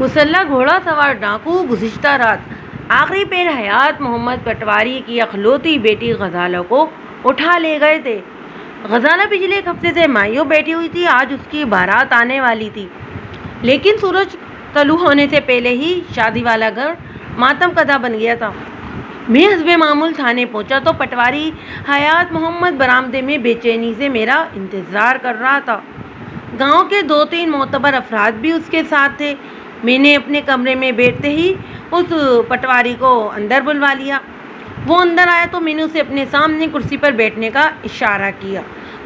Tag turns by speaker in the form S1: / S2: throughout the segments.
S1: مسلح گھوڑا سوار ڈاکو گزشتہ رات آخری پیر حیات محمد پٹواری کی اخلوتی بیٹی غزالہ کو اٹھا لے گئے تھے۔ غزالہ پچھلے ایک ہفتے سے مائیوں بیٹھی ہوئی تھی، آج اس کی بارات آنے والی تھی، لیکن سورج طلوع ہونے سے پہلے ہی شادی والا گھر ماتم کدہ بن گیا تھا۔ میں حسب معمول تھانے پہنچا تو پٹواری حیات محمد برآمدے میں بے چینی سے میرا انتظار کر رہا تھا۔ گاؤں کے 2-3 معتبر افراد بھی اس کے ساتھ تھے۔ میں نے اپنے کمرے میں بیٹھتے ہی اس پٹواری کو اندر بلوا لیا۔ وہ اندر آیا تو میں نے اسے اپنے سامنے کرسی پر بیٹھنے کا اشارہ کیا۔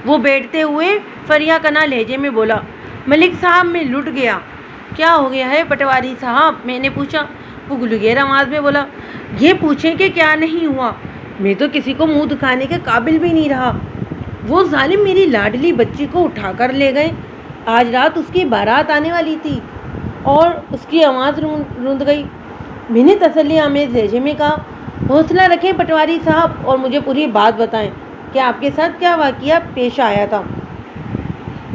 S1: وہ بیٹھتے ہوئے فریا کنا لہجے میں بولا، ملک صاحب میں لٹ گیا۔ کیا ہو گیا ہے پٹواری صاحب؟ میں نے پوچھا۔ وہ گلگیر آواز میں بولا، یہ پوچھیں کہ کیا نہیں ہوا، میں تو کسی کو منہ دکھانے کے قابل بھی نہیں رہا۔ وہ ظالم میری لاڈلی بچی کو اٹھا کر لے گئے۔ آج رات اس کی بارات آنے والی تھی۔ اور اس کی آواز روند گئی۔ میں نے تسلی آمیز لہجے میں کہا، حوصلہ رکھیں پٹواری صاحب اور مجھے پوری بات بتائیں کہ آپ کے ساتھ کیا واقعہ پیش آیا تھا۔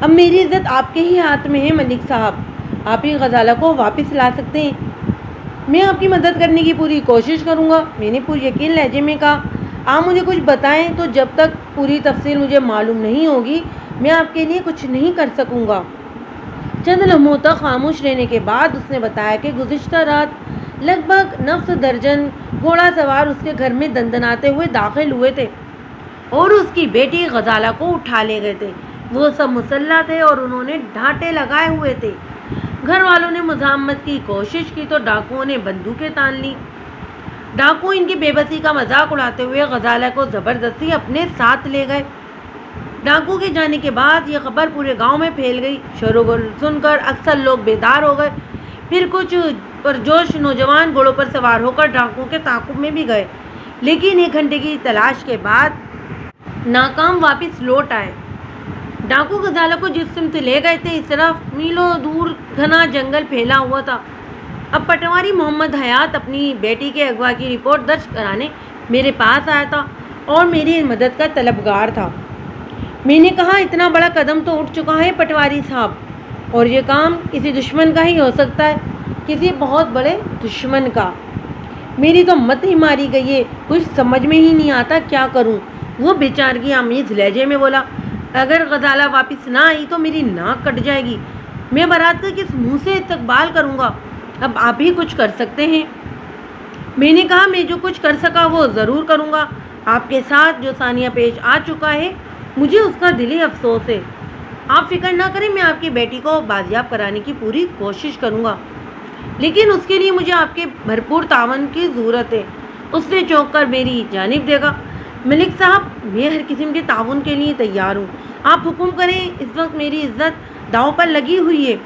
S1: اب میری عزت آپ کے ہی ہاتھ میں ہے ملک صاحب، آپ ہی غزالہ کو واپس لا سکتے ہیں۔ میں آپ کی مدد کرنے کی پوری کوشش کروں گا، میں نے پوری یقین لہجے میں کہا۔ آپ مجھے کچھ بتائیں تو جب تک پوری تفصیل مجھے معلوم نہیں ہوگی میں آپ کے لیے کچھ نہیں کر سکوں گا۔ چند لمحوں تک خاموش رہنے کے بعد اس نے بتایا کہ گزشتہ رات لگ بھگ 9 درجن گھوڑا سوار اس کے گھر میں دندناتے ہوئے داخل ہوئے تھے اور اس کی بیٹی غزالہ کو اٹھا لے گئے تھے۔ وہ سب مسلح تھے اور انہوں نے ڈھانٹے لگائے ہوئے تھے۔ گھر والوں نے مزاحمت کی کوشش کی تو ڈاکوؤں نے بندوقیں تان لی۔ ڈاکو ان کی بے بسی کا مذاق اڑاتے ہوئے غزالہ کو زبردستی اپنے ساتھ لے گئے۔ ڈاکو کے جانے کے بعد یہ خبر پورے گاؤں میں پھیل گئی۔ شور و غل سن کر اکثر لوگ بیدار ہو گئے۔ پھر کچھ پرجوش نوجوان گھوڑوں پر سوار ہو کر ڈاکوؤں کے تعاقب میں بھی گئے، لیکن 1 گھنٹے کی تلاش کے بعد ناکام واپس لوٹ آئے۔ ڈاکو غزالہ کو جس سمت لے گئے تھے اس طرف میلوں دور گھنا جنگل پھیلا ہوا تھا۔ اب پٹواری محمد حیات اپنی بیٹی کے اغوا کی رپورٹ درج کرانے میرے پاس آیا تھا اور میری مدد کا طلبگار تھا۔ میں نے کہا، اتنا بڑا قدم تو اٹھ چکا ہے پٹواری صاحب، اور یہ کام کسی دشمن کا ہی ہو سکتا ہے، کسی بہت بڑے دشمن کا۔ میری تو مت ہی ماری گئی ہے، کچھ سمجھ میں ہی نہیں آتا کیا کروں۔ وہ بیچارگی آمیز لہجے میں بولا، اگر غزالہ واپس نہ آئی تو میری ناک کٹ جائے گی، میں بارات کا کس منہ سے استقبال کروں گا؟ اب آپ ہی کچھ کر سکتے ہیں۔ میں نے کہا، میں جو کچھ کر سکا وہ ضرور کروں گا۔ آپ کے ساتھ جو ثانیہ پیش آ چکا ہے مجھے اس کا دلی افسوس ہے۔ آپ فکر نہ کریں، میں آپ کی بیٹی کو بازیاب کرانے کی پوری کوشش کروں گا، لیکن اس کے لیے مجھے آپ کے بھرپور تعاون کی ضرورت ہے۔ اس نے چونک کر میری جانب دیکھا۔ ملک صاحب، میں ہر قسم کے تعاون کے لیے تیار ہوں، آپ حکم کریں، اس وقت میری عزت داؤ پر لگی ہوئی ہے۔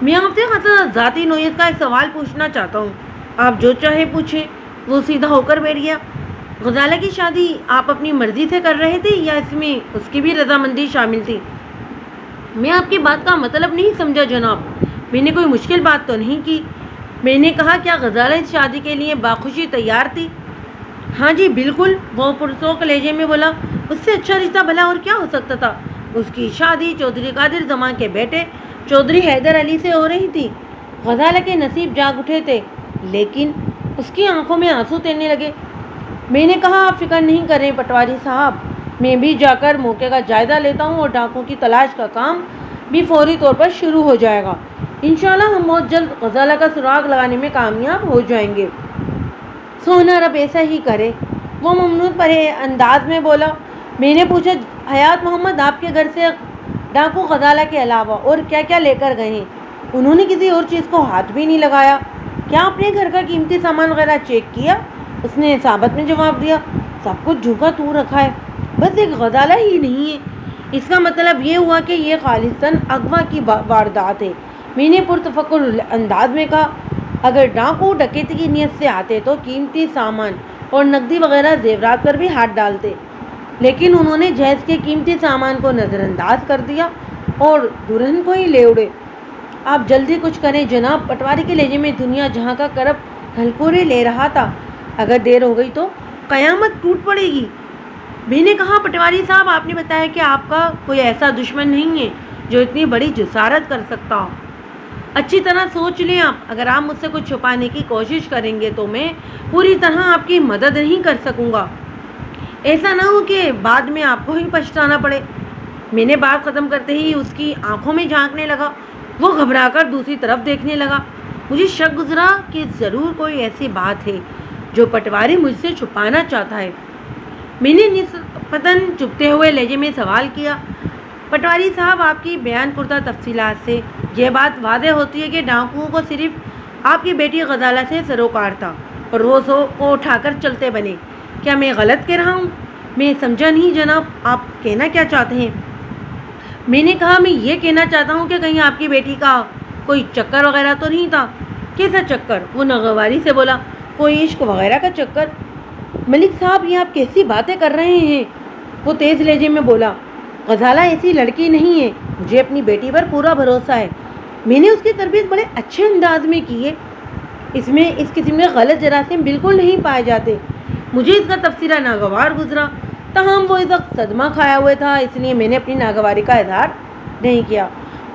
S1: میں آپ سے خاصا ذاتی نوعیت کا ایک سوال پوچھنا چاہتا ہوں، آپ جو چاہے پوچھیں۔ وہ سیدھا ہو کر بیٹھ گیا۔ غزالہ کی شادی آپ اپنی مرضی سے کر رہے تھے یا اس میں اس کی بھی رضامندی شامل تھی؟ میں آپ کی بات کا مطلب نہیں سمجھا جناب، میں نے کوئی مشکل بات تو نہیں کی۔ میں نے کہا، کیا غزالہ اس شادی کے لیے باخوشی تیار تھی؟ ہاں جی بالکل، وہ پرسوک لہجے میں بولا۔ اس سے اچھا رشتہ بھلا اور کیا ہو سکتا تھا؟ اس کی شادی چودھری قادر زمان کے بیٹے چودھری حیدر علی سے ہو رہی تھی۔ غزالہ کے نصیب جاگ اٹھے تھے، لیکن اس کی آنکھوں میں آنسو تیرنے لگے۔ میں نے کہا، آپ فکر نہیں کریں پٹواری صاحب، میں بھی جا کر موقع کا جائزہ لیتا ہوں اور ڈاکوں کی تلاش کا کام بھی فوری طور پر شروع ہو جائے گا۔ انشاءاللہ ہم بہت جلد غزالہ کا سراغ لگانے میں کامیاب ہو جائیں گے۔ سونا رب ایسا ہی کرے، وہ ممنون پرے انداز میں بولا۔ میں نے پوچھا، حیات محمد آپ کے گھر سے ڈاکو غزالہ کے علاوہ اور کیا کیا لے کر گئے ہیں؟ انہوں نے کسی اور چیز کو ہاتھ بھی نہیں لگایا۔ کیا آپ نے گھر کا قیمتی سامان وغیرہ چیک کیا؟ اس نے ثابت میں جواب دیا، سب کچھ جھوکا تو رکھا ہے، بس ایک غزالہ ہی نہیں ہے۔ اس کا مطلب یہ ہوا کہ یہ خالصاً اغوا کی واردات ہے۔ میں نے پرتفکر انداز میں کہا، اگر ڈاکو ڈکیتی کی نیت سے آتے تو قیمتی سامان اور نقدی وغیرہ زیورات پر بھی ہاتھ ڈالتے، لیکن انہوں نے جہیز کے قیمتی سامان کو نظر انداز کر دیا اور دلہن کو ہی لے اڑے۔ آپ جلدی کچھ کریں جناب، پٹواری کے لہجے میں دنیا جہاں کا کرب ہلکورے لے رہا تھا۔ اگر دیر ہو گئی تو قیامت ٹوٹ پڑے گی۔ میں نے کہا، پٹواری صاحب آپ نے بتایا کہ آپ کا کوئی ایسا دشمن نہیں ہے جو اتنی بڑی جسارت کر سکتا ہو۔ اچھی طرح سوچ لیں آپ، اگر آپ مجھ سے کچھ چھپانے کی کوشش کریں گے تو میں پوری طرح آپ کی مدد نہیں کر سکوں گا، ایسا نہ ہو کہ بعد میں آپ کو ہی پچھتانا پڑے۔ میں نے بات ختم کرتے ہی اس کی آنکھوں میں جھانکنے لگا، وہ گھبرا کر دوسری طرف دیکھنے لگا۔ مجھے شک گزرا کہ ضرور کوئی ایسی بات ہے جو پٹواری مجھ سے چھپانا چاہتا ہے۔ میں نے نسبتاً چپتے ہوئے لہجے میں سوال کیا، پٹواری صاحب، آپ کی بیان کردہ تفصیلات سے یہ بات واضح ہوتی ہے کہ ڈاکوؤں کو صرف آپ کی بیٹی غزالہ سے سروکار تھا اور وہ کو اٹھا کر چلتے بنے۔ کیا میں غلط کہہ رہا ہوں؟ میں سمجھا نہیں جناب، آپ کہنا کیا چاہتے ہیں؟ میں نے کہا، میں یہ کہنا چاہتا ہوں کہ کہیں آپ کی بیٹی کا کوئی چکر وغیرہ تو نہیں تھا۔ کیسا چکر؟ وہ ناگواری سے بولا، کوئی عشق وغیرہ کا چکر؟ ملک صاحب، یہ آپ کیسی باتیں کر رہے ہیں؟ وہ تیز لہجے میں بولا، غزالہ ایسی لڑکی نہیں ہے، مجھے اپنی بیٹی پر پورا بھروسہ ہے، میں نے اس کی تربیت بڑے اچھے انداز میں کی ہے، اس میں اس قسم کے غلط جراثیم بالکل نہیں پائے جاتے۔ مجھے اس کا تبصرہ ناگوار گزرا، تاہم وہ اس وقت صدمہ کھایا ہوئے تھا، اس لیے میں نے اپنی ناگواری کا اظہار نہیں کیا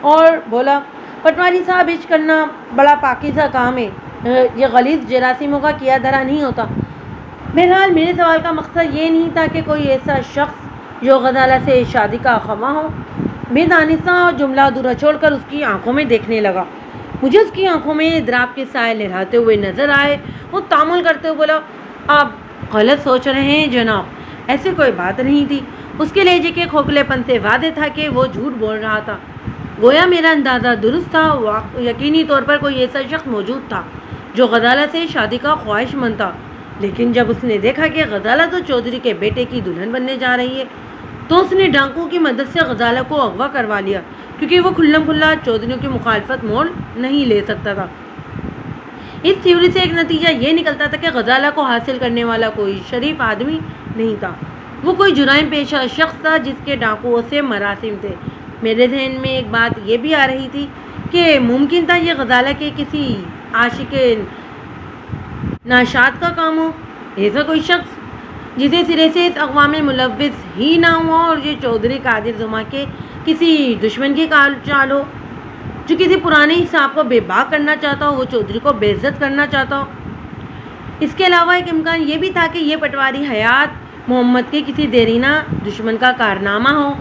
S1: اور بولا، پٹواری صاحب، عشق کرنا بڑا پاکیزہ کام ہے، یہ غلیظ جراثیموں کا کیا دھرا نہیں ہوتا۔ بہرحال میرے سوال کا مقصد یہ نہیں تھا کہ کوئی ایسا شخص جو غزالہ سے شادی کا خواہاں ہو۔ میں دانستہ جملہ ادھورا چھوڑ کر اس کی آنکھوں میں دیکھنے لگا۔ مجھے اس کی آنکھوں میں اضطراب کے سائے لہراتے ہوئے نظر آئے۔ وہ تامل کرتے ہوئے بولا، آپ غلط سوچ رہے ہیں جناب، ایسی کوئی بات نہیں تھی۔ اس کے لہجے کے کھوکھلے پن سے واضح تھا کہ وہ جھوٹ بول رہا تھا۔ گویا میرا اندازہ درست تھا، یقینی طور پر کوئی ایسا شخص موجود تھا جو غزالہ سے شادی کا خواہش مند تھا، لیکن جب اس نے دیکھا کہ غزالہ تو چودھری کے بیٹے کی دلہن بننے جا رہی ہے تو اس نے ڈاکوؤں کی مدد سے غزالہ کو اغوا کروا لیا، کیونکہ وہ کھلم کھلا چودھریوں کی مخالفت مول نہیں لے سکتا تھا۔ اس تھیوری سے ایک نتیجہ یہ نکلتا تھا کہ غزالہ کو حاصل کرنے والا کوئی شریف آدمی نہیں تھا، وہ کوئی جرائم پیشہ شخص تھا جس کے ڈاکوؤں سے مراسم تھے۔ میرے ذہن میں ایک بات یہ بھی آ رہی تھی کہ ممکن تھا یہ غزالہ کے کسی عاشق ناشاد کا کام ہو، ایسا کوئی شخص جسے سرے سے اس اغوا میں ملوث ہی نہ ہوا اور یہ چودھری قادر زماں کے کسی دشمن کی چال ہو، جو کسی پرانے حساب کو بے باک کرنا چاہتا ہو، وہ چودھری کو بے عزت کرنا چاہتا ہو۔ اس کے علاوہ ایک امکان یہ بھی تھا کہ یہ پٹواری حیات محمد کے کسی دیرینہ دشمن کا کارنامہ ہو۔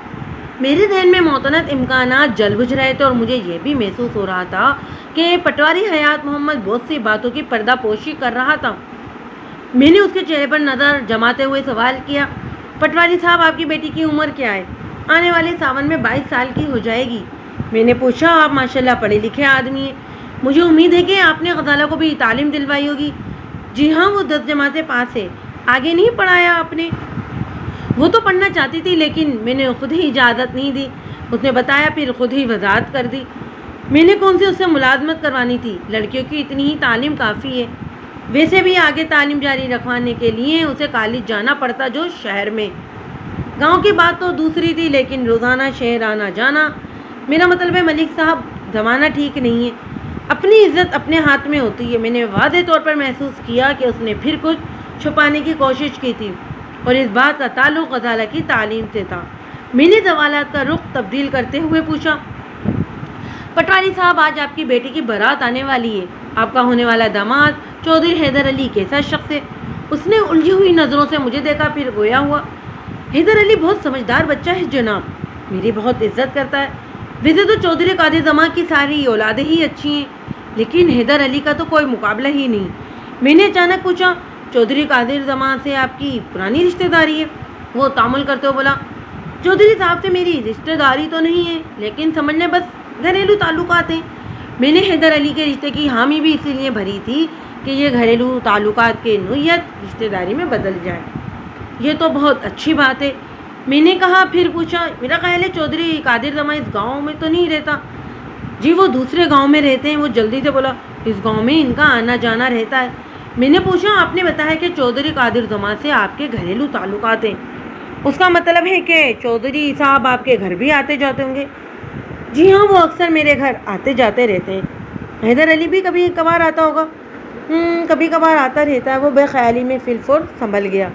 S1: میرے ذہن میں متعدد امکانات جل بجھ رہے تھے اور مجھے یہ بھی محسوس ہو رہا تھا کہ پٹواری حیات محمد بہت سی باتوں کی پردہ پوشی کر رہا تھا۔ میں نے اس کے چہرے پر نظر جماتے ہوئے سوال کیا، پٹواری صاحب، آپ کی بیٹی کی عمر کیا ہے؟ آنے والے ساون میں 22 سال کی ہو جائے گی۔ میں نے پوچھا، آپ ماشاءاللہ پڑھے لکھے آدمی ہیں، مجھے امید ہے کہ آپ نے غزالہ کو بھی تعلیم دلوائی ہوگی۔ جی ہاں، وہ 10 جماعتیں پاس ہے۔ آگے نہیں پڑھایا آپ نے؟ وہ تو پڑھنا چاہتی تھی لیکن میں نے خود ہی اجازت نہیں دی، اس نے بتایا، پھر خود ہی وضاحت کر دی۔ میں نے کون سی اس سے ملازمت کروانی تھی، لڑکیوں کی اتنی ہی تعلیم کافی ہے، ویسے بھی آگے تعلیم جاری رکھوانے کے لیے اسے کالج جانا پڑتا جو شہر میں۔ گاؤں کی بات تو دوسری تھی، لیکن روزانہ شہر آنا جانا، میرا مطلب ہے ملک صاحب، زمانہ ٹھیک نہیں ہے، اپنی عزت اپنے ہاتھ میں ہوتی ہے۔ میں نے واضح طور پر محسوس کیا کہ اس نے پھر کچھ چھپانے کی کوشش کی تھی اور اس بات کا تعلق غزالہ کی تعلیم سے تھا۔ میں نے سوالات کا رخ تبدیل کرتے ہوئے پوچھا، پٹواری صاحب، آج آپ کی بیٹی کی بارات آنے والی ہے، آپ کا ہونے والا داماد چودھری حیدر علی کیسا شخص ہے؟ اس نے الجھی ہوئی نظروں سے مجھے دیکھا، پھر گویا ہوا، حیدر علی بہت سمجھدار بچہ ہے جناب، میری بہت عزت کرتا ہے۔ ویسے تو چودھری قادر زماں کی ساری اولادیں ہی اچھی ہیں، لیکن حیدر علی کا تو کوئی مقابلہ ہی نہیں۔ میں نے اچانک پوچھا، چودھری قادر زماں سے آپ کی پرانی رشتہ داری ہے؟ وہ تامل کرتے ہوئے بولا، چودھری صاحب سے میری رشتہ داری تو نہیں ہے، لیکن سمجھ لیں بس گھریلو تعلقات ہیں۔ میں نے حیدر علی کے رشتے کی حامی بھی اسی لیے بھری تھی کہ یہ گھریلو تعلقات کے نوعیت رشتہ داری میں بدل جائے۔ یہ تو بہت اچھی بات ہے، میں نے کہا، پھر پوچھا، میرا خیال ہے چودھری قادر زماں اس گاؤں میں تو نہیں رہتا؟ جی، وہ دوسرے گاؤں میں رہتے ہیں۔ وہ جلدی سے بولا، اس گاؤں میں ان کا آنا جانا رہتا ہے۔ میں نے پوچھا، آپ نے بتایا کہ چودھری قادر زماں سے آپ کے گھریلو تعلقات ہیں، اس کا مطلب ہے کہ چودھری صاحب آپ کے گھر بھی آتے جاتے ہوں گے؟ جی ہاں، وہ اکثر میرے گھر آتے جاتے رہتے ہیں۔ حیدر علی بھی کبھی کبھار آتا ہوگا؟ کبھی کبھار آتا رہتا ہے۔ وہ بے خیالی میں فی الفور سنبھل گیا۔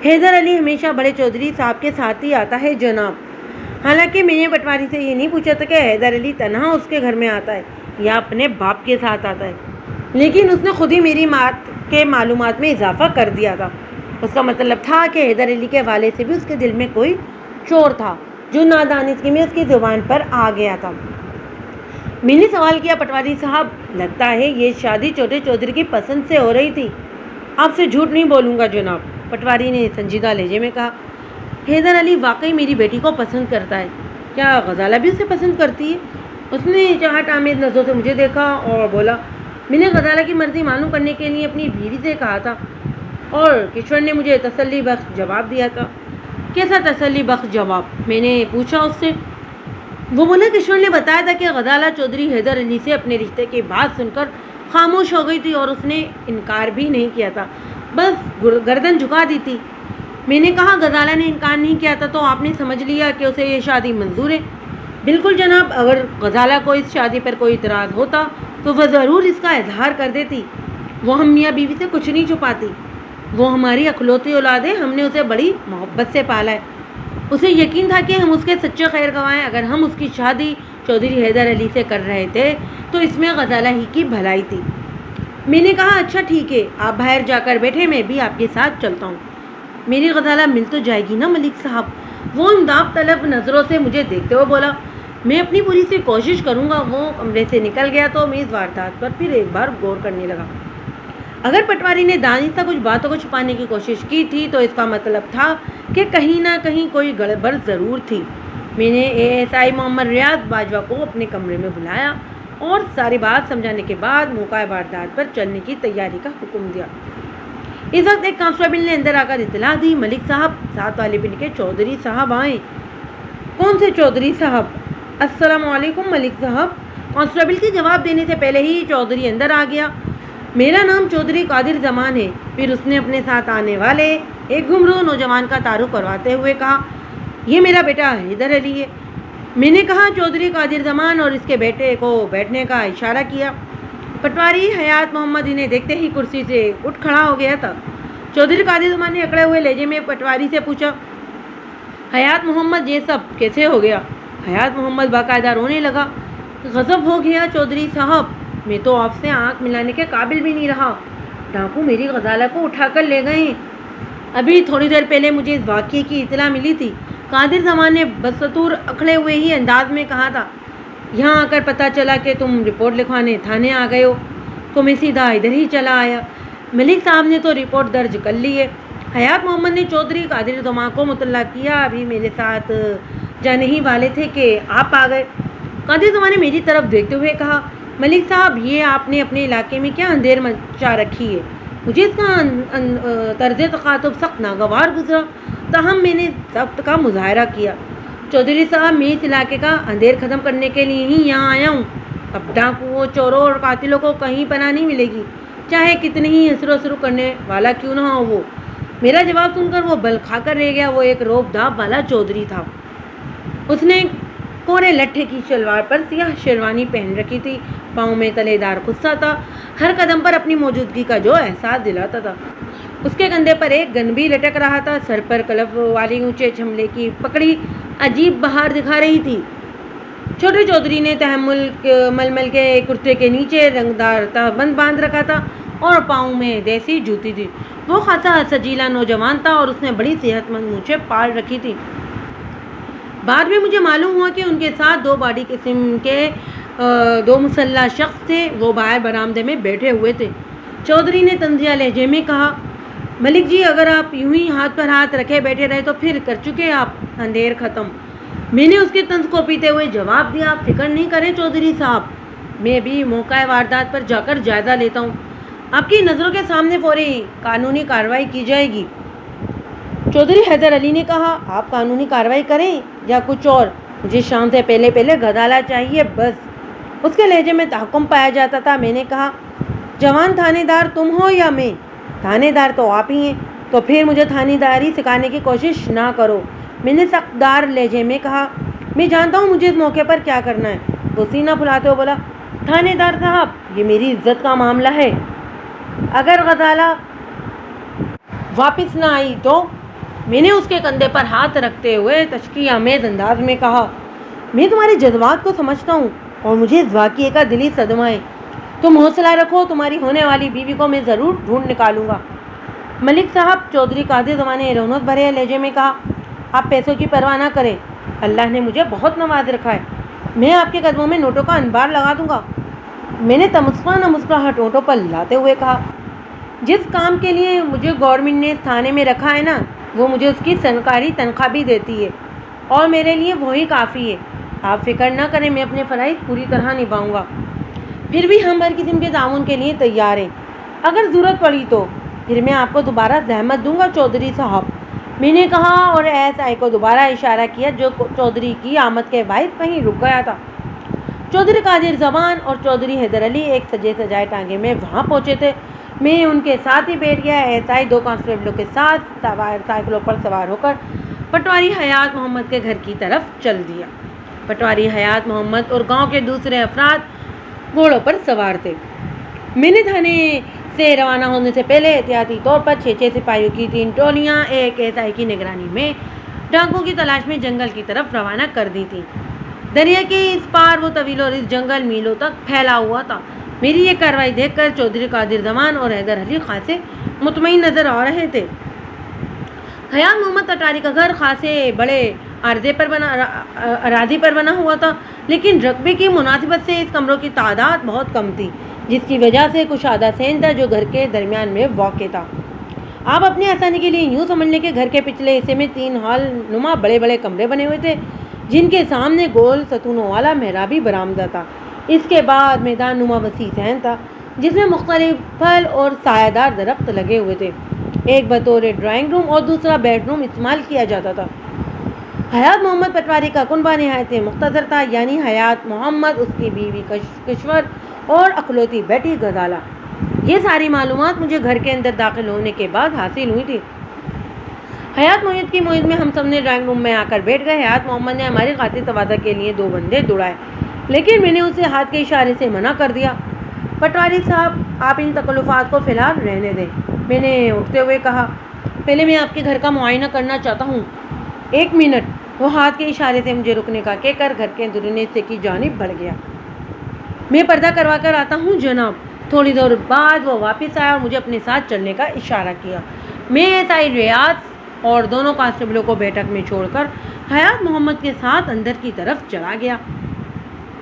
S1: حیدر علی ہمیشہ بڑے چودھری صاحب کے ساتھ ہی آتا ہے جناب۔ حالانکہ میں نے پٹواری سے یہ نہیں پوچھا تھا کہ حیدر علی تنہا اس کے گھر میں آتا ہے، یا اپنے باپ کے ساتھ آتا ہے، لیکن اس نے خود ہی میری ماں کے معلومات میں اضافہ کر دیا تھا۔ اس کا مطلب تھا کہ حیدر علی کے والد سے بھی اس کے دل میں کوئی شور تھا جو نادانستگی میں اس کی زبان پر آ گیا تھا۔ میں نے سوال کیا، پٹواری صاحب لگتا ہے یہ شادی چھوٹے چودھری کی پسند سے ہو رہی تھی؟ آپ سے جھوٹ نہیں بولوں گا جناب، پٹواری نے سنجیدہ لہجے میں کہا۔ حیدر علی واقعی میری بیٹی کو پسند کرتا ہے۔ کیا غزالہ بھی اسے پسند کرتی ہے؟ اس نے چاہت آمیز نظروں سے مجھے دیکھا اور بولا، میں نے غزالہ کی مرضی معلوم کرنے کے لیے اپنی بیوی سے کہا تھا اور کشور نے مجھے تسلی بخش جواب دیا تھا۔ کیسا تسلی بخش جواب؟ میں نے پوچھا اس سے۔ وہ بولا، کشور نے بتایا تھا کہ غزالہ چودھری حیدر علی سے اپنے رشتے کی بات سن کر خاموش ہو گئی تھی اور اس نے انکار بھی نہیں کیا تھا، بس گردن جھکا دی تھی۔ میں نے کہا، غزالہ نے انکار نہیں کیا تھا تو آپ نے سمجھ لیا کہ اسے یہ شادی منظور ہے؟ بالکل جناب، اگر غزالہ کو اس شادی پر کوئی اعتراض ہوتا تو وہ ضرور اس کا اظہار کر دیتی۔ وہ ہم میاں بیوی سے کچھ نہیں چھپاتی، وہ ہماری اکلوتی اولاد ہے، ہم نے اسے بڑی محبت سے پالا ہے۔ اسے یقین تھا کہ ہم اس کے سچے خیر خواہ ہیں۔ اگر ہم اس کی شادی چودھری حیدر علی سے کر رہے تھے تو اس میں غزالہ ہی کی بھلائی تھی۔ میں نے کہا، اچھا ٹھیک ہے، آپ باہر جا کر بیٹھے، میں بھی آپ کے ساتھ چلتا ہوں۔ میری غزالہ مل تو جائے گی نا ملک صاحب؟ وہ امداد طلب نظروں سے مجھے دیکھتے ہوئے بولا۔ میں اپنی پوری سی کوشش کروں گا۔ وہ کمرے سے نکل گیا تو میں اس واردات پر پھر ایک بار غور کرنے لگا۔ اگر پٹواری نے دانستہ کچھ باتوں کو چھپانے کی کوشش کی تھی تو اس کا مطلب تھا کہ کہیں نہ کہیں کوئی گڑبڑ ضرور تھی۔ میں نے ASI محمد ریاض باجوہ کو اپنے کمرے میں بلایا اور ساری بات سمجھانے کے بعد موقع واردات پر چلنے کی تیاری کا حکم دیا۔ اس وقت ایک کانسٹیبل نے اندر آ کر اطلاع دی، ملک صاحب، ساتھ والے پنڈ کے چودھری صاحب آئے۔ کون سے چودھری صاحب؟ السلام علیکم ملک صاحب۔ کانسٹیبل کے جواب دینے سے پہلے ہی چودھری اندر آ گیا۔ میرا نام چودھری قادر زمان ہے۔ پھر اس نے اپنے ساتھ آنے والے ایک گھمرو نوجوان کا تعارف کرواتے ہوئے کہا، یہ میرا بیٹا حیدر علی ہے۔ میں نے کہا، چودھری قادر زمان، اور اس کے بیٹے کو بیٹھنے کا اشارہ کیا۔ پٹواری حیات محمد انہیں دیکھتے ہی کرسی سے اٹھ کھڑا ہو گیا تھا۔ چودھری قادر زمان نے اکڑے ہوئے لہجے میں پٹواری سے پوچھا، حیات محمد، یہ سب کیسے ہو گیا؟ حیات محمد باقاعدہ رونے لگا۔ غضب ہو گیا چودھری صاحب، میں تو آپ سے آنکھ ملانے کے قابل بھی نہیں رہا۔ ڈاکو میری غزالہ کو اٹھا کر لے گئے ہیں۔ ابھی تھوڑی دیر پہلے مجھے اس واقعے کی اطلاع ملی تھی۔ قادر زمان نے بدستور اکھڑے ہوئے ہی انداز میں کہا تھا، یہاں آ کر پتہ چلا کہ تم رپورٹ لکھوانے تھانے آ گئے ہو تو میں سیدھا ادھر ہی چلا آیا۔ ملک صاحب نے تو رپورٹ درج کر لی ہے۔ حیات محمد نے چودھری قادر زمان کو مطلع کیا، ابھی میرے ساتھ جانے ہی والے تھے کہ آپ آ گئے۔ قادر زمان نے میری طرف دیکھتے ہوئے کہا، ملک صاحب، یہ آپ نے اپنے علاقے میں کیا اندھیر مچا رکھی ہے؟ مجھے اس کا طرز تخاطب سخت ناگوار گزرا، تاہم میں نے ضبط کا مظاہرہ کیا۔ چودھری صاحب، میں اس علاقے کا اندھیر ختم کرنے کے لیے ہی یہاں آیا ہوں۔ اب ڈاکوؤں، چوروں اور قاتلوں کو کہیں پناہ نہیں ملے گی، چاہے کتنی ہی حسر کرنے والا کیوں نہ ہو وہ۔ میرا جواب سن کر وہ بل کھا کر رہ گیا۔ وہ ایک روب داب والا چودھری تھا۔ اس نے کورے لٹھے کی شلوار پر سیاہ شیروانی پہن رکھی تھی، پاؤں میں تلے دار خصہ تھا، ہر قدم پر اپنی موجودگی کا جو احساس دلاتا تھا۔ اس کے کندھے پر ایک گن بھی لٹک رہا تھا، سر پر کلف والی اونچے چھملے کی پکڑی عجیب بہار دکھا رہی تھی۔ چھوٹے چودھری نے تحمل ململ کے کرتے کے نیچے رنگدار تہبند باندھ رکھا تھا اور پاؤں میں دیسی جوتی تھی۔ وہ خاصا سجیلا نوجوان تھا اور اس نے بڑی صحت مند مونچھیں پاڑ رکھی تھی۔ بعد میں مجھے معلوم ہوا کہ ان کے ساتھ دو باڈی قسم کے دو مسلح شخص تھے۔ وہ باہر برآمدے میں بیٹھے ہوئے تھے۔ چودھری نے طنزیہ لہجے میں کہا، ملک جی، اگر آپ یوں ہی ہاتھ پر ہاتھ رکھے بیٹھے رہے تو پھر کر چکے آپ اندھیر ختم۔ میں نے اس کے طنز کو پیتے ہوئے جواب دیا، آپ فکر نہیں کریں چودھری صاحب، میں بھی موقع واردات پر جا کر جائزہ لیتا ہوں۔ آپ کی نظروں کے سامنے فوری قانونی کارروائی کی جائے گی۔ چودھری حیدر علی نے کہا، آپ قانونی کارروائی کریں یا کچھ اور، مجھے شام سے پہلے غزالہ چاہیے بس۔ اس کے لہجے میں تحکم پایا جاتا تھا۔ میں نے کہا، جوان تھانے دار تم ہو یا میں؟ تھانے دار تو آپ ہی ہیں، تو پھر مجھے تھانے داری سکھانے کی کوشش نہ کرو۔ میں نے سخت دار لہجے میں کہا، میں جانتا ہوں مجھے اس موقع پر کیا کرنا ہے۔ وہ سینہ پھلاتے ہوئے بولا، تھانے دار صاحب، یہ میری عزت کا معاملہ ہے، اگر غزالہ واپس نہ آئی تو؟ میں نے اس کے کندھے پر ہاتھ رکھتے ہوئے تشکیع آمیز انداز میں کہا، میں تمہارے جذبات کو سمجھتا ہوں، اور مجھے اس واقعے کا دلی صدمہ ہے۔ تم حوصلہ رکھو، تمہاری ہونے والی بیوی کو میں ضرور ڈھونڈ نکالوں گا۔ ملک صاحب، چودھری قادر زمان نے رونق بھرے لہجے میں کہا، آپ پیسوں کی پرواہ نہ کریں، اللہ نے مجھے بہت نواز رکھا ہے، میں آپ کے قدموں میں نوٹوں کا انبار لگا دوں گا۔ میں نے تمسخرانہ مسکراہٹ ہونٹوں پر لاتے ہوئے کہا، جس کام کے لیے مجھے گورنمنٹ نے اس تھانے میں رکھا ہے نا، وہ مجھے اس کی سرکاری تنخواہ بھی دیتی ہے اور میرے لیے وہی کافی ہے۔ آپ فکر نہ کریں، میں اپنے فرائض پوری طرح نبھاؤں گا۔ پھر بھی ہم ہر قسم کے تعاون کے لیے تیار ہیں، اگر ضرورت پڑی تو پھر میں آپ کو دوبارہ زحمت دوں گا چودھری صاحب، میں نے کہا اور ایس آئی کو دوبارہ اشارہ کیا جو چودھری کی آمد کے باعث وہیں رک گیا تھا۔ چودھری قادر زمان اور چودھری حیدر علی ایک سجے سجائے ٹانگے میں وہاں پہنچے تھے۔ میں ان کے ساتھ ہی بیٹھ گیا۔ ایس آئی 2 کانسٹیبلوں کے ساتھ سائیکلوں پر سوار ہو کر پٹواری حیات محمد کے گھر کی طرف چل دیا۔ پٹواری حیات محمد اور گاؤں کے دوسرے افراد گھوڑوں پر سوار تھے۔ میں نے تھانے سے روانہ ہونے سے پہلے احتیاطی طور پر 6 سپاہیوں کی 3 ٹولیاں ایک ایس آئی کی نگرانی میں ڈاکوؤں کی تلاش میں جنگل کی طرف روانہ کر دی تھی۔ دریا کے اس پار وہ طویل اور اس جنگل میلوں تک پھیلا ہوا تھا۔ میری یہ کارروائی دیکھ کر چودھری قادر زمان اور حیدر علی خاصے مطمئن نظر آ رہے تھے۔ حیات محمد اٹاری کا گھر خاصے بڑے اراضی پر بنا ہوا تھا، لیکن رقبے کی مناسبت سے اس کمروں کی تعداد بہت کم تھی، جس کی وجہ سے کشادہ صحن تھا جو گھر کے درمیان میں واقع تھا۔ آپ اپنی آسانی کے لیے یوں سمجھ لیں کہ گھر کے پچھلے حصے میں 3 ہال نما بڑے بڑے کمرے بنے ہوئے تھے، جن کے سامنے گول ستونوں والا محرابی برآمدہ تھا۔ اس کے بعد میدان نما وسیع صحن تھا، جس میں مختلف پھل اور سایہ دار درخت لگے ہوئے تھے۔ ایک بطور ڈرائنگ روم اور دوسرا بیڈ روم استعمال کیا جاتا تھا۔ حیات محمد پٹواری کا کنبہ نہایت مختصر تھا، یعنی حیات محمد، اس کی بیوی کشور اور اکلوتی بیٹی غزالہ۔ یہ ساری معلومات مجھے گھر کے اندر داخل ہونے کے بعد حاصل ہوئی تھی۔ حیات محمد کی موعد میں ہم سب نے ڈرائنگ روم میں آ کر بیٹھ گئے۔ حیات محمد نے ہماری خاطر تواضع کے لیے 2 بندے دوڑائے، لیکن میں نے اسے ہاتھ کے اشارے سے منع کر دیا۔ پٹواری صاحب، آپ ان تکلفات کو فی الحال رہنے دیں، میں نے اٹھتے ہوئے کہا۔ پہلے میں آپ کے گھر کا معائنہ کرنا چاہتا ہوں۔ 1 منٹ، وہ ہاتھ کے اشارے سے مجھے رکنے کا کہہ کر گھر کے اندرونی حصے کی جانب بڑھ گیا۔ میں پردہ کروا کر آتا ہوں جناب۔ تھوڑی دیر بعد وہ واپس آیا اور مجھے اپنے ساتھ چلنے کا اشارہ کیا۔ میں ایس آئی ریاض اور دونوں کانسٹیبلوں کو بیٹھک میں چھوڑ کر حیات محمد کے ساتھ اندر کی طرف چلا گیا۔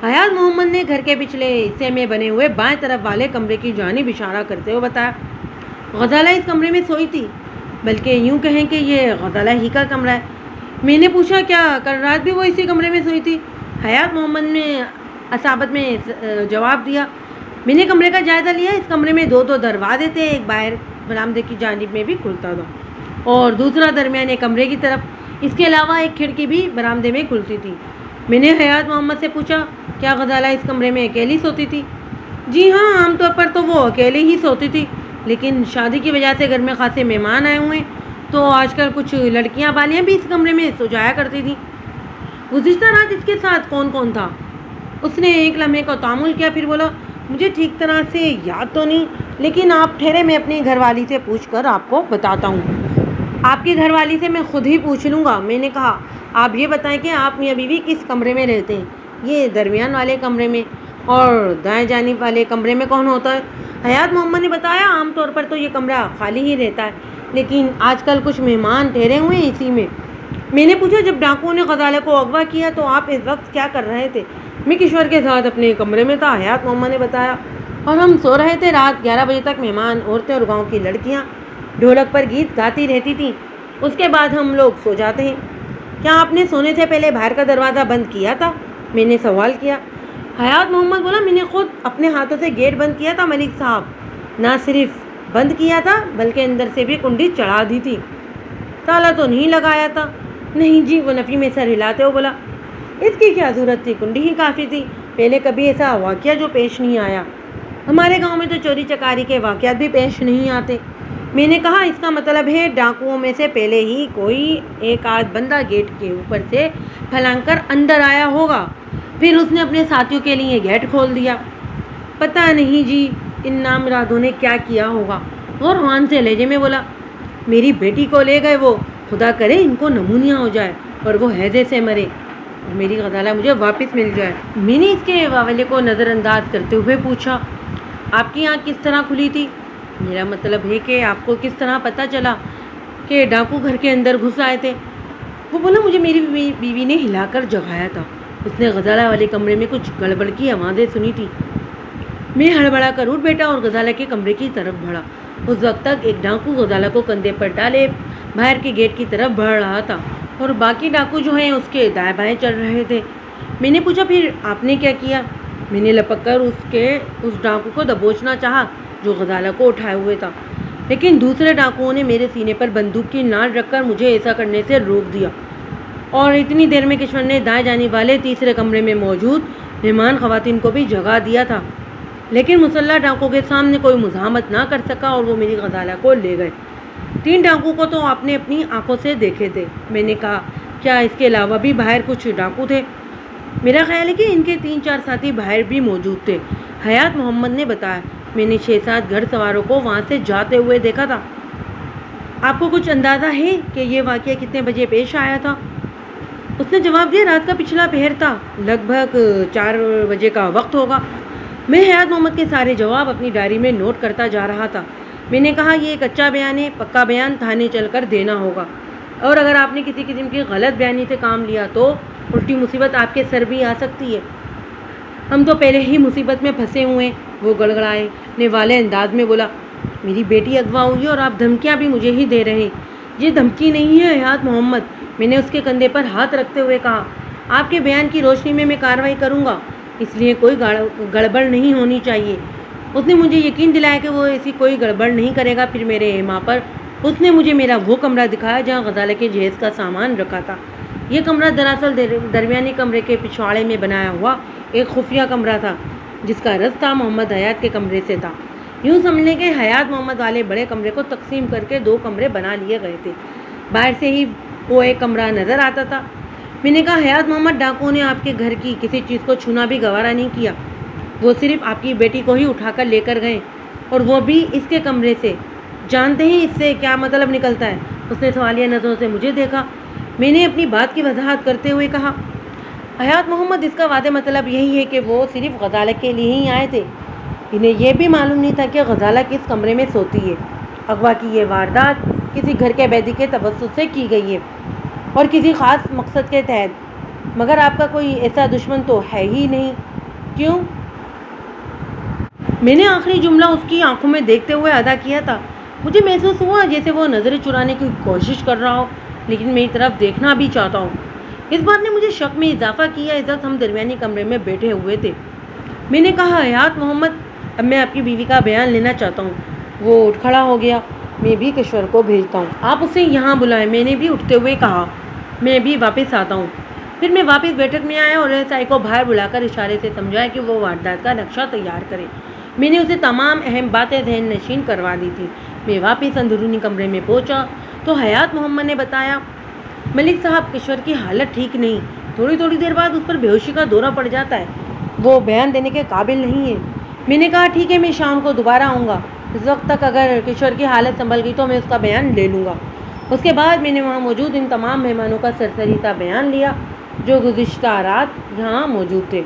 S1: حیات محمد نے گھر کے پچھلے حصے میں بنے ہوئے بائیں طرف والے کمرے کی جانب اشارہ کرتے ہوئے بتایا، غزالہ اس کمرے میں سوئی تھی، بلکہ یوں کہیں کہ یہ غزالہ ہی کا کمرہ ہے۔ میں نے پوچھا، کیا کل رات بھی وہ اسی کمرے میں سوئی تھی؟ حیات محمد نے اصابت میں جواب دیا۔ میں نے کمرے کا جائزہ لیا، اس کمرے میں 2 دروازے تھے، ایک باہر برآمدے کی جانب میں بھی کھلتا تھا اور دوسرا درمیانے کمرے کی طرف۔ اس کے علاوہ ایک کھڑکی بھی برآمدے میں کھلتی تھی۔ میں نے حیات محمد سے پوچھا، کیا غزالہ اس کمرے میں اکیلی سوتی تھی؟ جی ہاں، عام طور پر تو وہ اکیلے ہی سوتی تھی، لیکن شادی کی وجہ سے گھر میں خاصے مہمان آئے ہوئے ہیں، تو آج کل کچھ لڑکیاں بالیاں بھی اس کمرے میں سو جایا کرتی تھیں۔ گزشتہ رات اس کے ساتھ کون کون تھا؟ اس نے ایک لمحے کو تامل کیا، پھر بولا، مجھے ٹھیک طرح سے یاد تو نہیں، لیکن آپ ٹھہرے، میں اپنی گھر والی سے پوچھ کر آپ کو بتاتا ہوں۔ آپ کی گھر والی سے میں خود ہی پوچھ لوں گا، میں نے کہا۔ آپ یہ بتائیں کہ آپ میاں بیوی کس کمرے میں رہتے ہیں؟ یہ درمیان والے کمرے میں۔ اور دائیں جانب والے کمرے میں کون ہوتا ہے؟ حیات محمد نے بتایا، عام طور پر تو یہ کمرہ خالی ہی رہتا ہے، لیکن آج کل کچھ مہمان ٹھہرے ہوئے ہیں اسی میں۔ میں نے پوچھا، جب ڈاکوؤں نے غزالہ کو اغوا کیا تو آپ اس وقت کیا کر رہے تھے؟ میں کشور کے ساتھ اپنے کمرے میں تھا، حیات محمد نے بتایا، اور ہم سو رہے تھے۔ رات 11 بجے تک مہمان، عورتیں اور گاؤں کی لڑکیاں ڈھولک پر گیت گاتی رہتی تھیں، اس کے بعد ہم لوگ سو جاتے ہیں۔ کیا آپ نے سونے سے پہلے باہر کا دروازہ بند کیا تھا؟ میں نے سوال کیا۔ حیات محمد بولا، میں نے خود اپنے ہاتھوں سے گیٹ بند کیا تھا ملک صاحب، نہ صرف بند کیا تھا بلکہ اندر سے بھی کنڈی چڑھا دی تھی۔ تالا تو نہیں لگایا تھا؟ نہیں جی، وہ نفی میں سر ہلاتے ہو بولا، اس کی کیا ضرورت تھی، کنڈی ہی کافی تھی، پہلے کبھی ایسا واقعہ جو پیش نہیں آیا۔ ہمارے گاؤں میں تو چوری چکاری کے واقعات بھی پیش نہیں آتے۔ میں نے کہا، اس کا مطلب ہے ڈاکوؤں میں سے پہلے ہی کوئی ایک آدھ بندہ گیٹ کے اوپر سے پھلانگ کر اندر آیا ہوگا، پھر اس نے اپنے ساتھیوں کے لیے گیٹ کھول دیا۔ پتہ نہیں جی، ان نامرادوں نے کیا کیا ہوگا۔ اور روان سے لہجے میں بولا، میری بیٹی کو لے گئے وہ، خدا کرے ان کو نمونیا ہو جائے اور وہ ہیضے سے مرے۔ اور میری غزالہ مجھے واپس مل جائے۔ میں نے اس کے واولے کو نظر انداز کرتے ہوئے پوچھا، آپ کی آنکھ کس طرح کھلی تھی؟ میرا مطلب ہے کہ آپ کو کس طرح پتہ چلا کہ ڈاکو گھر کے اندر گھس آئے تھے؟ وہ بولا، مجھے میری بیوی نے ہلا کر جگایا تھا، اس نے غزالہ والے کمرے میں کچھ گڑبڑ کی آوازیں سنی تھی۔ میں ہڑبڑا کر اٹھ بیٹھا اور غزالہ کے کمرے کی طرف بڑھا۔ اس وقت تک ایک ڈاکو غزالہ کو کندھے پر ڈالے باہر کے گیٹ کی طرف بڑھ رہا تھا اور باقی ڈاکو جو ہیں اس کے دائیں بائیں چل رہے تھے۔ میں نے پوچھا، پھر آپ نے کیا کیا؟ میں نے لپک کر اس ڈاکو کو دبوچنا چاہا جو غزالہ کو اٹھائے ہوئے تھا، لیکن دوسرے ڈاکوؤں نے میرے سینے پر بندوق کی ناٹ رکھ کر مجھے ایسا کرنے سے روک دیا، اور اتنی دیر میں کشور نے دائیں جانب والے تیسرے کمرے میں موجود مہمان خواتین کو بھی جگا دیا تھا، لیکن مسلح ڈاکو کے سامنے کوئی مزاحمت نہ کر سکا اور وہ میری غزالہ کو لے گئے۔ 3 ڈاکو کو تو آپ نے اپنی آنکھوں سے دیکھے تھے۔ میں نے کہا، کیا اس کے علاوہ بھی باہر کچھ ڈاکو تھے؟ میرا خیال ہے کہ ان کے 3-4 ساتھی باہر بھی موجود تھے، حیات محمد نے بتایا۔ میں نے 6-7 گھڑ سواروں کو وہاں سے جاتے ہوئے دیکھا تھا۔ آپ کو کچھ اندازہ ہے کہ یہ واقعہ کتنے بجے پیش آیا تھا؟ اس نے جواب دیا، رات کا پچھلا پہر تھا، لگ بھگ 4 بجے کا وقت ہوگا۔ میں حیات محمد کے سارے جواب اپنی ڈائری میں نوٹ کرتا جا رہا تھا۔ میں نے کہا، یہ ایک اچھا بیان ہے، پکا بیان تھانے چل کر دینا ہوگا، اور اگر آپ نے کسی قسم کی غلط بیانی سے کام لیا تو الٹی مصیبت آپ کے سر بھی آ سکتی ہے۔ ہم تو پہلے ہی مصیبت میں پھنسے ہوئے، وہ گڑگڑائے نے والے انداز میں بولا۔ میری بیٹی اغوا ہوئی اور آپ دھمکیاں بھی مجھے ہی دے رہے ہیں۔ یہ دھمکی نہیں ہے حیات محمد، میں نے اس کے کندھے پر ہاتھ رکھتے ہوئے کہا۔ آپ کے بیان کی روشنی میں کارروائی کروں گا، اس لیے کوئی گڑبڑ نہیں ہونی چاہیے۔ اس نے مجھے یقین دلایا کہ وہ ایسی کوئی گڑبڑ نہیں کرے گا۔ پھر میرے ایما پر اس نے مجھے میرا وہ کمرہ دکھایا جہاں غزالہ کے جہیز کا سامان رکھا تھا۔ یہ کمرہ دراصل درمیانی کمرے کے پچھواڑے میں بنایا ہوا ایک خفیہ کمرہ تھا، جس کا رستہ محمد حیات کے کمرے سے تھا۔ یوں سمجھنے کے حیات محمد والے بڑے کمرے کو تقسیم کر کے 2 کمرے بنا لیے گئے تھے۔ باہر سے ہی وہ ایک کمرہ نظر آتا تھا۔ میں نے کہا، حیات محمد، ڈاکوؤں نے آپ کے گھر کی کسی چیز کو چھونا بھی گوارا نہیں کیا، وہ صرف آپ کی بیٹی کو ہی اٹھا کر لے کر گئے، اور وہ بھی اس کے کمرے سے۔ جانتے ہیں اس سے کیا مطلب نکلتا ہے؟ اس نے سوالیہ نظروں سے مجھے دیکھا۔ میں نے اپنی بات کی وضاحت کرتے ہوئے کہا، حیات محمد، اس کا واضح مطلب یہی ہے کہ وہ صرف غزالہ کے لیے ہی آئے تھے، انہیں یہ بھی معلوم نہیں تھا کہ غزالہ کس کمرے میں سوتی ہے۔ اغوا کی یہ واردات کسی گھر کے قیدی کے توسط سے کی گئی ہے اور کسی خاص مقصد کے تحت، مگر آپ کا کوئی ایسا دشمن تو ہے ہی نہیں، کیوں؟ میں نے آخری جملہ اس کی آنکھوں میں دیکھتے ہوئے ادا کیا تھا۔ مجھے محسوس ہوا جیسے وہ نظریں چرانے کی کوشش کر رہا ہو، لیکن میری طرف دیکھنا بھی چاہتا ہوں۔ اس بات نے مجھے شک میں اضافہ کیا۔ اس وقت ہم درمیانی کمرے میں بیٹھے ہوئے تھے۔ میں نے کہا، حیات محمد، اب میں آپ کی بیوی کا بیان لینا چاہتا ہوں۔ وہ اٹھ کھڑا ہو گیا۔ میں بھی کشور کو بھیجتا ہوں، آپ اسے یہاں بلائیں۔ میں نے بھی اٹھتے ہوئے کہا، میں بھی واپس آتا ہوں۔ پھر میں واپس بیٹھک میں آیا اور ایس آئی کو باہر بلا کر اشارے سے سمجھایا کہ وہ واردات کا نقشہ تیار کرے۔ میں نے اسے تمام اہم باتیں ذہن نشین کروا دی تھی۔ میں واپس اندرونی کمرے میں پہنچا تو حیات محمد نے بتایا، ملک صاحب، کشور کی حالت ٹھیک نہیں، تھوڑی دیر بعد اس پر بے ہوشی کا دورہ پڑ جاتا ہے، وہ بیان دینے کے قابل نہیں ہے۔ میں نے کہا، ٹھیک ہے، میں شام کو دوبارہ آؤں گا، اس وقت تک اگر کشور کی حالت سنبھل گئی تو میں اس کا بیان لے لوں گا۔ اس کے بعد میں نے وہاں موجود ان تمام مہمانوں کا سرسری سا بیان لیا جو گزشتہ رات یہاں موجود تھے۔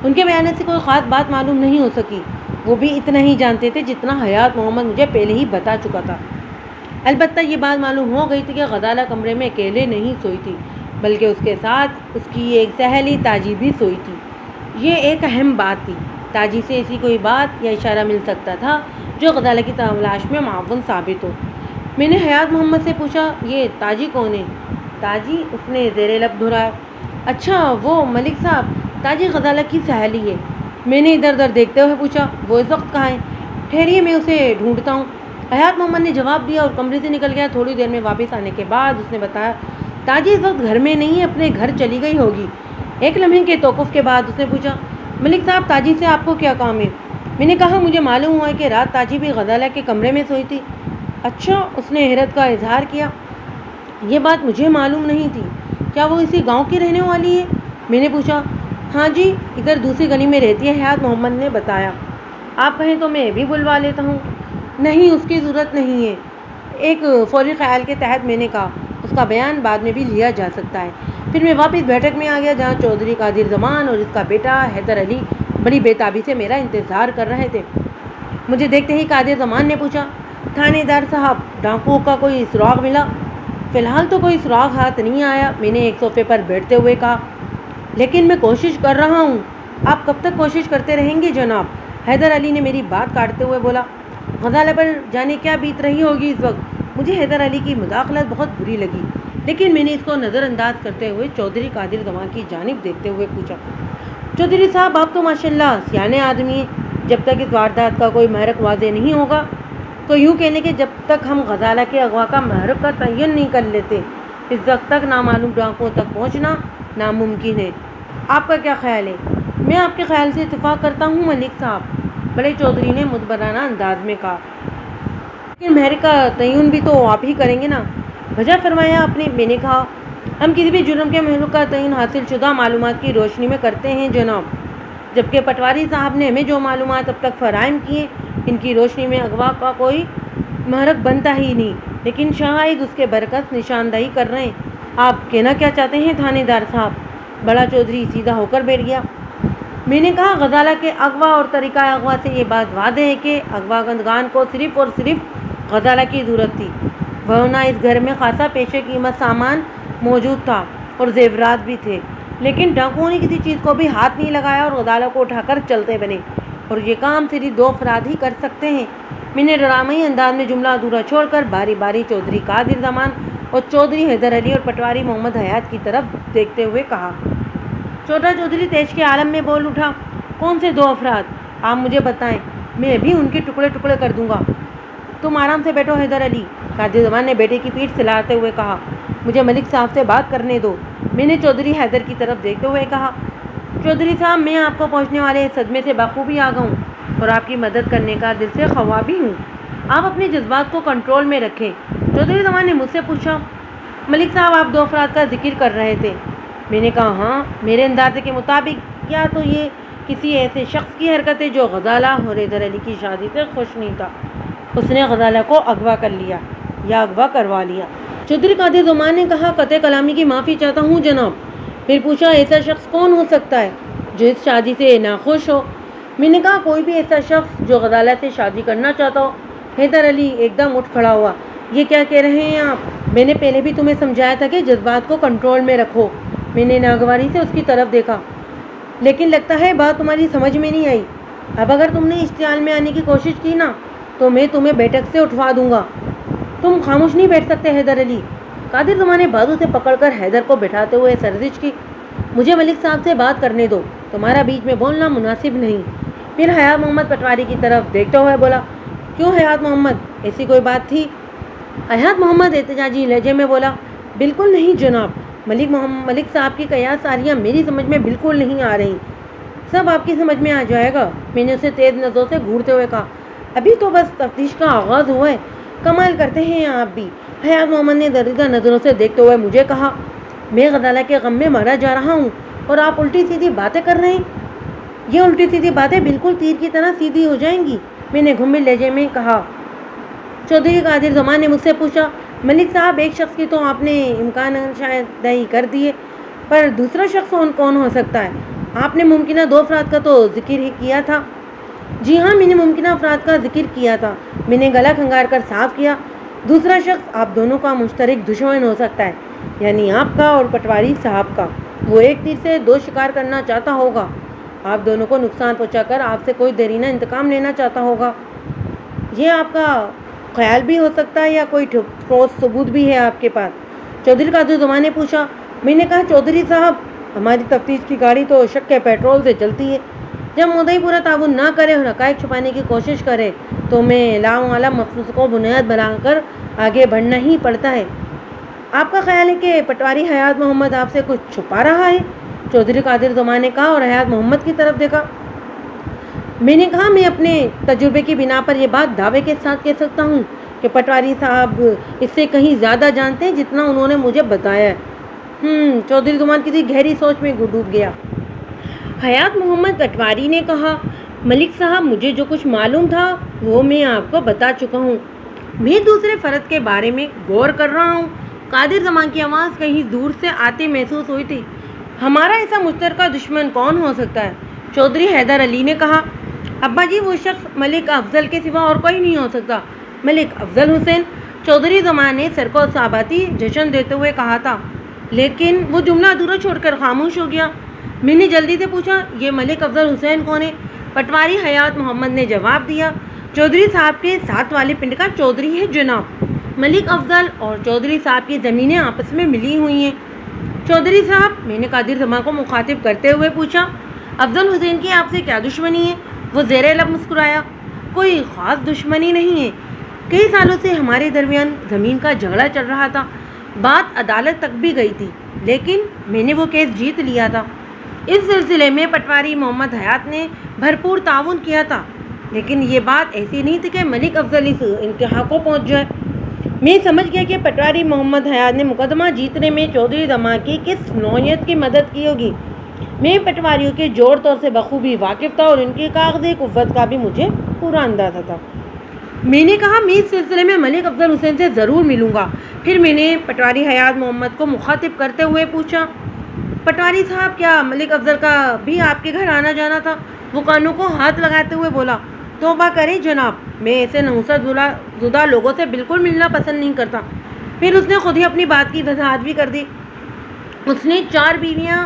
S1: ان کے بیان سے کوئی خاص بات معلوم نہیں ہو سکی، وہ بھی اتنا ہی جانتے تھے جتنا حیات محمد مجھے پہلے ہی بتا چکا تھا۔ البتہ یہ بات معلوم ہو گئی تھی کہ غزالہ کمرے میں اکیلے نہیں سوئی تھی، بلکہ اس کے ساتھ اس کی ایک سہیلی تاجی بھی سوئی تھی۔ یہ ایک اہم بات تھی۔ تاجی سے ایسی کوئی بات یا اشارہ مل سکتا تھا جو غزالہ کی تلاش میں معاون ثابت ہو۔ میں نے حیات محمد سے پوچھا، یہ تاجی کون ہے؟ تاجی؟ اس نے زیر لب دہرایا۔ اچھا، وہ ملک صاحب، تاجی غزالہ کی سہیلی ہے۔ میں نے ادھر ادھر دیکھتے ہوئے پوچھا، وہ اس وقت کہاں ہے؟ ٹھہریے، میں اسے ڈھونڈتا ہوں، حیات محمد نے جواب دیا اور کمرے سے نکل گیا۔ تھوڑی دیر میں واپس آنے کے بعد اس نے بتایا، تاجی اس وقت گھر میں نہیں ہے، اپنے گھر چلی گئی ہوگی۔ ایک لمحے کے توقف کے بعد اس نے پوچھا، ملک صاحب، تاجی سے آپ کو کیا کام ہے؟ میں نے کہا، مجھے معلوم ہوا ہے کہ رات تاجی بھی غزالہ کے کمرے میں سوئی تھی۔ اچھا، اس نے حیرت کا اظہار کیا، یہ بات مجھے معلوم نہیں تھی، کیا وہ اسی گاؤں کی رہنے والی ہے؟ میں نے پوچھا۔ ہاں جی، ادھر دوسری گلی میں رہتی ہے، حیات محمد نے بتایا۔ آپ کہیں تو میں بھی بلوا لیتا ہوں۔ نہیں، اس کی ضرورت نہیں ہے، ایک فوری خیال کے تحت میں نے کہا۔ اس کا بیان بعد میں بھی لیا جا سکتا ہے۔ پھر میں واپس بیٹھک میں آ گیا جہاں چودھری قادر زمان اور اس کا بیٹا حیدر علی بڑی بےتابی سے میرا انتظار کر رہے تھے۔ مجھے دیکھتے ہی قادر زمان نے پوچھا، تھانے دار صاحب، ڈاکوؤں کا کوئی سراغ ملا؟ فی الحال تو کوئی سراغ ہاتھ نہیں آیا، میں نے ایک صوفے پر بیٹھتے ہوئے کہا، لیکن میں کوشش کر رہا ہوں۔ آپ کب تک کوشش کرتے رہیں گے جناب؟ حیدر علی نے میری بات کاٹتے ہوئے بولا۔ غزالہ پر جانے کیا بیت رہی ہوگی اس وقت۔ مجھے حیدر علی کی مداخلت بہت بری لگی، لیکن میں نے اس کو نظر انداز کرتے ہوئے چودھری قادر زمان کی جانب دیکھتے ہوئے پوچھا، چودھری صاحب آپ تو ماشاءاللہ سیانے آدمی ہیں، جب تک اس واردات کا کوئی محرک واضح نہیں ہوگا، تو یوں کہنے کہ جب تک ہم غزالہ کے اغوا کا محرک کا تعین نہیں کر لیتے، اس وقت تک نامعلوم ڈاکوؤں تک پہنچنا ناممکن ہے۔ آپ کا کیا خیال ہے؟ میں آپ کے خیال سے اتفاق کرتا ہوں ملک صاحب، بڑے چودھری نے مدبرانہ انداز میں کہا، لیکن محرک کا تعین بھی تو آپ ہی کریں گے نا؟ وجہ فرمایا آپ نے؟ میں نے کہا، ہم کسی بھی جرم کے محرک کا تعین حاصل شدہ معلومات کی روشنی میں کرتے ہیں جناب، جبکہ پٹواری صاحب نے ہمیں جو معلومات اب تک فراہم کی ہیں ان کی روشنی میں اغوا کا کوئی محرک بنتا ہی نہیں، لیکن شاہد اس کے برعکس نشاندہی کر رہے ہیں۔ آپ کہنا کیا چاہتے ہیں تھانے دار صاحب؟ بڑا چودھری سیدھا ہو کر بیٹھ گیا۔ میں نے کہا، غزالہ کے اغوا اور طریقہ اغوا سے یہ بات واضح ہے کہ اغوا کنندگان کو صرف اور صرف غزالہ کی ضرورت تھی، ورنہ اس گھر میں خاصا پیشے قیمت سامان موجود تھا اور زیورات بھی تھے، لیکن ڈاکوؤں نے کسی چیز کو بھی ہاتھ نہیں لگایا اور غزالہ کو اٹھا کر چلتے بنے، اور یہ کام صرف دو افراد ہی کر سکتے ہیں۔ میں نے ڈرامائی انداز میں جملہ ادھورا چھوڑ کر باری باری چودھری قادر زمان اور چودھری حیدر علی اور پٹواری محمد حیات کی طرف دیکھتے ہوئے کہا۔ چھوٹا چودھری تیش کے عالم میں بول اٹھا، کون سے دو افراد؟ آپ مجھے بتائیں، میں ابھی ان کے ٹکڑے ٹکڑے کر دوں گا۔ تم آرام سے بیٹھو حیدر علی، قادر زمان نے بیٹے کی پیٹھ سلاتے ہوئے کہا، مجھے ملک صاحب سے بات کرنے دو۔ میں نے چودھری حیدر کی طرف دیکھتے ہوئے کہا، چودھری صاحب، میں آپ کو پہنچنے والے اس صدمے سے بخوبی آگاہ ہوں اور آپ کی مدد کرنے کا دل سے خواہ بھی ہوں۔ آپ اپنے جذبات کو کنٹرول میں رکھیں۔ چودھری زمان نے مجھ سے پوچھا، ملک صاحب آپ دو افراد کا ذکر کر رہے تھے؟ میں نے کہا، ہاں، میرے اندازے کے مطابق یا تو یہ کسی ایسے شخص کی حرکت ہے جو غزالہ اور حیدر علی کی شادی سے خوش نہیں تھا، اس نے غزالہ کو اغوا کر لیا یا اغوا کروا لیا۔ چودھری قادر زمان نے کہا، قطع کلامی کی معافی چاہتا ہوں جناب۔ پھر پوچھا، ایسا شخص کون ہو سکتا ہے جو اس شادی سے ناخوش ہو؟ میں نے کہا، کوئی بھی ایسا شخص جو غزالہ سے شادی کرنا چاہتا ہو۔ حیدر علی ایک دم اٹھ کھڑا ہوا، یہ کیا کہہ رہے ہیں آپ؟ میں نے پہلے بھی تمہیں سمجھایا تھا کہ جذبات کو کنٹرول میں رکھو۔ میں نے ناگواری سے اس کی طرف دیکھا، لیکن لگتا ہے بات تمہاری سمجھ میں نہیں آئی۔ اب اگر تم نے اشتعال میں آنے کی کوشش کی نا تو میں تمہیں بیٹھک سے اٹھوا دوں گا۔ تم خاموش نہیں بیٹھ سکتے حیدر علی؟ قادر زمان نے بازو سے پکڑ کر حیدر کو بٹھاتے ہوئے سرزش کی، مجھے ملک صاحب سے بات کرنے دو، تمہارا بیچ میں بولنا مناسب نہیں۔ پھر حیات محمد پٹواری کی طرف دیکھتے ہوئے بولا، کیوں حیات محمد، ایسی کوئی بات تھی؟ حیات محمد احتجاجی لہجے میں بولا، بالکل نہیں جناب، ملک صاحب کی قیاس ساریاں میری سمجھ میں بالکل نہیں آ رہی، سب آپ کی سمجھ میں آ جائے گا۔ میں نے اسے تیز نظروں سے گھورتے ہوئے کہا، ابھی تو بس تفتیش کا آغاز ہوا ہے، کمال کرتے ہیں آپ بھی۔ حیات محمد نے دریدہ نظروں سے دیکھتے ہوئے مجھے کہا، میں غزالہ کے غم میں مرا جا رہا ہوں اور آپ الٹی سیدھی باتیں کر رہے ہیں۔ یہ الٹی سیدھی باتیں بالکل تیر کی طرح سیدھی ہو جائیں گی، میں نے گھمبل لہجے میں کہا۔ چودھری قادر زمان نے مجھ سے پوچھا، ملک صاحب ایک شخص کی تو آپ نے امکان شاید دہی کر دیے، پر دوسرا شخص کون ہو سکتا ہے؟ آپ نے ممکنہ دو افراد کا تو ذکر ہی کیا تھا۔ جی ہاں، میں نے ممکنہ افراد کا ذکر کیا تھا، میں نے گلا کھنگار کر صاف کیا۔ دوسرا شخص آپ دونوں کا مشترک دشمن ہو سکتا ہے، یعنی آپ کا اور پٹواری صاحب کا۔ وہ ایک تیر سے دو شکار کرنا چاہتا ہوگا، آپ دونوں کو نقصان پہنچا کر آپ سے کوئی دیرینہ انتقام لینا چاہتا ہوگا۔ یہ آپ کا خیال بھی ہو سکتا ہے یا کوئی ٹھوس ثبوت بھی ہے آپ کے پاس؟ چودھری قادر زمان نے پوچھا۔ میں نے کہا، چودھری صاحب، ہماری تفتیش کی گاڑی تو شک کے پیٹرول سے چلتی ہے، جب مدعی پورا تعاون نہ کرے اور حقائق چھپانے کی کوشش کرے تو ہمیں لاعلم مخصوص کو بنیاد بنا کر آگے بڑھنا ہی پڑتا ہے۔ آپ کا خیال ہے کہ پٹواری حیات محمد آپ سے کچھ چھپا رہا ہے؟ چودھری قادر زمان نے کہا اور حیات محمد کی طرف دیکھا۔ میں نے کہا، میں اپنے تجربے کی بنا پر یہ بات دعوے کے ساتھ کہہ سکتا ہوں کہ پٹواری صاحب اس سے کہیں زیادہ جانتے ہیں جتنا انہوں نے مجھے بتایا ہے۔ چودھری زمان کسی گہری سوچ میں ڈوب گیا۔ حیات محمد پٹواری نے کہا، ملک صاحب، مجھے جو کچھ معلوم تھا وہ میں آپ کو بتا چکا ہوں۔ میں دوسرے فرد کے بارے میں غور کر رہا ہوں قادر زمان کی آواز کہیں دور سے آتی محسوس ہوئی تھی۔ ہمارا ایسا مشترکہ دشمن کون ہو سکتا ہے؟ چودھری حیدر علی نے کہا۔ ابا جی، وہ شخص ملک افضل کے سوا اور کوئی نہیں ہو سکتا۔ ملک افضل حسین؟ چودھری زمان نے سر کو صحابتی جشن دیتے ہوئے کہا تھا، لیکن وہ جملہ ادھورا چھوڑ کر خاموش ہو گیا۔ میں نے جلدی سے پوچھا، یہ ملک افضل حسین کون ہے؟ پٹواری حیات محمد نے جواب دیا، چودھری صاحب کے ساتھ والے پنڈ کا چودھری ہے جناب۔ ملک افضل اور چودھری صاحب کی زمینیں آپس میں ملی ہوئی ہیں۔ چودھری صاحب، میں نے قادر زمان کو مخاطب کرتے ہوئے پوچھا، افضل حسین کی آپ سے کیا دشمنی ہے؟ وہ زیر لب مسکرایا، کوئی خاص دشمنی نہیں ہے۔ کئی سالوں سے ہمارے درمیان زمین کا جھگڑا چل رہا تھا، بات عدالت تک بھی گئی تھی، لیکن میں نے وہ کیس جیت لیا تھا۔ اس سلسلے میں پٹواری محمد حیات نے بھرپور تعاون کیا تھا، لیکن یہ بات ایسی نہیں تھی کہ ملک افضل اس انتہا کو پہنچ جائے۔ میں سمجھ گیا کہ پٹواری محمد حیات نے مقدمہ جیتنے میں چودھری زمان کی کس نوعیت کی مدد کی ہوگی۔ میں پٹواریوں کے جوڑ طور سے بخوبی واقف تھا اور ان کی کاغذی قوت کا بھی مجھے پورا اندازہ تھا۔ میں نے کہا، میں اس سلسلے میں ملک افضل حسین سے ضرور ملوں گا۔ پھر میں نے پٹواری حیات محمد کو مخاطب کرتے ہوئے پوچھا، پٹواری صاحب، کیا ملک افضل کا بھی آپ کے گھر آنا جانا تھا؟ وہ کانوں کو ہاتھ لگاتے ہوئے بولا، توبہ کریں جناب، میں ایسے نحوست زدہ لوگوں سے بالکل ملنا پسند نہیں کرتا۔ پھر اس نے خود ہی اپنی بات کی وضاحت بھی کر دی۔ اس نے 4 بیویاں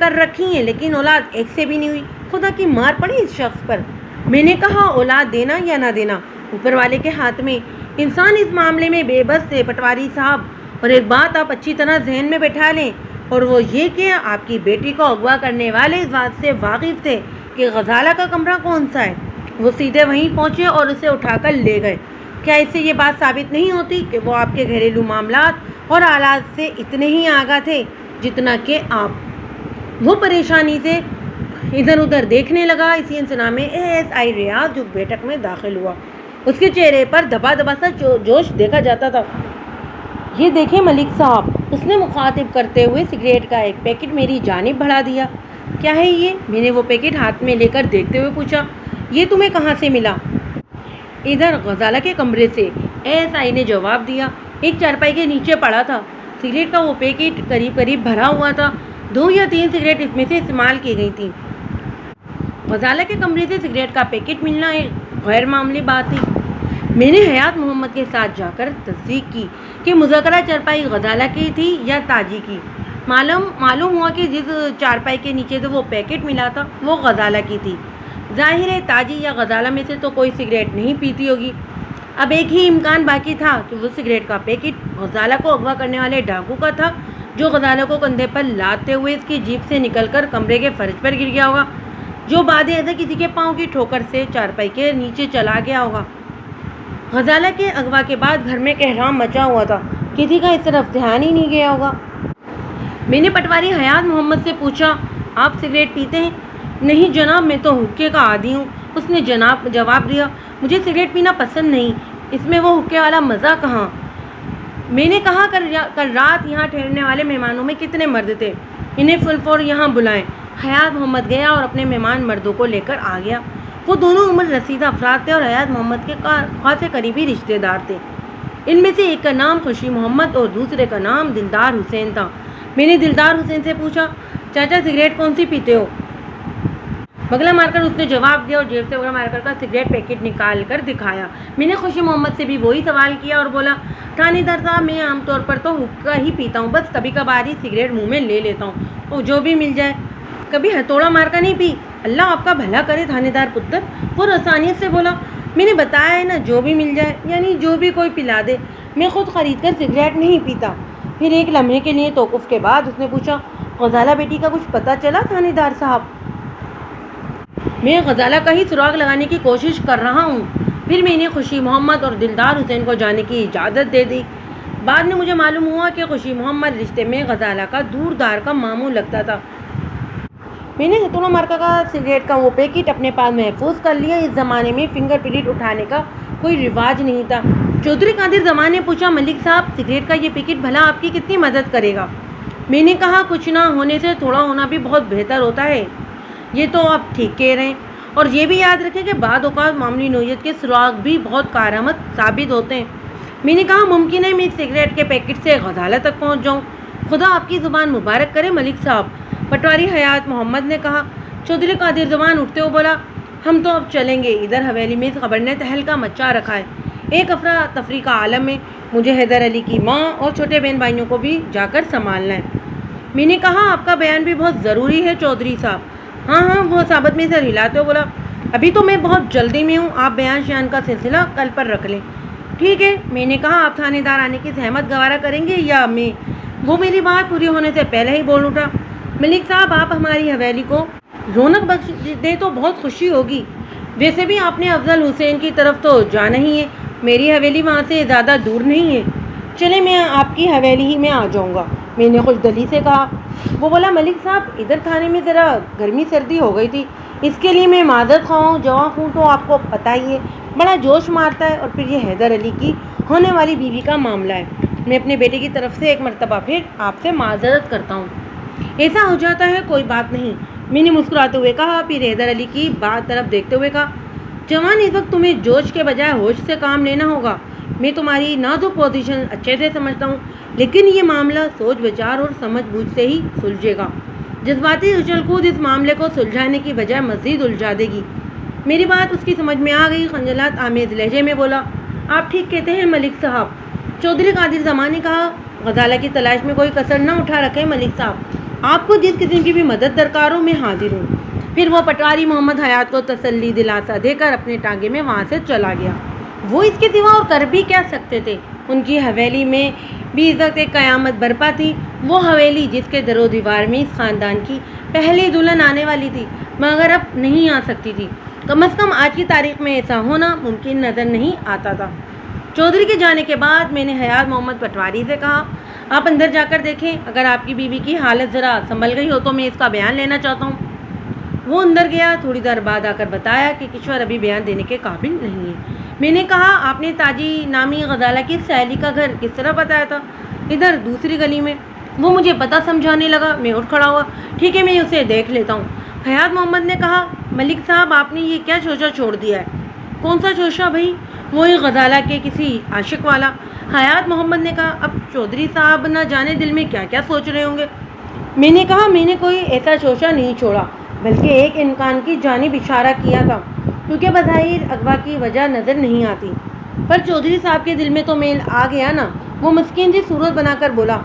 S1: کر رکھی ہیں، لیکن اولاد ایک سے بھی نہیں ہوئی۔ خدا کی مار پڑی اس شخص پر۔ میں نے کہا، اولاد دینا یا نہ دینا اوپر والے کے ہاتھ میں، انسان اس معاملے میں بے بس ہے پٹواری صاحب۔ اور ایک بات آپ اچھی طرح ذہن میں بٹھا لیں، اور وہ یہ کہ آپ کی بیٹی کو اغوا کرنے والے اس بات سے واقف تھے کہ غزالہ کا کمرہ کون سا ہے۔ وہ سیدھے وہیں پہنچے اور اسے اٹھا کر لے گئے۔ کیا اس سے یہ بات ثابت نہیں ہوتی کہ وہ آپ کے گھریلو معاملات اور حالات سے اتنے ہی آگاہ تھے جتنا کہ آپ؟ وہ پریشانی سے ادھر ادھر دیکھنے لگا۔ اسی انسنا میں ASI ریاض جو بیٹھک میں داخل ہوا، اس کے چہرے پر دبا دبا سا جوش دیکھا جاتا تھا۔ یہ دیکھیں ملک صاحب، اس نے مخاطب کرتے ہوئے سگریٹ کا ایک پیکٹ میری جانب بڑھا دیا۔ کیا ہے یہ؟ میں نے وہ پیکٹ ہاتھ میں لے کر دیکھتے ہوئے پوچھا، یہ تمہیں کہاں سے ملا؟ ادھر غزالہ کے کمرے سے، ASI نے جواب دیا، ایک چارپائی کے نیچے پڑا تھا۔ سگریٹ کا وہ پیکٹ قریب قریب بھرا ہوا تھا، 2 یا 3 سگریٹ اس میں سے استعمال کی گئی تھیں۔ غزالہ کے کمرے سے سگریٹ کا پیکٹ ملنا ایک غیر معمولی بات تھی۔ میں نے حیات محمد کے ساتھ جا کر تصدیق کی کہ مذکرہ چارپائی غزالہ کی تھی یا تاجی کی۔ معلوم ہوا کہ جس چارپائی کے نیچے سے وہ پیکٹ ملا تھا وہ غزالہ کی تھی۔ ظاہر ہے تاجی یا غزالہ میں سے تو کوئی سگریٹ نہیں پیتی ہوگی۔ اب ایک ہی امکان باقی تھا کہ وہ سگریٹ کا پیکٹ غزالہ کو اغوا کرنے والے ڈاکو کا تھا، جو غزالہ کو کندھے پر لاتے ہوئے اس کی جیب سے نکل کر کمرے کے فرش پر گر گیا ہوگا، جو بعد ازاں کسی کے پاؤں کی ٹھوکر سے چارپائی کے نیچے چلا گیا ہوگا۔ غزالہ کے اغوا کے بعد گھر میں کہرام مچا ہوا تھا، کسی کا اس طرف دھیان ہی نہیں گیا ہوگا۔ میں نے پٹواری حیات محمد سے پوچھا، آپ سگریٹ پیتے ہیں؟ نہیں جناب، میں تو حقے کا عادی ہوں۔ اس نے جواب دیا، مجھے سگریٹ پینا پسند نہیں، اس میں وہ حقے والا مزہ کہاں۔ میں نے کہا، کل رات یہاں ٹھہرنے والے مہمانوں میں کتنے مرد تھے؟ انہیں فل یہاں بلائیں۔ حیات محمد گیا اور اپنے مہمان مردوں کو لے کر آ گیا۔ وہ دونوں عمر رسیدہ افراد تھے اور حیات محمد کے خاصے قریبی رشتے دار تھے۔ ان میں سے ایک کا نام خوشی محمد اور دوسرے کا نام دلدار حسین تھا۔ میں نے دلدار حسین سے پوچھا، چاچا سگریٹ کون سی پیتے ہو؟ بگلا مار کر اس نے جواب دیا اور جیب سے بگلا مار کر کا سگریٹ پیکٹ نکال کر دکھایا۔ میں نے خوشی محمد سے بھی وہی سوال کیا اور بولا، تھانے دار صاحب، میں عام طور پر تو حقہ ہی پیتا ہوں، بس کبھی کبھار ہی سگریٹ منہ میں لے لیتا ہوں، اور جو بھی مل جائے، کبھی ہتھوڑا مار کا نہیں پی۔ اللہ آپ کا بھلا کرے تھانے دار پتر، وہ رسانیت سے بولا، میں نے بتایا ہے نا، جو بھی مل جائے، یعنی جو بھی کوئی پلا دے، میں خود خرید کر سگریٹ نہیں پیتا۔ پھر ایک لمحے کے لیے توقف کے بعد اس نے پوچھا، غزالہ بیٹی کا کچھ پتہ چلا تھانے دار صاحب؟ میں غزالہ کا ہی سراغ لگانے کی کوشش کر رہا ہوں۔ پھر میں نے خوشی محمد اور دلدار حسین کو جانے کی اجازت دے دی۔ بعد میں مجھے معلوم ہوا کہ خوشی محمد رشتے میں غزالہ کا دور دار کا ماموں لگتا تھا۔ میں نے ہتھوڑا مارکا کا سگریٹ کا وہ پیکٹ اپنے پاس محفوظ کر لیا۔ اس زمانے میں فنگر پرنٹ اٹھانے کا کوئی رواج نہیں تھا۔ چودھری قادر زمان نے پوچھا، ملک صاحب، سگریٹ کا یہ پیکٹ بھلا آپ کی کتنی مدد کرے گا؟ میں نے کہا، کچھ نہ ہونے سے تھوڑا ہونا بھی بہت بہتر ہوتا ہے۔ یہ تو آپ ٹھیک کہہ رہے ہیں، اور یہ بھی یاد رکھیں کہ بعض اوقات معمولی نوعیت کے سراغ بھی بہت کارآمد ثابت ہوتے ہیں۔ میں نے کہا ممکن ہے میں سگریٹ کے پیکٹ سے غزالہ تک پہنچ جاؤں، خدا آپ کی زبان مبارک کرے ملک صاحب۔ پٹواری حیات محمد نے کہا۔ چودھری قادر زمان اٹھتے ہوئے بولا، ہم تو اب چلیں گے، ادھر حویلی میں اس خبر نے تہلکہ مچا رکھا ہے، ایک افراتفری کا عالم ہے، مجھے حیدر علی کی ماں اور چھوٹے بہن بھائیوں کو بھی جا کر سنبھالنا ہے۔ میں نے کہا آپ کا بیان بھی بہت ضروری ہے چودھری صاحب۔ ہاں وہ ثابت میں سر ہلاتے ہوئے بولا، ابھی تو میں بہت جلدی میں ہوں، آپ بیان شیان کا سلسلہ کل پر رکھ لیں۔ ٹھیک ہے، میں نے کہا آپ تھانے دار آنے کی زحمت گوارا کریں گے یا میں؟ وہ میری بات پوری ہونے سے پہلے ہی بول اٹھا، ملک صاحب آپ ہماری حویلی کو رونق بخش دے تو بہت خوشی ہوگی، ویسے بھی آپ نے افضل حسین کی طرف تو جانا ہی ہے، میری حویلی وہاں سے زیادہ دور نہیں ہے، چلے میں آپ کی حویلی ہی میں آ جاؤں گا، میں نے خوش دلی سے کہا۔ وہ بولا، ملک صاحب ادھر تھانے میں ذرا گرمی سردی ہو گئی تھی، اس کے لیے میں معذرت خواہ ہوں، جوان ہوں تو آپ کو پتہ ہی ہے بڑا جوش مارتا ہے، اور پھر یہ حیدر علی کی ہونے والی بیوی کا معاملہ ہے، میں اپنے بیٹے کی طرف سے ایک مرتبہ پھر آپ سے معذرت کرتا ہوں۔ ایسا ہو جاتا ہے، کوئی بات نہیں، میں نے مسکراتے ہوئے کہا، پھر حیدر علی کی بات طرف دیکھتے ہوئے کہا، جوان اس وقت تمہیں جوش کے بجائے ہوش سے کام لینا ہوگا، میں تمہاری نازک پوزیشن اچھے سے سمجھتا ہوں، لیکن یہ معاملہ سوچ بچار اور سمجھ بوجھ سے ہی سلجھے گا، جذباتی اچھل کود اس معاملے کو سلجھانے کی بجائے مزید الجھا دے گی۔ میری بات اس کی سمجھ میں آ گئی، خجالت آمیز لہجے میں بولا، آپ ٹھیک کہتے ہیں ملک صاحب۔ چودھری قادر زمان نے کہا، غزالہ کی تلاش میں کوئی کسر نہ اٹھا رکھے ملک صاحب، آپ کو جس قسم کی بھی مدد درکار ہو میں حاضر ہوں۔ پھر وہ پٹواری محمد حیات کو تسلی دلاسا دے کر اپنے ٹانگے میں وہاں سے چلا گیا۔ وہ اس کے سوا اور کر بھی کیا سکتے تھے، ان کی حویلی میں بھی عزت ایک قیامت برپا تھی، وہ حویلی جس کے در و دیوار میں اس خاندان کی پہلی دلہن آنے والی تھی مگر اب نہیں آ سکتی تھی، کم از کم آج کی تاریخ میں ایسا ہونا ممکن نظر نہیں آتا تھا۔ چودھری کے جانے کے بعد میں نے حیات محمد پٹواری سے کہا، آپ اندر جا کر دیکھیں، اگر آپ کی بیوی کی حالت ذرا سنبھل گئی ہو تو میں اس کا بیان لینا چاہتا ہوں۔ وہ اندر گیا، تھوڑی دیر بعد آ کر بتایا کہ کشور ابھی بیان دینے کے قابل نہیں ہے۔ میں نے کہا، آپ نے تاجی نامی غزالہ کی سہیلی کا گھر کس طرح بتایا تھا؟ ادھر دوسری گلی میں۔ وہ مجھے پتہ سمجھانے لگا، میں اٹھ کھڑا ہوا، ٹھیک ہے میں اسے دیکھ لیتا ہوں۔ حیات محمد نے کہا، ملک صاحب آپ نے یہ کیا شوشہ چھوڑ دیا ہے؟ کون سا شوشہ بھائی؟ وہی غزالہ کے کسی عاشق والا۔ حیات محمد نے کہا، اب چودھری صاحب نہ جانے دل میں کیا کیا سوچ رہے ہوں گے۔ میں نے کہا، میں نے کوئی ایسا شوشہ نہیں چھوڑا، بلکہ ایک امکان کی جانب اشارہ کیا تھا، کیونکہ بظاہر اغوا کی وجہ نظر نہیں آتی، پر چودھری صاحب کے دل میں تو میل آ گیا نا۔ وہ مسکین سی صورت بنا کر بولا،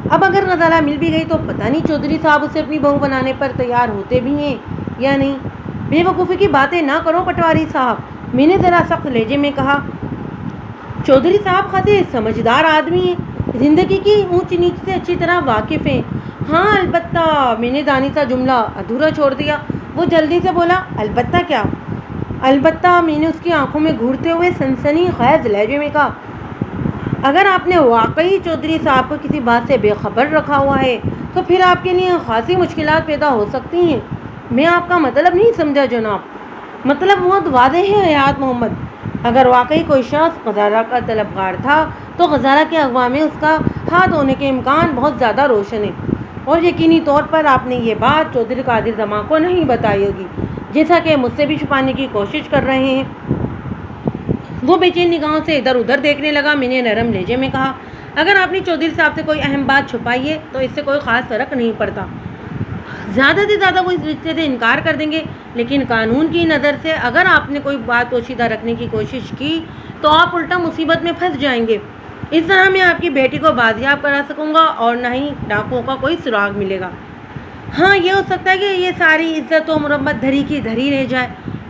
S1: اب اگر غزالہ مل بھی گئی تو پتہ نہیں چودھری صاحب اسے اپنی بہو بنانے پر تیار ہوتے بھی ہیں یا نہیں۔ بے وقوفی کی باتیں نہ کرو پٹواری صاحب، میں نے ذرا سخت لہجے میں کہا۔ چودھری صاحب خاصے سمجھدار آدمی ہیں، زندگی کی اونچ نیچ سے اچھی طرح واقف ہیں۔ ہاں البتہ، میں نے دانی سا جملہ ادھورا چھوڑ دیا۔ وہ جلدی سے بولا، البتہ کیا؟ البتہ، میں نے اس کی آنکھوں میں گھورتے ہوئے سنسنی خیز لہجے میں کہا، اگر آپ نے واقعی چودھری صاحب کو کسی بات سے بے خبر رکھا ہوا ہے تو پھر آپ کے لیے خاصی مشکلات پیدا ہو سکتی ہیں۔ میں آپ کا مطلب نہیں سمجھا جناب۔ مطلب بہت واضح ہے حیات محمد، اگر واقعی کوئی شخص غزالہ کا طلبگار تھا تو غزالہ کے اغوا میں اس کا ہاتھ ہونے کے امکان بہت زیادہ روشن ہے، اور یقینی طور پر آپ نے یہ بات چودھری قادر زمان کو نہیں بتائی ہوگی، جیسا کہ مجھ سے بھی چھپانے کی کوشش کر رہے ہیں۔ وہ بے چین نگاہوں سے ادھر ادھر دیکھنے لگا۔ میں نے نرم لہجے میں کہا، اگر آپ نے چودھری صاحب سے کوئی اہم بات چھپائی ہے تو اس سے کوئی خاص فرق نہیں پڑتا، زیادہ سے زیادہ وہ اس رشتے سے انکار کر دیں گے، لیکن قانون کی نظر سے اگر آپ نے کوئی بات پوشیدہ رکھنے کی کوشش کی تو آپ الٹا مصیبت میں پھنس جائیں گے۔ اس طرح میں آپ کی بیٹی کو بازیاب کرا سکوں گا اور نہ ہی ڈاکوؤں کا کوئی سراغ ملے گا۔ ہاں یہ ہو سکتا ہے کہ یہ ساری عزت و مرمت دھری کی دھری رہ جائے،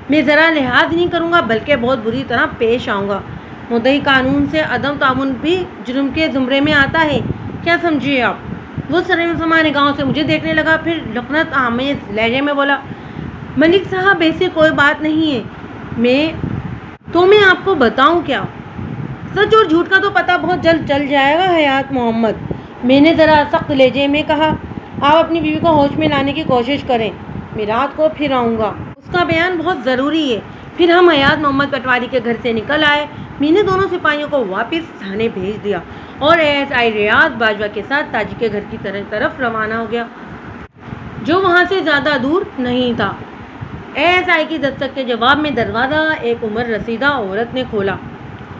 S1: میں ذرا لحاظ نہیں کروں گا بلکہ بہت بری طرح پیش آؤں گا۔ مدعی قانون سے عدم تعاون بھی جرم کے زمرے میں آتا ہے، کیا سمجھیے آپ؟ وہ سرسما نگاہوں سے مجھے دیکھنے لگا، پھر لکنت آمیز لہجے میں بولا، ملک صاحب ایسی کوئی بات نہیں ہے، میں آپ کو بتاؤں کیا؟ سچ اور جھوٹ کا تو پتہ بہت جلد چل جائے گا حیات محمد، میں نے ذرا سخت لہجے میں کہا۔ آپ اپنی بیوی کو ہوش میں لانے کی کوشش کریں، میں رات کو پھر آؤں گا، اس کا بیان بہت ضروری ہے۔ پھر ہم حیات محمد پٹواری کے گھر سے نکل آئے۔ میں نے دونوں سپاہیوں کو واپس تھانے بھیج دیا اور ASI ریاض باجوہ کے ساتھ تاجی کے گھر کی طرف روانہ ہو گیا، جو وہاں سے زیادہ دور نہیں تھا۔ ASI کی دستک کے جواب میں دروازہ ایک عمر رسیدہ عورت نے کھولا۔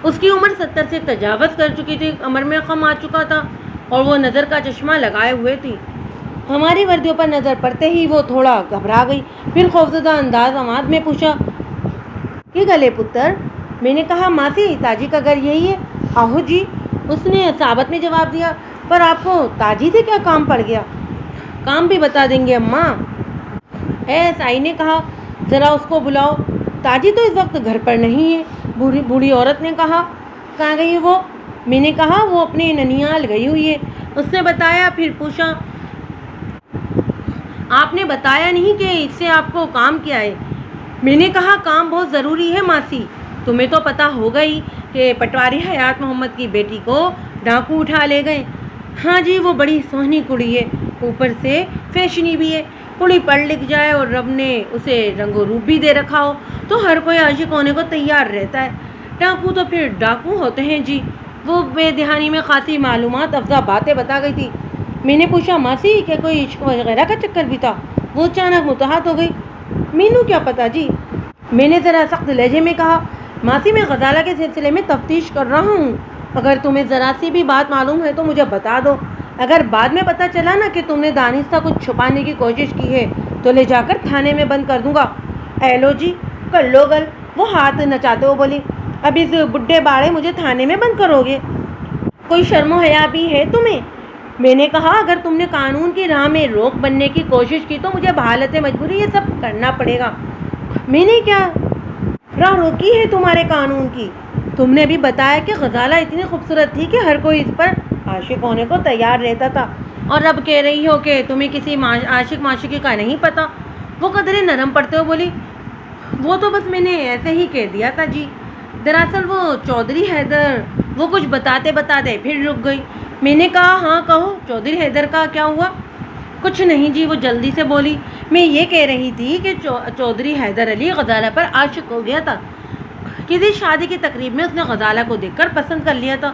S1: اس کی عمر 70 سے تجاوز کر چکی تھی، کمر میں خم آ چکا تھا اور وہ نظر کا چشمہ لگائے ہوئے تھی۔ ہماری وردیوں پر نظر پڑتے ہی وہ تھوڑا گھبرا گئی، پھر خوفزدہ انداز آواز میں پوچھا کہ گلے پتر؟ میں نے کہا ماسی تاجی کا گھر یہی ہے۔ آہو جی، اس نے صابت میں جواب دیا، پر آپ کو تاجی سے کیا کام پڑ گیا؟ کام بھی بتا دیں گے اماں، سائی نے کہا، ذرا اس کو بلاؤ۔ تاجی تو اس وقت گھر پر نہیں ہے، بوڑھی عورت نے کہا۔ کہاں گئی وہ؟ میں نے کہا وہ اپنے ننیال گئی ہوئی ہے۔ اس نے بتایا، پھر پوچھا آپ نے بتایا نہیں کہ اس سے آپ کو کام کیا ہے؟ میں نے کہا کام بہت ضروری ہے ماسی، تمہیں تو پتہ ہوگا ہی کہ پٹواری حیات محمد کی بیٹی کو ڈاکو اٹھا لے گئے۔ ہاں جی، وہ بڑی سونی کڑی ہے، اوپر سے فیشنی بھی ہے۔ کڑی پڑھ لکھ جائے اور رب نے اسے رنگ و روپ بھی دے رکھا ہو تو ہر کوئی عاشق ہونے کو تیار رہتا ہے۔ ڈاکو تو پھر ڈاکو ہوتے ہیں جی۔ وہ بے دہانی میں خاصی معلومات افزا باتیں بتا گئی تھی۔ میں نے پوچھا ماسی کہ کوئی عشق وغیرہ کا چکر بھی تھا؟ وہ اچانک متحد ہو گئی۔ مینو کیا پتا جی، میں نے ذرا سخت لہجے میں کہا۔ ماسی میں غزالہ کے سلسلے میں تفتیش کر رہا ہوں، اگر تمہیں ذرا سی بھی بات معلوم ہے تو مجھے بتا دو۔ اگر بعد میں پتہ چلا نا کہ تم نے دانستہ کچھ چھپانے کی کوشش کی ہے تو لے جا کر تھانے میں بند کر دوں گا۔ اے لو جی، کر لو گل، وہ ہاتھ نچاتے ہو بولی۔ اب اس بڈھے باڑے مجھے تھانے میں بند کرو گے؟ کوئی شرم و حیا بھی ہے تمہیں؟ میں نے کہا اگر تم نے قانون کی راہ میں روک بننے کی کوشش کی تو مجھے بحالت مجبوری یہ سب کرنا پڑے گا۔ میں نے کیا راہ روکی ہے تمہارے قانون کی؟ تم نے بھی بتایا کہ غزالہ اتنی خوبصورت تھی کہ ہر کوئی اس پر عاشق ہونے کو تیار رہتا تھا، اور اب کہہ رہی ہو کہ تمہیں کسی عاشق معشوقی کا نہیں پتا؟ وہ قدرے نرم پڑتے ہو بولی۔ وہ تو بس میں نے ایسے ہی کہہ دیا تھا جی، دراصل وہ چودھری حیدر، وہ کچھ بتاتے بتاتے پھر رک گئی۔ میں نے کہا ہاں کہو، چودھری حیدر کا کیا ہوا؟ کچھ نہیں جی، وہ جلدی سے بولی۔ میں یہ کہہ رہی تھی کہ چودھری حیدر علی غزالہ پر عاشق ہو گیا تھا۔ کسی شادی کی تقریب میں اس نے غزالہ کو دیکھ کر پسند کر لیا تھا۔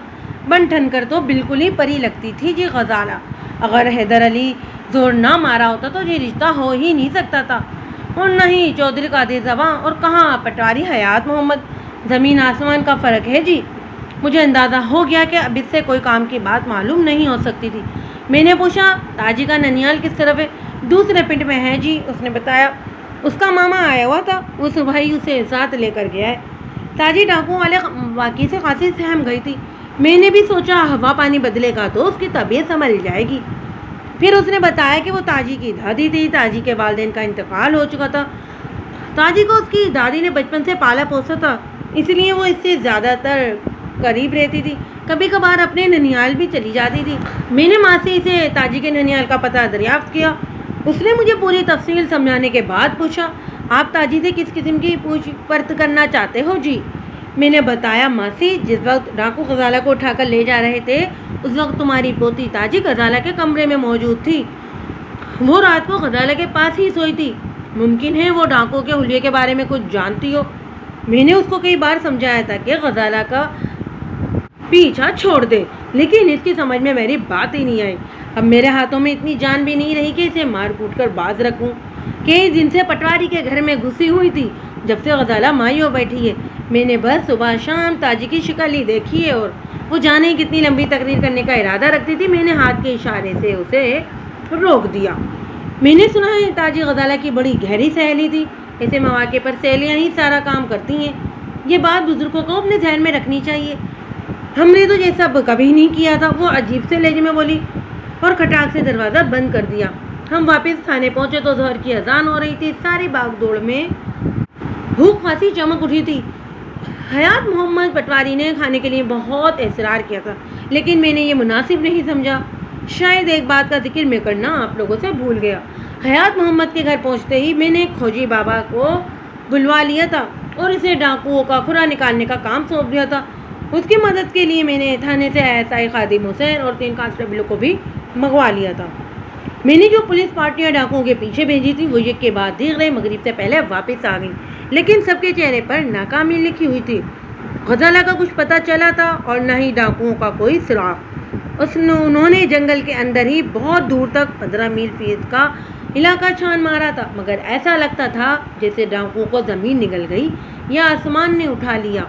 S1: بن ٹھن کر تو بالکل ہی پری لگتی تھی جی غزالہ۔ اگر حیدر علی زور نہ مارا ہوتا تو یہ رشتہ ہو ہی نہیں سکتا تھا، اور نہ ہی چودھری قادر زباں اور کہاں پٹواری حیات محمد۔ زمین آسمان کا فرق ہے جی۔ مجھے اندازہ ہو گیا کہ اب اس سے کوئی کام کی بات معلوم نہیں ہو سکتی تھی۔ میں نے پوچھا تاجی کا ننیال کس طرف ہے؟ دوسرے پنڈ میں ہے جی، اس نے بتایا۔ اس کا ماما آیا ہوا تھا، وہ صبح ہی اسے ساتھ لے کر گیا ہے۔ تاجی ڈاکو والے واقعے سے خاصی سہم گئی تھی۔ میں نے بھی سوچا ہوا پانی بدلے گا تو اس کی طبیعت سنبھل جائے گی۔ پھر اس نے بتایا کہ وہ تاجی کی دادی تھی، تاجی کے والدین کا انتقال ہو چکا تھا۔ تاجی کو اس کی دادی نے بچپن سے پالا پوسا تھا، اس لیے وہ اس سے زیادہ تر قریب رہتی تھی، کبھی کبھار اپنے ننیال بھی چلی جاتی تھی۔ میں نے ماسی سے تاجی کے ننیال کا پتہ دریافت کیا۔ اس نے مجھے پوری تفصیل سمجھانے کے بعد پوچھا آپ تاجی سے کس قسم کی پوچھ پرچھ کرنا چاہتے ہو جی؟ میں نے بتایا ماسی جس وقت ڈاکو غزالہ کو اٹھا کر لے جا رہے تھے اس وقت تمہاری پوتی تاجی غزالہ کے کمرے میں موجود تھی۔ وہ رات کو غزالہ کے پاس ہی سوئی تھی۔ ممکن ہے وہ ڈاکو کے حلیے کے بارے میں کچھ جانتی ہو۔ میں نے اس کو کئی بار سمجھایا تھا کہ غزالہ کا پیچھا چھوڑ دے، لیکن اس کی سمجھ میں میری بات ہی نہیں آئی۔ اب میرے ہاتھوں میں اتنی جان بھی نہیں رہی کہ اسے مار کوٹ کر باز رکھوں۔ کئی دن سے پٹواری کے گھر میں گھسی ہوئی تھی، جب سے غزالہ مائیوں بیٹھی ہے۔ میں نے بس صبح شام تاجی کی شکل ہی دیکھی ہے، اور وہ جانے کتنی لمبی تقریر کرنے کا ارادہ رکھتی تھی، میں نے ہاتھ کے اشارے سے اسے روک دیا۔ میں نے سنا ہے تاجی غزالہ کی بڑی گہری سہیلی تھی، ایسے مواقع پر سہیلیاں ہی سارا کام کرتی ہیں۔ یہ بات بزرگوں کو اپنے ذہن میں رکھنی چاہیے۔ ہم نے تو یہ سب کبھی نہیں کیا تھا، وہ عجیب سے لہجے میں بولی اور کھٹاک سے دروازہ بند کر دیا۔ ہم واپس تھانے پہنچے تو ظہر کی اذان ہو رہی تھی۔ ساری باغ دوڑ میں بھوک خاصی چمک اٹھی تھی۔ حیات محمد پٹواری نے کھانے کے لیے بہت اصرار کیا تھا، لیکن میں نے یہ مناسب نہیں سمجھا۔ شاید ایک بات کا ذکر میں کرنا آپ لوگوں سے بھول گیا۔ حیات محمد کے گھر پہنچتے ہی میں نے کھوجی بابا کو بلوا لیا تھا اور اسے ڈاکوؤں کا کھرا نکالنے کا کام سونپ دیا تھا۔ اس کی مدد کے لیے میں نے تھانے سے ایسائی خادم حسین اور 3 کانسٹیبلوں کو بھی منگوا لیا تھا۔ میں نے جو پولیس پارٹیاں ڈاکوؤں کے پیچھے بھیجی تھی وہ یک کے بعد دیگر مغرب سے پہلے واپس آ گئی، لیکن سب کے چہرے پر ناکامی لکھی ہوئی تھی۔ غزالہ کا کچھ پتہ چلا تھا اور نہ ہی ڈاکوؤں کا کوئی سراغ۔ انہوں نے جنگل کے اندر ہی بہت دور تک 15 میل فیصد کا علاقہ چھان مارا تھا، مگر ایسا لگتا تھا جیسے ڈاکوؤں کو زمین نگل گئی یا آسمان نے اٹھا لیا۔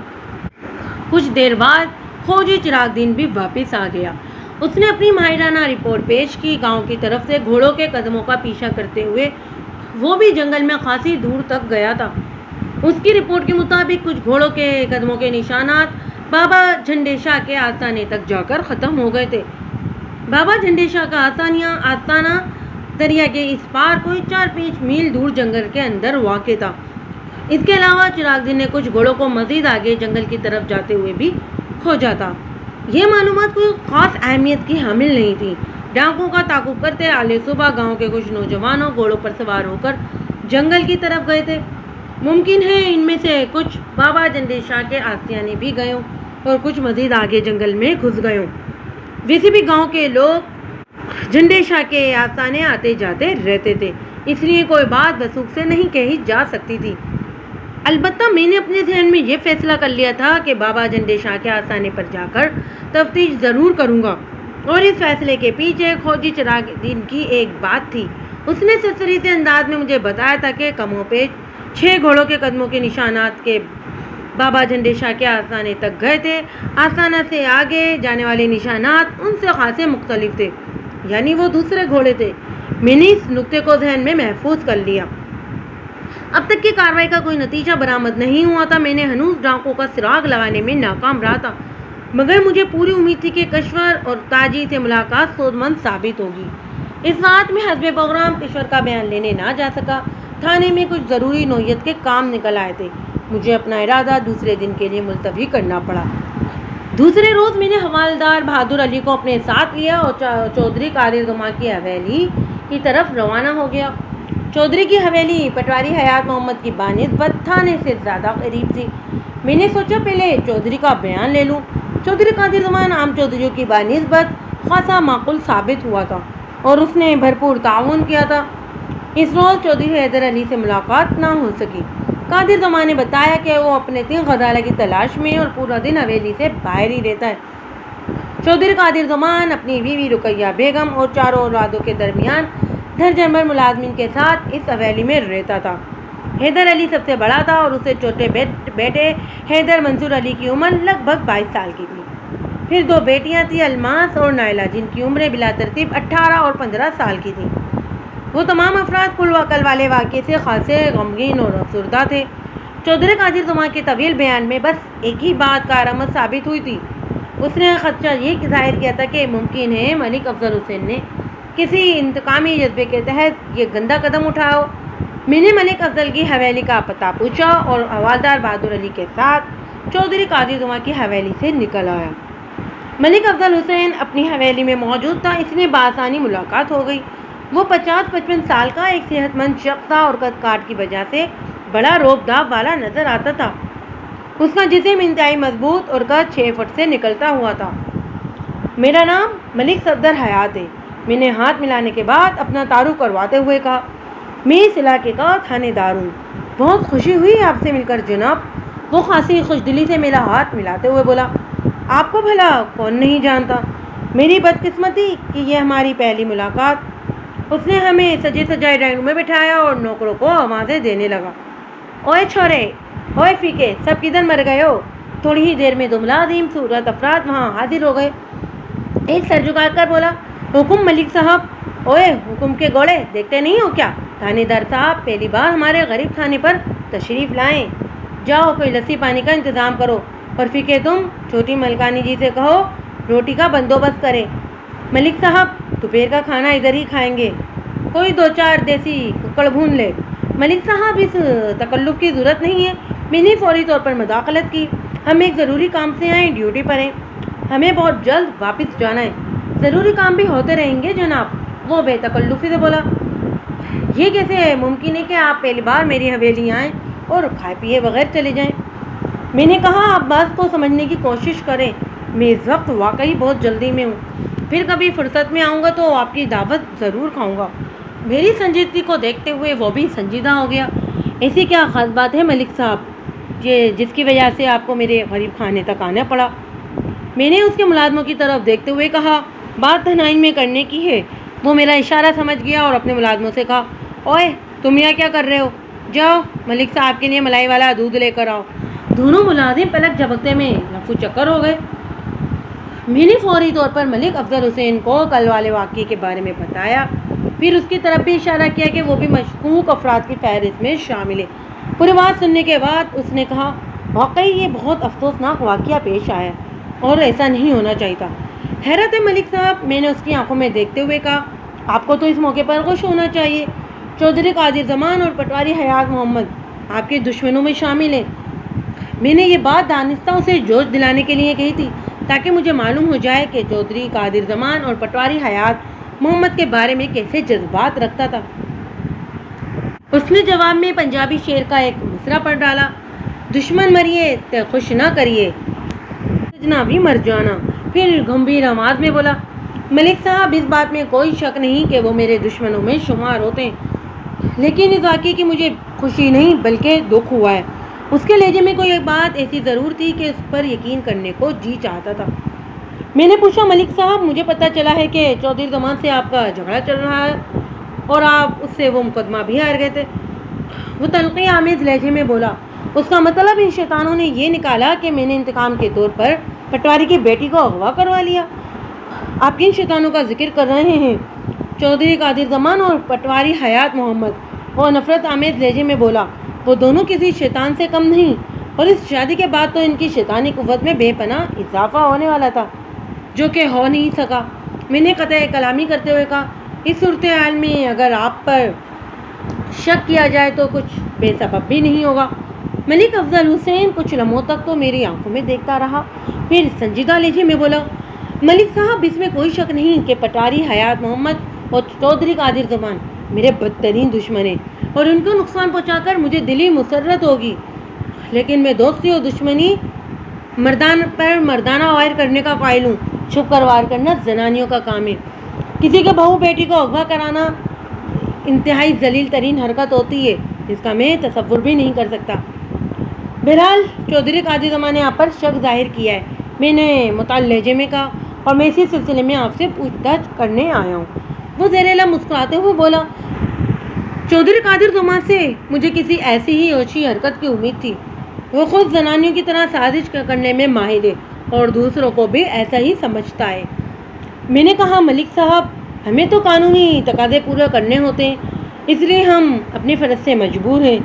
S1: کچھ دیر بعد خوجی چراغ دین بھی واپس آ گیا۔ اس نے اپنی ماہرانہ رپورٹ پیش کی۔ گاؤں کی طرف سے گھوڑوں کے قدموں کا پیچھا کرتے ہوئے وہ بھی جنگل میں خاصی دور تک گیا تھا۔ اس کی رپورٹ کے مطابق کچھ گھوڑوں کے قدموں کے نشانات بابا جھنڈے شاہ کے آستانے تک جا کر ختم ہو گئے تھے۔ بابا جھنڈے شاہ کا آستانہ دریا کے اس پار کوئی 4-5 میل دور جنگل کے اندر واقع تھا۔ اس کے علاوہ چراغ دین نے کچھ گھوڑوں کو مزید آگے جنگل کی طرف جاتے ہوئے بھی کھوجا تھا۔ یہ معلومات کوئی خاص اہمیت کی حامل نہیں تھی۔ ڈاکوؤں کا تعاقب کرتے اعلی صبح گاؤں کے کچھ نوجوانوں گھوڑوں پر سوار ہو کر جنگل کی طرف گئے تھے۔ ممکن ہے ان میں سے کچھ بابا جھنڈے شاہ کے آستانے بھی گئے ہوں اور کچھ مزید آگے جنگل میں گھس گئے ہوں۔ ویسے بھی گاؤں کے لوگ جھنڈے شاہ کے آستانے آتے جاتے رہتے تھے، اس لیے کوئی بات وثوق سے نہیں کہی جا سکتی تھی۔ البتہ میں نے اپنے ذہن میں یہ فیصلہ کر لیا تھا کہ بابا جھنڈے شاہ کے آستانے پر جا کر تفتیش ضرور کروں گا، اور اس فیصلے کے پیچھے خوجی چراغ دین کی ایک بات تھی۔ اس نے سرسری انداز میں مجھے بتایا تھا کہ کم و بیش 6 گھوڑوں کے قدموں کے نشانات کے بابا جھنڈے شاہ کے آستانے تک گئے تھے۔ آستانہ سے آگے جانے والے نشانات ان سے خاصے مختلف تھے، یعنی وہ دوسرے گھوڑے تھے۔ میں نے اس نقطے کو ذہن میں محفوظ کر لیا۔ اب تک کی کارروائی کا کوئی نتیجہ برآمد نہیں ہوا تھا۔ میں نے ہنوز ڈاکوؤں کا سراغ لگانے میں ناکام رہا تھا، مگر مجھے پوری امید تھی کہ کشور اور تاجی سے ملاقات سود مند ثابت ہوگی۔ اس رات میں حسب پروگرام کشور کا بیان لینے نہ جا سکا۔ تھانے میں کچھ ضروری نوعیت کے کام نکل آئے تھے۔ مجھے اپنا ارادہ دوسرے دن کے لیے ملتوی کرنا پڑا۔ دوسرے روز میں نے حوالدار بہادر علی کو اپنے ساتھ لیا اور چودھری قادر گما کی حویلی کی طرف روانہ ہو گیا۔ چودھری کی حویلی پٹواری حیات محمد کی بانسبت تھانے سے زیادہ قریب تھی۔ میں نے سوچا پہلے چودھری کا بیان لے لوں۔ چودھری قادر گما عام چودھریوں کی بانسبت خاصا معقول ثابت ہوا تھا اور اس نے بھرپور تعاون کیا تھا۔ اس روز چودھری حیدر علی سے ملاقات نہ ہو سکی۔ قادر گما نے بتایا کہ وہ اپنے 3 غزالہ کی تلاش میں اور پورا دن حویلی سے باہر ہی رہتا ہے۔ چودھری قادر گمان اپنی بیوی رقیہ بیگم اور 4 اولادوں کے درمیان درجن بھر ملازمین کے ساتھ اس حویلی میں رہتا تھا۔ حیدر علی سب سے بڑا تھا اور اسے چھوٹے بیٹے حیدر منصور علی کی عمر لگ بھگ 22 سال کی تھی۔ پھر 2 بیٹیاں تھیں، الماس اور نائلہ، جن کی عمریں بلا ترتیب 18 اور 15 سال کی تھیں۔ وہ تمام افراد کل والے واقعے سے خاصے غمگین اور افسردہ تھے۔ چودھری قادر گما کے طویل بیان میں بس ایک ہی بات کارآمد ثابت ہوئی تھی۔ اس نے خدشہ یہ ظاہر کیا تھا کہ ممکن ہے ملک افضل حسین نے کسی انتقامی جذبے کے تحت یہ گندا قدم اٹھایا ہو۔ میں نے ملک افضل کی حویلی کا پتہ پوچھا اور حوالدار بہادر علی کے ساتھ چودھری قادر گما کی حویلی سے نکل آیا۔ ملک افضل حسین اپنی حویلی میں موجود تھا، اس لیے بآسانی ملاقات ہو گئی۔ وہ 50-55 سال کا ایک صحت مند شخص تھا اور قد کاٹ کی وجہ سے بڑا روب داب والا نظر آتا تھا۔ اس کا جسم انتہائی مضبوط اور قد 6 فٹ سے نکلتا ہوا تھا۔ میرا نام ملک صفدر حیات ہے، میں نے ہاتھ ملانے کے بعد اپنا تعارف کرواتے ہوئے کہا۔ میں اس علاقے کا تھانے دار ہوں۔ بہت خوشی ہوئی آپ سے مل کر جناب، وہ خاصی خوش دلی سے میرا ہاتھ ملاتے ہوئے بولا۔ آپ کو بھلا کون نہیں جانتا؟ میری بدقسمتی کہ یہ ہماری پہلی ملاقات۔ اس نے ہمیں سجے سجائے ڈرائنگ روم میں بٹھایا اور نوکروں کو آوازیں دینے لگا۔ اوئے چھورے، اوئے فیکے، سب کدھر مر گئے ہو؟ تھوڑی ہی دیر میں 2 ملازم صورت افراد وہاں حاضر ہو گئے۔ ایک سر جھکا کر بولا، حکم ملک صاحب۔ اوئے حکم کے گوڑے دیکھتے نہیں ہو کیا؟ تھانے دار صاحب پہلی بار ہمارے غریب تھانے پر تشریف لائیں۔ جاؤ کوئی لسی پانی کا انتظام کرو، اور فیکے تم چھوٹی ملکانی جی سے کہو روٹی کا بندوبست کریں۔ ملک صاحب دوپہر کا کھانا ادھر ہی کھائیں گے، کوئی 2-4 دیسی ککڑ بھون لے۔ ملک صاحب اس تکلف کی ضرورت نہیں ہے، میں نے فوری طور پر مداخلت کی۔ ہم ایک ضروری کام سے آئے، ڈیوٹی پر ہیں، ہمیں بہت جلد واپس جانا ہے۔ ضروری کام بھی ہوتے رہیں گے جناب، وہ بے تکلفی سے بولا۔ یہ کیسے ممکن ہے کہ آپ پہلی بار میری حویلی آئیں اور کھائے پیے بغیر چلے جائیں؟ میں نے کہا آپ بات کو سمجھنے کی کوشش کریں، میں اس وقت واقعی بہت جلدی میں ہوں، پھر کبھی فرصت میں آؤں گا تو آپ کی دعوت ضرور کھاؤں گا۔ میری سنجیدگی کو دیکھتے ہوئے وہ بھی سنجیدہ ہو گیا۔ ایسی کیا خاص بات ہے ملک صاحب جس کی وجہ سے آپ کو میرے غریب خانے تک آنا پڑا؟ میں نے اس کے ملازموں کی طرف دیکھتے ہوئے کہا، بات تنہائی میں کرنے کی ہے۔ وہ میرا اشارہ سمجھ گیا اور اپنے ملازموں سے کہا، اوئے تم یہاں کیا کر رہے ہو؟ جاؤ ملک صاحب کے لیے ملائی والا دودھ لے کر آؤ۔ دونوں ملازم پلک جھپکتے میں لفو چکر ہو گئے۔ میں نے فوری طور پر ملک افضل حسین کو کل والے واقعے کے بارے میں بتایا، پھر اس کی طرف بھی اشارہ کیا کہ وہ بھی مشکوک افراد کی فہرست میں شامل ہے۔ پوری بات سننے کے بعد اس نے کہا، واقعی یہ بہت افسوسناک واقعہ پیش آیا اور ایسا نہیں ہونا چاہیے تھا۔ حیرت ہے ملک صاحب، میں نے اس کی آنکھوں میں دیکھتے ہوئے کہا، آپ کو تو اس موقع پر خوش ہونا چاہیے۔ چودھری قادر زمان اور پٹواری حیات محمد آپ کے دشمنوں میں شامل ہیں۔ میں نے یہ بات دانستہ اسے جوش دلانے کے لیے کہی تھی تاکہ مجھے معلوم ہو جائے کہ چودھری قادر زمان اور پٹواری حیات محمد کے بارے میں کیسے جذبات رکھتا تھا۔ اس نے جواب میں پنجابی شعر کا ایک مصرع پڑھ ڈالا، دشمن مریے تے خوش نہ کریے سجنا بھی مر جانا۔ پھر گمبھیر آواز میں بولا، ملک صاحب اس بات میں کوئی شک نہیں کہ وہ میرے دشمنوں میں شمار ہوتے ہیں، لیکن اس واقعے کی مجھے خوشی نہیں بلکہ دکھ ہوا ہے۔ اس کے لہجے میں کوئی ایک بات ایسی ضرور تھی کہ اس پر یقین کرنے کو جی چاہتا تھا۔ میں نے پوچھا، ملک صاحب مجھے پتہ چلا ہے کہ چودھری زمان سے آپ کا جھگڑا چل رہا ہے اور آپ اس سے وہ مقدمہ بھی ہار گئے تھے۔ وہ تلخی آمیز لہجے میں بولا، اس کا مطلب ان شیطانوں نے یہ نکالا کہ میں نے انتقام کے طور پر پٹواری کی بیٹی کو اغوا کروا لیا۔ آپ کن شیطانوں کا ذکر کر رہے ہیں؟ چودھری قادر زمان اور پٹواری حیات محمد، وہ نفرت آمیز لہجے میں بولا، وہ دونوں کسی شیطان سے کم نہیں، اور اس شادی کے بعد تو ان کی شیطانی قوت میں بے پناہ اضافہ ہونے والا تھا جو کہ ہو نہیں سکا۔ میں نے قطع کلامی کرتے ہوئے کہا، اس صورتحال میں اگر آپ پر شک کیا جائے تو کچھ بے سبب بھی نہیں ہوگا۔ ملک افضل حسین کچھ لمحوں تک تو میری آنکھوں میں دیکھتا رہا، پھر سنجیدہ لہجے میں بولا، ملک صاحب اس میں کوئی شک نہیں کہ پٹواری حیات محمد اور چودھری قادر زمان میرے بدترین دشمن ہیں اور ان کو نقصان پہنچا کر مجھے دلی مسرت ہوگی، لیکن میں دوستی اور دشمنی مردانہ وائر کرنے کا قائل ہوں۔ چھپ کر وار کرنا زنانیوں کا کام ہے۔ کسی کے بہو بیٹی کو اغوا کرانا انتہائی ذلیل ترین حرکت ہوتی ہے جس کا میں تصور بھی نہیں کر سکتا۔ بہرحال چودھری قادر زمان نے آپ پر شک ظاہر کیا ہے، میں نے متعال لہجے میں کہا، اور میں اسی سلسلے میں آپ سے پوچھ گچھ کرنے آیا ہوں۔ وہ زیر لب مسکراتے ہوئے بولا، چودھری قادر زمان سے مجھے کسی ایسی ہی اوچھی حرکت کی امید تھی۔ وہ خود زنانیوں کی طرح سازش کرنے میں ماہر ہے اور دوسروں کو بھی ایسا ہی سمجھتا ہے۔ میں نے کہا، ملک صاحب ہمیں تو قانونی تقاضے پورے کرنے ہوتے ہیں، اس لیے ہم اپنے فرض سے مجبور ہیں۔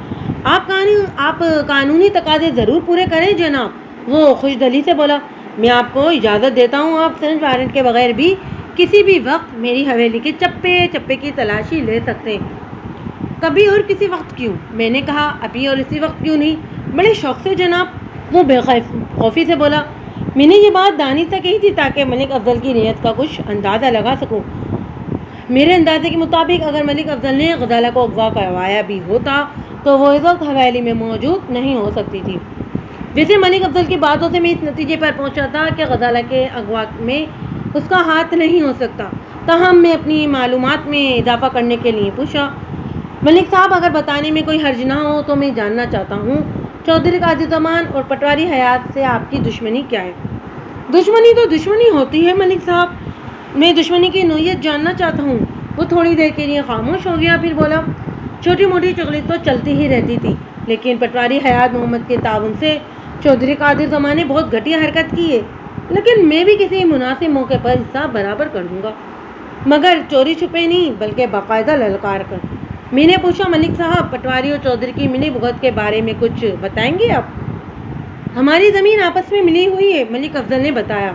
S1: آپ قانونی تقاضے ضرور پورے کریں جناب۔ وہ خوش دلی سے بولا، میں آپ کو اجازت دیتا ہوں، آپ سرچ وارنٹ کے بغیر بھی کسی بھی وقت میری حویلی کے چپے چپے کی تلاشی لے سکتے ہیں۔ کبھی اور کسی وقت کیوں؟ میں نے کہا، ابھی اور اسی وقت کیوں نہیں؟ بڑے شوق سے جناب۔ وہ بے خوفی سے بولا، میں نے یہ بات دانستہ کہی تھی تاکہ ملک افضل کی نیت کا کچھ اندازہ لگا سکوں۔ میرے اندازے کے مطابق اگر ملک افضل نے غزالہ کو اغوا کروایا بھی ہوتا تو وہ اس وقت حویلی میں موجود نہیں ہو سکتی تھی۔ ویسے ملک افضل کی باتوں سے میں اس نتیجے پر پہنچا تھا کہ غزالہ کے اغوا میں اس کا ہاتھ نہیں ہو سکتا، تاہم میں اپنی معلومات میں اضافہ کرنے کے لیے پوچھا، ملک صاحب اگر بتانے میں کوئی حرج نہ ہو تو میں جاننا چاہتا ہوں چودھری قادر زمان اور پٹواری حیات سے آپ کی دشمنی کیا ہے؟ دشمنی تو دشمنی ہوتی ہے ملک صاحب، میں دشمنی کی نوعیت جاننا چاہتا ہوں۔ وہ تھوڑی دیر کے لیے خاموش ہو گیا، پھر بولا، چھوٹی موٹی چغلی تو چلتی ہی رہتی تھی، لیکن پٹواری حیات محمد کے تعاون سے چودھری قادر زمان نے بہت گھٹیا حرکت کی ہے، لیکن میں بھی کسی مناسب موقع پر حصہ برابر کر دوں گا، مگر چوری چھپے نہیں بلکہ باقاعدہ للکار کر۔ میں نے پوچھا، ملک صاحب پٹواری اور چودھری کی ملی بھگت کے بارے میں کچھ بتائیں گے آپ؟ ہماری زمین آپس میں ملی ہوئی ہے، ملک افضل نے بتایا،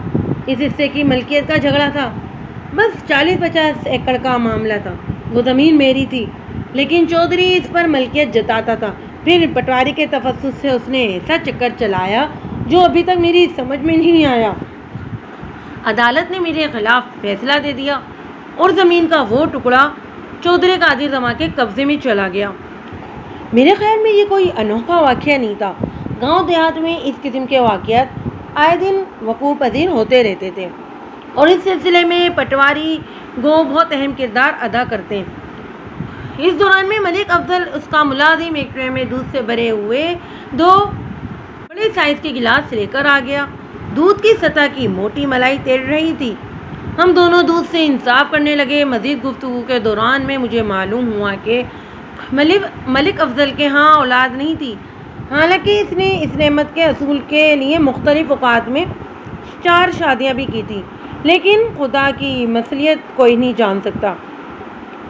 S1: اس حصے کی ملکیت کا جھگڑا تھا، بس 40-50 ایکڑ کا معاملہ تھا۔ وہ زمین میری تھی لیکن چودھری اس پر ملکیت جتاتا تھا، پھر پٹواری کے تفصص سے اس نے ایسا چکر چلایا جو ابھی تک میری سمجھ میں نہیں آیا۔ عدالت نے میرے خلاف فیصلہ دے دیا اور زمین کا وہ ٹکڑا چودھری قادر زمان کے قبضے میں چلا گیا۔ میرے خیال میں یہ کوئی انوکھا واقعہ نہیں تھا، گاؤں دیہات میں اس قسم کے واقعات آئے دن وقوع پذیر ہوتے رہتے تھے اور اس سلسلے میں پٹواری گو بہت اہم کردار ادا کرتے ہیں۔ اس دوران میں ملک افضل اس کا ملازم ایک ٹرے میں دودھ سے بھرے ہوئے 2 بڑے سائز کے گلاس لے کر آ گیا۔ دودھ کی سطح کی موٹی ملائی تیر رہی تھی۔ ہم دونوں دودھ سے انصاف کرنے لگے۔ مزید گفتگو کے دوران میں مجھے معلوم ہوا کہ ملک افضل کے ہاں اولاد نہیں تھی، حالانکہ اس نے اس نعمت کے حصول کے لیے مختلف اوقات میں 4 شادیاں بھی کی تھی، لیکن خدا کی مصلحت کوئی نہیں جان سکتا۔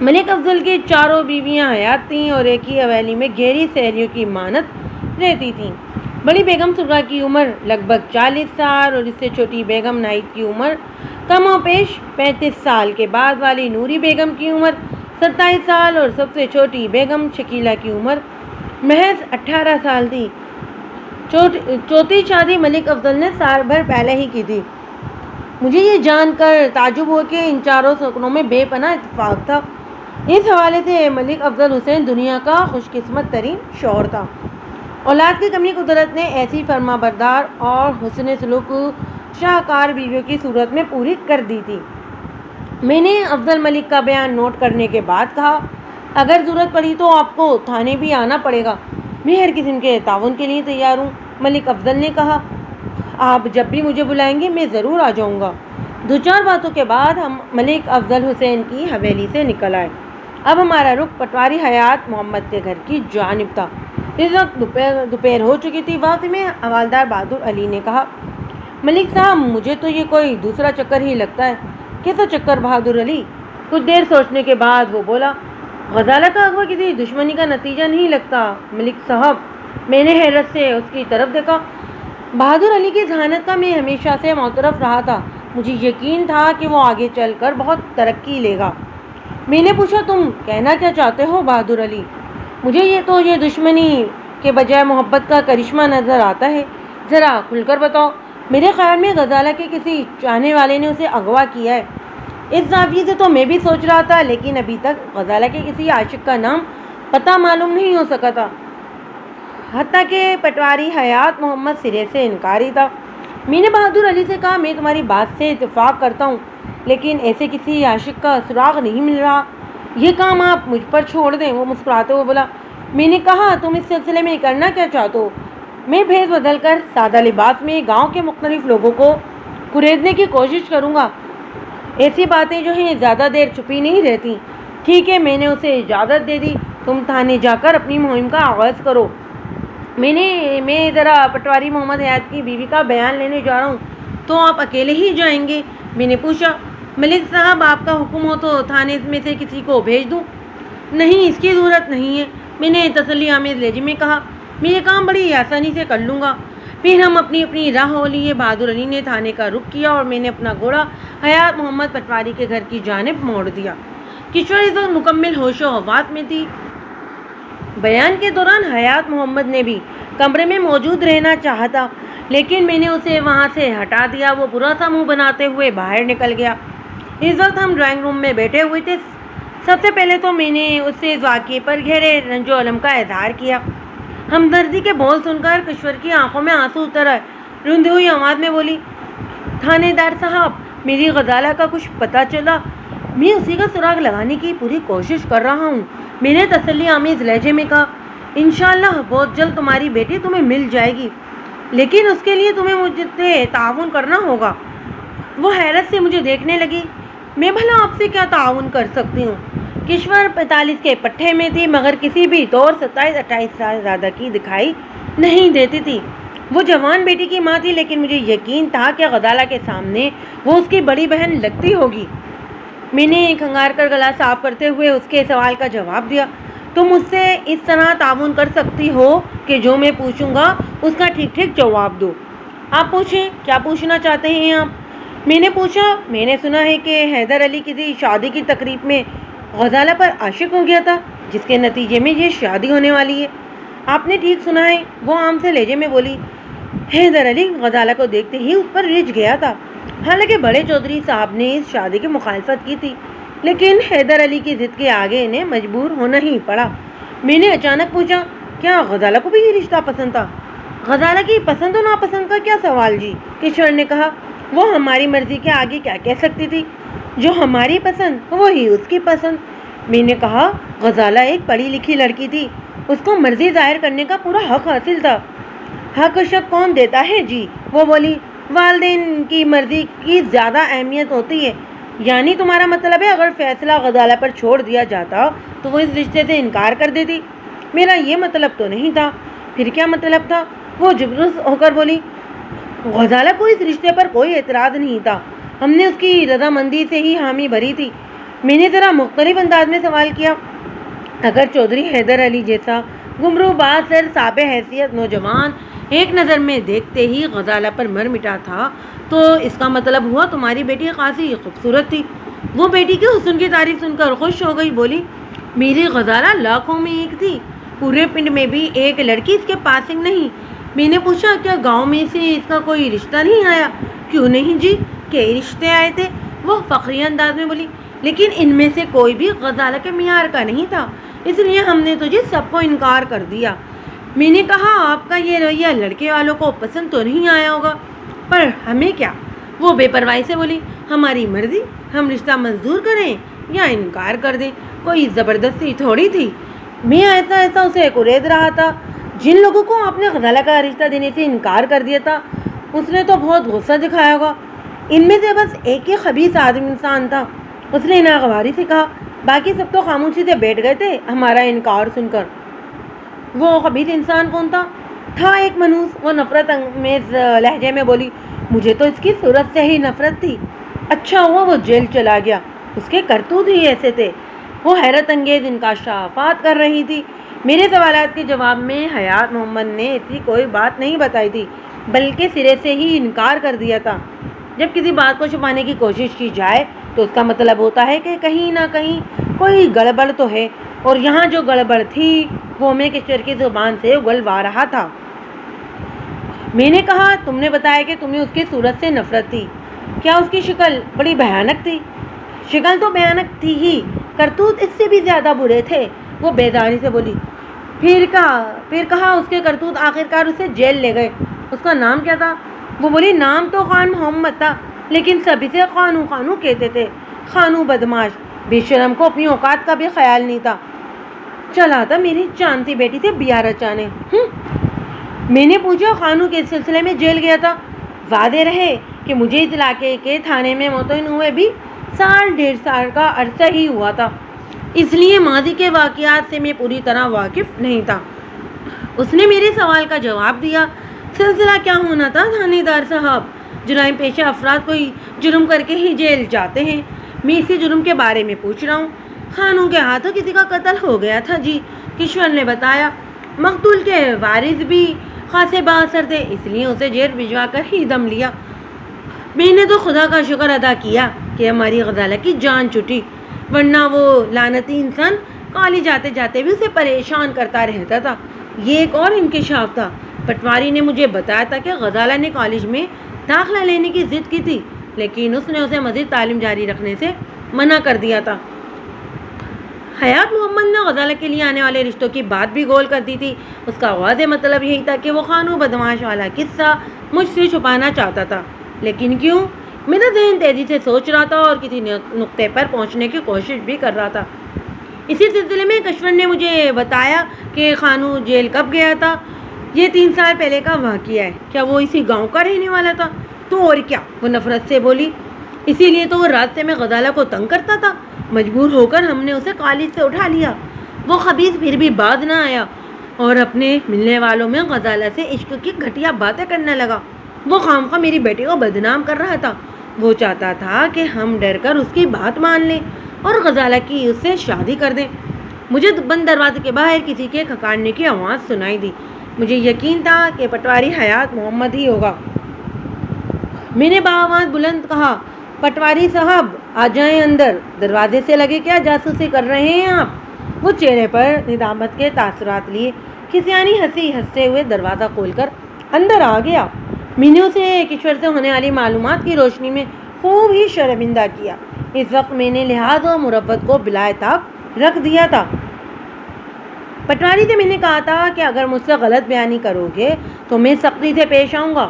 S1: ملک افضل کی 4 بیویاں حیات تھیں اور ایک ہی حویلی میں گہری سحریوں کی مانند رہتی تھیں۔ بڑی بیگم سغرا کی عمر لگ بھگ 40 سال اور اس سے چھوٹی بیگم ناہید کی عمر کم و بیش 35 سال کے بعد والی نوری بیگم کی عمر 27 سال اور سب سے چھوٹی بیگم شکیلہ کی عمر محض 18 سال تھی۔ چوتھی شادی ملک افضل نے سال بھر پہلے ہی کی تھی۔ مجھے یہ جان کر تعجب ہوا کہ ان 4 سکنوں میں بے پناہ اتفاق تھا۔ اس حوالے سے ملک افضل حسین دنیا کا خوش قسمت ترین شوہر تھا۔ اولاد کی کمی قدرت نے ایسی فرما بردار اور حسن سلوک شاہکار بیویوں کی صورت میں پوری کر دی تھی۔ میں نے افضل ملک کا بیان نوٹ کرنے کے بعد کہا، اگر ضرورت پڑی تو آپ کو تھانے بھی آنا پڑے گا، میں ہر قسم کے تعاون کے لیے تیار ہوں۔ ملک افضل نے کہا، آپ جب بھی مجھے بلائیں گے میں ضرور آ جاؤں گا۔ 2-4 باتوں کے بعد ہم ملک افضل حسین کی حویلی سے نکل آئے۔ اب ہمارا رخ پٹواری حیات محمد کے گھر کی جانب تھا۔ اس وقت دوپہر ہو چکی تھی۔ واقعی میں حوالدار بہادر علی نے کہا، ملک صاحب مجھے تو یہ کوئی دوسرا چکر ہی لگتا ہے۔ کیسا چکر بہادر علی؟ کچھ دیر سوچنے کے بعد وہ بولا، غزالہ کا اغوا کسی دشمنی کا نتیجہ نہیں لگتا ملک صاحب۔ میں نے حیرت سے اس کی طرف دیکھا۔ بہادر علی کی ذہانت کا میں ہمیشہ سے معترف رہا تھا۔ مجھے یقین تھا کہ وہ آگے چل کر بہت ترقی لے گا۔ میں نے پوچھا، تم کہنا کیا چاہتے ہو بہادر علی؟ مجھے یہ دشمنی کے بجائے محبت کا کرشمہ نظر آتا ہے، ذرا کھل کر بتاؤ۔ میرے خیال میں غزالہ کے کسی چاہنے والے نے اسے اغوا کیا ہے۔ اس زاویے سے تو میں بھی سوچ رہا تھا، لیکن ابھی تک غزالہ کے کسی عاشق کا نام پتہ معلوم نہیں ہو سکا تھا، حتیٰ کہ پٹواری حیات محمد سرے سے انکاری تھا۔ میں نے بہادر علی سے کہا، میں تمہاری بات سے اتفاق کرتا ہوں، لیکن ایسے کسی عاشق کا سراغ نہیں مل رہا۔ یہ کام آپ مجھ پر چھوڑ دیں۔ وہ مسکراتے ہوئے بولا، میں نے کہا تم اس سلسلے میں کرنا کیا چاہتے ہو؟ میں بھیس بدل کر سادہ لباس میں گاؤں کے مختلف لوگوں کو کریدنے کی کوشش کروں گا۔ ایسی باتیں جو ہیں زیادہ دیر چھپی نہیں رہتی۔ ٹھیک ہے، میں نے اسے اجازت دے دی، تم تھانے جا کر اپنی مہم کا آغاز کرو۔ میں ذرا پٹواری محمد حیات کی بیوی کا بیان لینے جا رہا ہوں، تو آپ اکیلے ہی جائیں گے؟ میں نے پوچھا، ملک صاحب آپ کا حکم ہو تو تھانے میں سے کسی کو بھیج دوں؟ نہیں، اس کی ضرورت نہیں ہے، میں نے تسلی آمیز لہجے میں کہا، میں یہ کام بڑی آسانی سے کر لوں گا۔ پھر ہم اپنی راہ ہو لیے۔ بہادر علی نے تھانے کا رخ کیا اور میں نے اپنا گھوڑا حیات محمد پٹواری کے گھر کی جانب موڑ دیا۔ کشور اس وقت مکمل ہوش و حواس میں تھی۔ بیان کے دوران حیات محمد نے بھی کمرے میں موجود رہنا چاہا تھا، لیکن میں نے اسے وہاں سے ہٹا دیا۔ وہ برا سا منہ بناتے ہوئے باہر نکل گیا۔ اس وقت ہم ڈرائنگ روم میں بیٹھے ہوئے تھے۔ سب سے پہلے تو میں نے اس سے اس واقعے پر گہرے رنج و الم کا اظہار کیا۔ ہمدردی کے بول سن کر کشور کی آنکھوں میں آنسو اتر آئے۔ روندی ہوئی آواز میں بولی، تھانے دار صاحب، میری غزالہ کا کچھ پتہ چلا؟ میں اسی کا سراغ لگانے کی پوری کوشش کر رہا ہوں، میں نے تسلی آمیز لہجے میں کہا۔ انشاءاللہ بہت جلد تمہاری بیٹی تمہیں مل جائے گی، لیکن اس کے لیے تمہیں مجھ سے تعاون کرنا ہوگا۔ وہ حیرت سے مجھے دیکھنے لگی۔ میں بھلا آپ سے کیا تعاون کر سکتی ہوں؟ کشور 45 کے پٹھے میں تھی، مگر کسی بھی طور 27-28 سال زیادہ کی دکھائی نہیں دیتی تھی۔ وہ جوان بیٹی کی ماں تھی، لیکن مجھے یقین تھا کہ غزالہ کے سامنے وہ اس کی بڑی بہن لگتی ہوگی۔ میں نے کھنگار کر گلا صاف کرتے ہوئے اس کے سوال کا جواب دیا، تم مجھ سے اس طرح تعاون کر سکتی ہو کہ جو میں پوچھوں گا اس کا ٹھیک ٹھیک جواب دو۔ آپ پوچھیں، کیا پوچھنا چاہتے ہیں آپ؟ میں نے پوچھا، میں نے سنا ہے کہ حیدر علی کسی شادی کی تقریب میں غزالہ پر عاشق ہو گیا تھا، جس کے نتیجے میں یہ شادی ہونے والی ہے۔ آپ نے ٹھیک سنا ہے، وہ عام سے لہجے میں بولی۔ حیدر علی غزالہ کو دیکھتے ہی اس پر رجھ گیا تھا۔ حالانکہ بڑے چودھری صاحب نے اس شادی کی مخالفت کی تھی، لیکن حیدر علی کی ضد کے آگے انہیں مجبور ہونا ہی پڑا۔ میں نے اچانک پوچھا، کیا غزالہ کو بھی یہ رشتہ پسند تھا؟ غزالہ کی پسند و ناپسند کا کیا سوال جی؟ کشور نے کہا، وہ ہماری مرضی کے آگے کیا کہہ سکتی تھی؟ جو ہماری پسند وہی اس کی پسند۔ میں نے کہا، غزالہ ایک پڑھی لکھی لڑکی تھی، اس کو مرضی ظاہر کرنے کا پورا حق حاصل تھا۔ حق شک کون دیتا ہے جی؟ وہ بولی، والدین کی مرضی کی زیادہ اہمیت ہوتی ہے۔ یعنی تمہارا مطلب ہے اگر فیصلہ غزالہ پر چھوڑ دیا جاتا تو وہ اس رشتے سے انکار کر دیتی؟ میرا یہ مطلب تو نہیں تھا۔ پھر کیا مطلب تھا؟ وہ جبرس ہو کر بولی۔ غزالہ کو اس رشتے پر کوئی اعتراض نہیں تھا، ہم نے اس کی رضامندی سے ہی حامی بھری تھی۔ میں نے ذرا مختلف انداز میں سوال کیا، اگر چودھری حیدر علی جیسا گمرو باز سر صاحب حیثیت نوجوان ایک نظر میں دیکھتے ہی غزالہ پر مر مٹا تھا تو اس کا مطلب ہوا تمہاری بیٹی خاصی خوبصورت تھی۔ وہ بیٹی کے حسن کی تعریف سن کر خوش ہو گئی، بولی میری غزالہ لاکھوں میں ایک تھی، پورے پنڈ میں بھی ایک لڑکی اس کے پاسنگ نہیں۔ میں نے پوچھا کیا گاؤں میں سے اس کا کوئی رشتہ نہیں آیا؟ کیوں نہیں جی، کئی رشتے آئے تھے، وہ فخری انداز میں بولی، لیکن ان میں سے کوئی بھی غزالہ کے معیار کا نہیں تھا، اس لیے ہم نے تجھے سب کو انکار کر دیا۔ میں نے کہا آپ کا یہ رویہ لڑکے والوں کو پسند تو نہیں آیا ہوگا، پر ہمیں کیا؟ وہ بے پرواہی سے بولی ہماری مرضی، ہم رشتہ منظور کریں یا انکار کر دیں، کوئی زبردستی تھوڑی تھی۔ میں ایسا اسے کرید رہا تھا، جن لوگوں کو آپ نے غزالہ کا رشتہ دینے سے انکار کر دیا تھا اس نے تو بہت غصہ دکھایا ہوگا، ان میں سے بس ایک ہی خبیث آدمی انسان تھا۔ اس نے ناگواری سے کہا، باقی سب تو خاموشی سے بیٹھ گئے تھے ہمارا انکار سن کر۔ وہ خبیث انسان کون تھا؟ تھا ایک منوس، وہ نفرت انگیز لہجے میں بولی، مجھے تو اس کی صورت سے ہی نفرت تھی، اچھا ہوا وہ جیل چلا گیا، اس کے کرتوت ہی ایسے تھے۔ وہ حیرت انگیز انکشافات کر رہی تھی۔ میرے سوالات کے جواب میں حیات محمد نے ایسی کوئی بات نہیں بتائی تھی، بلکہ سرے سے ہی انکار کر دیا تھا۔ جب کسی بات کو چھپانے کی کوشش کی جائے تو اس کا مطلب ہوتا ہے کہ کہیں نہ کہیں کوئی گڑبڑ تو ہے، اور یہاں جو گڑبڑ تھی وہ میں کشور کی زبان سے اگلوا رہا تھا۔ میں نے کہا تم نے بتایا کہ تمہیں اس کی صورت سے نفرت تھی، کیا اس کی شکل بڑی بھیانک تھی؟ شکل تو بھیانک تھی ہی، کرتوت اس سے بھی زیادہ برے تھے، وہ بیداری سے بولی۔ پھر کہا اس کے کرتوت آخرکار اسے جیل لے گئے، اس کا نام کیا تھا؟ وہ بولی نام تو خان محمد تھا، لیکن سب اسے خانو کہتے تھے، خانو بدماش، بے شرم کو اپنی اوقات کا بھی خیال نہیں تھا، چلا تھا میری چاندی بیٹی سے بیاہ رچانے۔ میں نے پوچھا خانو کے سلسلے میں جیل گیا تھا؟ واضح رہے کہ مجھے اس علاقے کے تھانے میں متعین ہوئے بھی 1.5 سال کا عرصہ ہی ہوا تھا، اس لیے ماضی کے واقعات سے میں پوری طرح واقف نہیں تھا۔ اس نے میرے سوال کا جواب دیا، سلسلہ کیا ہونا تھا تھانے دار صاحب، جرائم پیشہ افراد کوئی جرم کر کے ہی جیل جاتے ہیں، میں اسی جرم کے بارے میں پوچھ رہا ہوں۔ خانوں کے ہاتھوں کسی کا قتل ہو گیا تھا جی، کشور نے بتایا، مقتول کے وارث بھی خاصے بااثر تھے، اس لیے اسے جیل بھجوا کر ہی دم لیا۔ میں نے تو خدا کا شکر ادا کیا کہ ہماری غزالہ کی جان چھٹی، ورنہ وہ لعنتی انسان کالج جاتے جاتے بھی اسے پریشان کرتا رہتا تھا۔ یہ ایک اور انکشاف تھا، پٹواری نے مجھے بتایا تھا کہ غزالہ نے کالج میں داخلہ لینے کی ضد کی تھی، لیکن اس نے اسے مزید تعلیم جاری رکھنے سے منع کر دیا تھا۔ حیات محمد نے غزالہ کے لیے آنے والے رشتوں کی بات بھی گول کر دی تھی، اس کا واضح مطلب یہی تھا کہ وہ خانو بدماش والا قصہ مجھ سے چھپانا چاہتا تھا، لیکن کیوں؟ میرا ذہن تیزی سے سوچ رہا تھا اور کسی نقطے پر پہنچنے کی کوشش بھی کر رہا تھا۔ اسی سلسلے میں کشور نے مجھے بتایا کہ خانو جیل کب گیا تھا، یہ 3 سال پہلے کا واقعہ ہے، کیا وہ اسی گاؤں کا رہنے والا تھا؟ تو اور کیا، وہ نفرت سے بولی، اسی لیے تو وہ راستے میں غزالہ کو تنگ کرتا تھا، مجبور ہو کر ہم نے اسے کالج سے اٹھا لیا۔ وہ خبیث پھر بھی باز نہ آیا اور اپنے ملنے والوں میں غزالہ سے عشق کی گھٹیا باتیں کرنے لگا۔ وہ خامخواہ میری بیٹی کو بدنام کر رہا تھا، وہ چاہتا تھا کہ ہم ڈر کر اس کی بات مان لیں اور غزالہ کی اس سے شادی کر دیں۔ مجھے بند دروازے کے باہر کسی کے کھکارنے کی آواز سنائی دی، مجھے یقین تھا کہ پٹواری حیات محمد ہی ہوگا۔ میں نے بآواز بلند کہا، پٹواری صاحب آ جائیں اندر، دروازے سے لگے کیا جاسوسی کر رہے ہیں آپ؟ وہ چہرے پر ندامت کے تاثرات لیے کسیانی ہنسی ہنستے ہوئے دروازہ کھول کر اندر آ گیا۔ میں نے اسے کشور سے ہونے والی معلومات کی روشنی میں خوب ہی شرمندہ کیا۔ اس وقت میں نے لحاظ و مروت کو بلائے طاق رکھ دیا تھا۔ پٹواری سے میں نے کہا تھا کہ اگر مجھ سے غلط بیانی کرو گے تو میں سختی سے پیش آؤں گا۔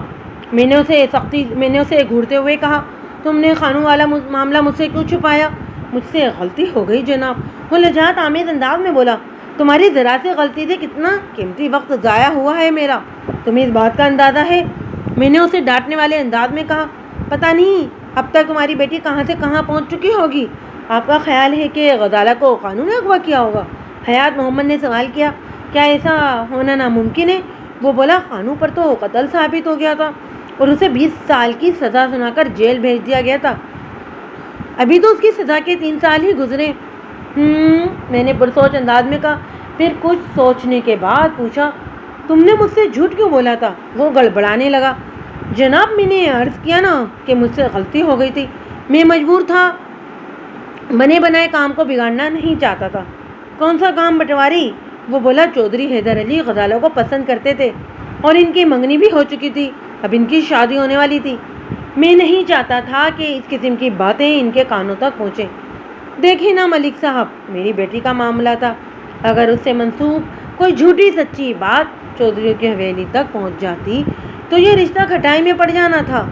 S1: میں نے اسے گھورتے ہوئے کہا، تم نے خانو والا معاملہ مجھ سے کیوں چھپایا؟ مجھ سے غلطی ہو گئی جناب، وہ لجاجت آمیز انداز میں بولا، تمہاری ذرا سے غلطی سے کتنا قیمتی وقت ضائع ہوا ہے میرا، تمہیں اس بات کا اندازہ ہے؟ میں نے اسے ڈانٹنے والے انداز میں کہا، پتہ نہیں اب تک تمہاری بیٹی کہاں سے کہاں پہنچ چکی ہوگی، آپ کا خیال ہے کہ غزالہ کو خانو نے اغوا کیا ہوگا؟ حیات محمد نے سوال کیا، کیا ایسا ہونا ناممکن ہے؟ وہ بولا خانو پر تو قتل ثابت ہو گیا تھا اور اسے 20 سال کی سزا سنا کر جیل بھیج دیا گیا تھا، ابھی تو اس کی سزا کے 3 سال ہی گزرے۔ میں نے پرسوچ انداز میں کہا۔ پھر کچھ سوچنے کے بعد پوچھا، تم نے مجھ سے جھوٹ کیوں بولا تھا؟ وہ گڑبڑانے لگا۔ جناب میں نے عرض کیا نا کہ مجھ سے غلطی ہو گئی تھی، میں مجبور تھا، بنے بنائے کام کو بگاڑنا نہیں چاہتا تھا۔ کون سا کام پٹواری؟ وہ بولا، چودھری حیدر علی غزالوں کو پسند کرتے تھے اور ان کی منگنی بھی ہو چکی تھی، اب ان کی شادی ہونے والی تھی، میں نہیں چاہتا تھا کہ اس قسم کی باتیں ان کے کانوں تک پہنچیں۔ دیکھیں نا ملک صاحب، میری بیٹی کا معاملہ تھا، اگر اس سے منسوب کوئی جھوٹی سچی بات چودھریوں کی حویلی تک پہنچ جاتی تو یہ رشتہ کھٹائی میں پڑ جانا تھا۔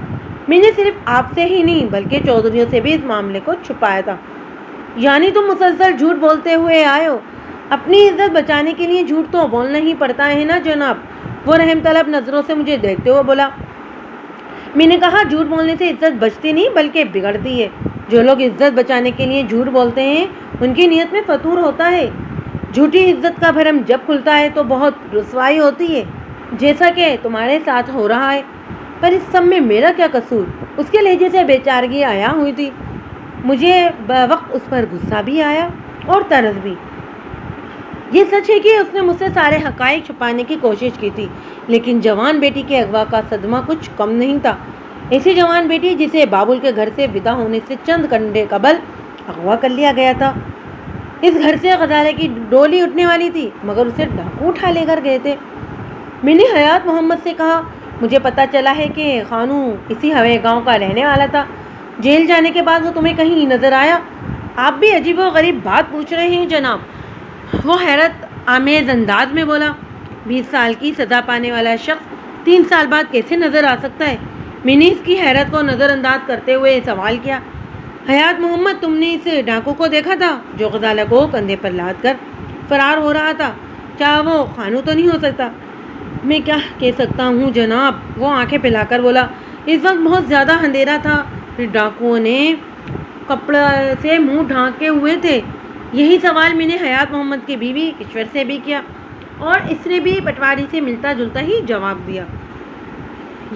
S1: میں نے صرف آپ سے ہی نہیں بلکہ چودھریوں سے بھی اس معاملے کو چھپایا تھا۔ یعنی تم مسلسل جھوٹ بولتے ہوئے آئے ہو؟ اپنی عزت بچانے کے لیے جھوٹ تو بولنا ہی پڑتا ہے نا جناب۔ وہ رحم طلب نظروں سے مجھے دیکھتے ہوئے بولا۔ میں نے کہا، جھوٹ بولنے سے عزت بچتی نہیں بلکہ بگڑتی ہے۔ جو لوگ عزت بچانے کے لیے جھوٹ بولتے ہیں ان کی نیت میں فتور ہوتا ہے۔ جھوٹی عزت کا بھرم جب کھلتا ہے تو بہت رسوائی ہوتی ہے، جیسا کہ تمہارے ساتھ ہو رہا ہے۔ پر اس سب میں میرا کیا قصور؟ اس کے لہجے سے بے چارگی آیا ہوئی تھی۔ مجھے وقت اس پر غصہ بھی آیا اور طرز بھی۔ یہ سچ ہے کہ اس نے مجھ سے سارے حقائق چھپانے کی کوشش کی تھی، لیکن جوان بیٹی کے اغوا کا صدمہ کچھ کم نہیں تھا۔ ایسی جوان بیٹی جسے بابل کے گھر سے ودا ہونے سے چند گھنٹے قبل اغوا کر لیا گیا تھا۔ اس گھر سے غزالہ کی ڈولی اٹھنے والی تھی مگر اسے ڈاکو اٹھا لے کر گئے تھے۔ میں نے حیات محمد سے کہا، مجھے پتا چلا ہے کہ خانو اسی ہوے گاؤں کا رہنے والا تھا، جیل جانے کے بعد وہ تمہیں کہیں نظر آیا؟ آپ بھی عجیب و غریب بات پوچھ رہے ہیں جناب، وہ حیرت آمیز انداز میں بولا۔ 20 سال کی سزا پانے والا شخص 3 سال بعد کیسے نظر آ سکتا ہے؟ میں نے اس کی حیرت کو نظر انداز کرتے ہوئے سوال کیا۔ حیات محمد، تم نے اس ڈاکو کو دیکھا تھا جو غزالہ کو کندھے پر لاد کر فرار ہو رہا تھا؟ کیا وہ خانو تو نہیں ہو سکتا؟ میں کیا کہہ سکتا ہوں جناب، وہ آنکھیں پھیلا کر بولا۔ اس وقت بہت زیادہ اندھیرا تھا، ڈاکوؤں نے کپڑے سے منہ ڈھانکے ہوئے تھے۔ یہی سوال میں نے حیات محمد کی بیوی کشور سے بھی کیا اور اس نے بھی پٹواری سے ملتا جلتا ہی جواب دیا۔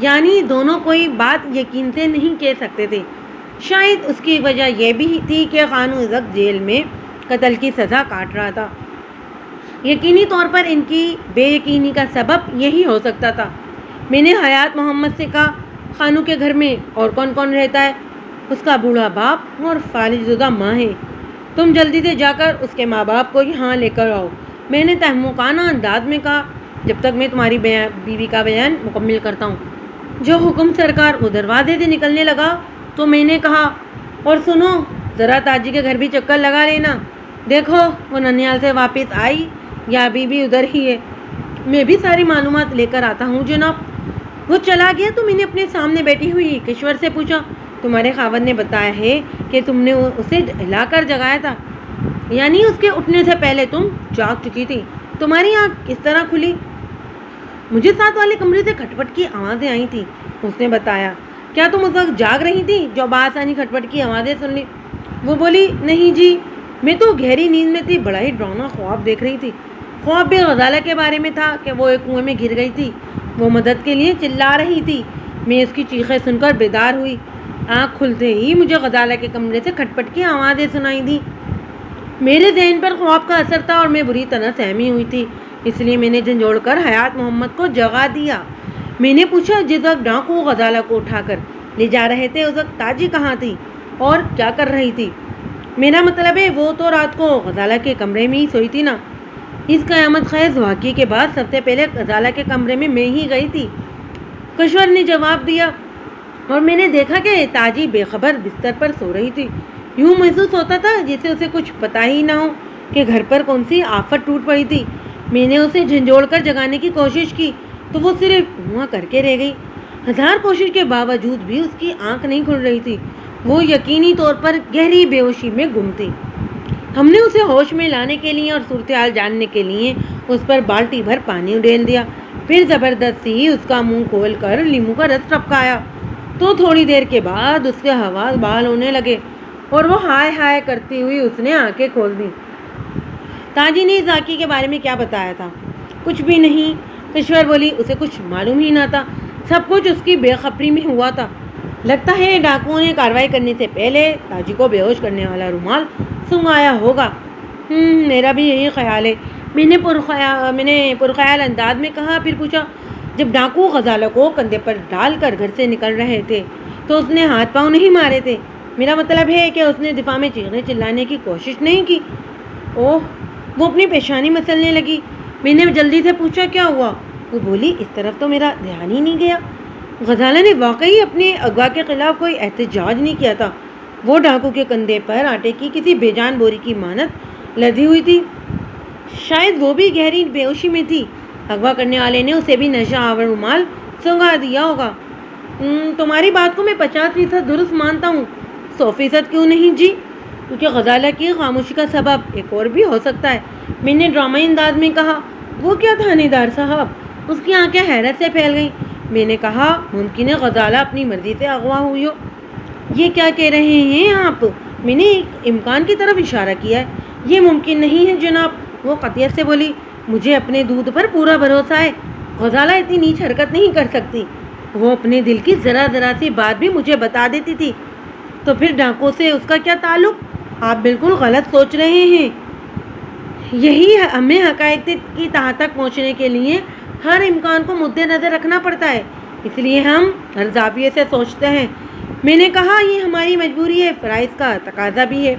S1: یعنی دونوں کوئی بات یقین سے نہیں کہہ سکتے تھے۔ شاید اس کی وجہ یہ بھی تھی کہ خانو اس وقت جیل میں قتل کی سزا کاٹ رہا تھا۔ یقینی طور پر ان کی بے یقینی کا سبب یہی ہو سکتا تھا۔ میں نے حیات محمد سے کہا، خانو کے گھر میں اور کون کون رہتا ہے؟ اس کا بوڑھا باپ اور فالج زدہ ماں ہے۔ تم جلدی سے جا کر اس کے ماں باپ کو یہاں لے کر آؤ، میں نے تہمکانہ انداز میں کہا، جب تک میں تمہاری بیوی کا بیان مکمل کرتا ہوں۔ جو حکم سرکار وہ دروازے سے نکلنے لگا تو میں نے کہا، اور سنو، ذرا تاجی کے گھر بھی چکر لگا لینا، دیکھو وہ ننیال سے واپس آئی یا ابھی بھی ادھر ہی ہے، میں بھی ساری معلومات لے کر آتا ہوں جناب۔ وہ چلا گیا تو میں نے اپنے سامنے بیٹھی ہوئی کشور سے پوچھا، تمہارے خاوند نے بتایا ہے کہ تم نے اسے ہلا کر جگایا تھا؟ یعنی اس کے اٹھنے سے پہلے تم جاگ چکی تھی، تمہاری آنکھ کس طرح کھلی؟ مجھے ساتھ والے کمرے سے کھٹپٹ کی آوازیں آئی تھی، اس نے بتایا۔ کیا تم اس وقت جاگ رہی تھی جو بآسانی کھٹپٹ کی آوازیں سن لی؟ وہ بولی، نہیں جی، میں تو گہری نیند میں تھی، بڑا ہی ڈراؤنا خواب دیکھ رہی تھی۔ خواب بھی غزالہ کے بارے میں تھا کہ وہ ایک کنویں میں گر گئی تھی، وہ مدد کے لیے چلا رہی تھی، میں اس کی چیخیں سن کر بیدار ہوئی، آنکھ کھلتے ہی مجھے غزالہ کے کمرے سے کھٹپٹ کی آوازیں سنائی دی۔ میرے ذہن پر خواب کا اثر تھا اور میں بری طرح سہمی ہوئی تھی، اس لیے میں نے جھنجھوڑ کر حیات محمد کو جگا دیا۔ میں نے پوچھا، جس وقت ڈاکو غزالہ کو اٹھا کر لے جا رہے تھے اس وقت تاجی کہاں تھی اور کیا کر رہی تھی؟ میرا مطلب ہے وہ تو رات کو غزالہ کے کمرے میں ہی سوئی تھی نا۔ اس قیامت خیز واقعے کے بعد سب سے پہلے غزالہ کے کمرے میں ہی گئی تھی، کشور نے جواب دیا، اور میں نے دیکھا کہ تاجی بے خبر بستر پر سو رہی تھی، یوں محسوس ہوتا تھا جیسے اسے کچھ پتہ ہی نہ ہو کہ گھر پر کون سی آفت ٹوٹ پڑی تھی۔ میں نے اسے جھنجھوڑ کر جگانے کی کوشش کی تو وہ صرف ہوا کر کے رہ گئی، ہزار کوشش کے باوجود بھی اس کی آنکھ نہیں کھل رہی تھی، وہ یقینی طور پر گہری بے ہوشی میں گم تھی۔ ہم نے اسے ہوش میں لانے کے لیے اور صورتحال جاننے کے لیے اس پر بالٹی بھر پانی ڈال دیا، پھر زبردستی اس کا منہ کھول کر لیموں کا رس ٹپکایا تو تھوڑی دیر کے بعد اس کے حواس بحال ہونے لگے اور وہ ہائے ہائے کرتی ہوئی اس نے آنکھیں کھول دیں۔ تاجی نے اس واقعے کے بارے میں کیا بتایا تھا؟ کچھ بھی نہیں، ایشور بولی اسے کچھ معلوم ہی نہ تھا، سب کچھ اس کی بے خبری میں ہوا تھا۔ لگتا ہے ڈاکوؤں نے کارروائی کرنے سے پہلے تاجی کو بے ہوش کرنے والا رومال سنگایا ہوگا۔ میرا بھی یہی خیال ہے، میں نے پرخیال انداز میں کہا۔ پھر پوچھا، جب ڈاکو غزالہ کو کندھے پر ڈال کر گھر سے نکل رہے تھے تو اس نے ہاتھ پاؤں نہیں مارے تھے؟ میرا مطلب ہے کہ اس نے دفاع میں چیخنے چلانے کی کوشش نہیں کی۔ اوہ، وہ اپنی پیشانی مسلنے لگی۔ میں نے جلدی سے پوچھا، کیا ہوا؟ وہ بولی، اس طرف تو میرا دھیان ہی نہیں گیا۔ غزالہ نے واقعی اپنے اغوا کے خلاف کوئی احتجاج نہیں کیا تھا۔ وہ ڈاکو کے کندھے پر آٹے کی کسی بے جان بوری کی مانند لدی ہوئی تھی۔ شاید وہ بھی گہری بے ہوشی میں تھی۔ اغوا کرنے والے نے اسے بھی نشہ آور رومال سنگا دیا ہوگا۔ تمہاری بات کو میں 50% درست مانتا ہوں۔ 100% کیوں نہیں جی؟ کیونکہ غزالہ کی خاموشی کا سبب ایک اور بھی ہو سکتا ہے، میں نے ڈرامائی انداز میں کہا۔ وہ کیا تھانے دار صاحب؟ اس کی آنکھیں حیرت سے پھیل گئیں۔ میں نے کہا، ممکن ہے غزالہ اپنی مرضی سے اغوا ہوئی ہو۔ یہ کیا کہہ رہے ہیں آپ؟ میں نے ایک امکان کی طرف اشارہ کیا ہے۔ یہ ممکن نہیں ہے جناب، وہ قطعیت سے بولی۔ مجھے اپنے دودھ پر پورا بھروسہ ہے، غزالہ اتنی نیچ حرکت نہیں کر سکتی۔ وہ اپنے دل کی ذرا سی بات بھی مجھے بتا دیتی تھی۔ تو پھر ڈاکو سے اس کا کیا تعلق؟ آپ بالکل غلط سوچ رہے ہیں۔ یہی ہمیں حقائق کی تہہ تک پہنچنے کے لیے ہر امکان کو مد نظر رکھنا پڑتا ہے، اس لیے ہم ہر زاویے سے سوچتے ہیں۔ میں نے کہا، یہ ہماری مجبوری ہے، فرائض کا تقاضا بھی ہے۔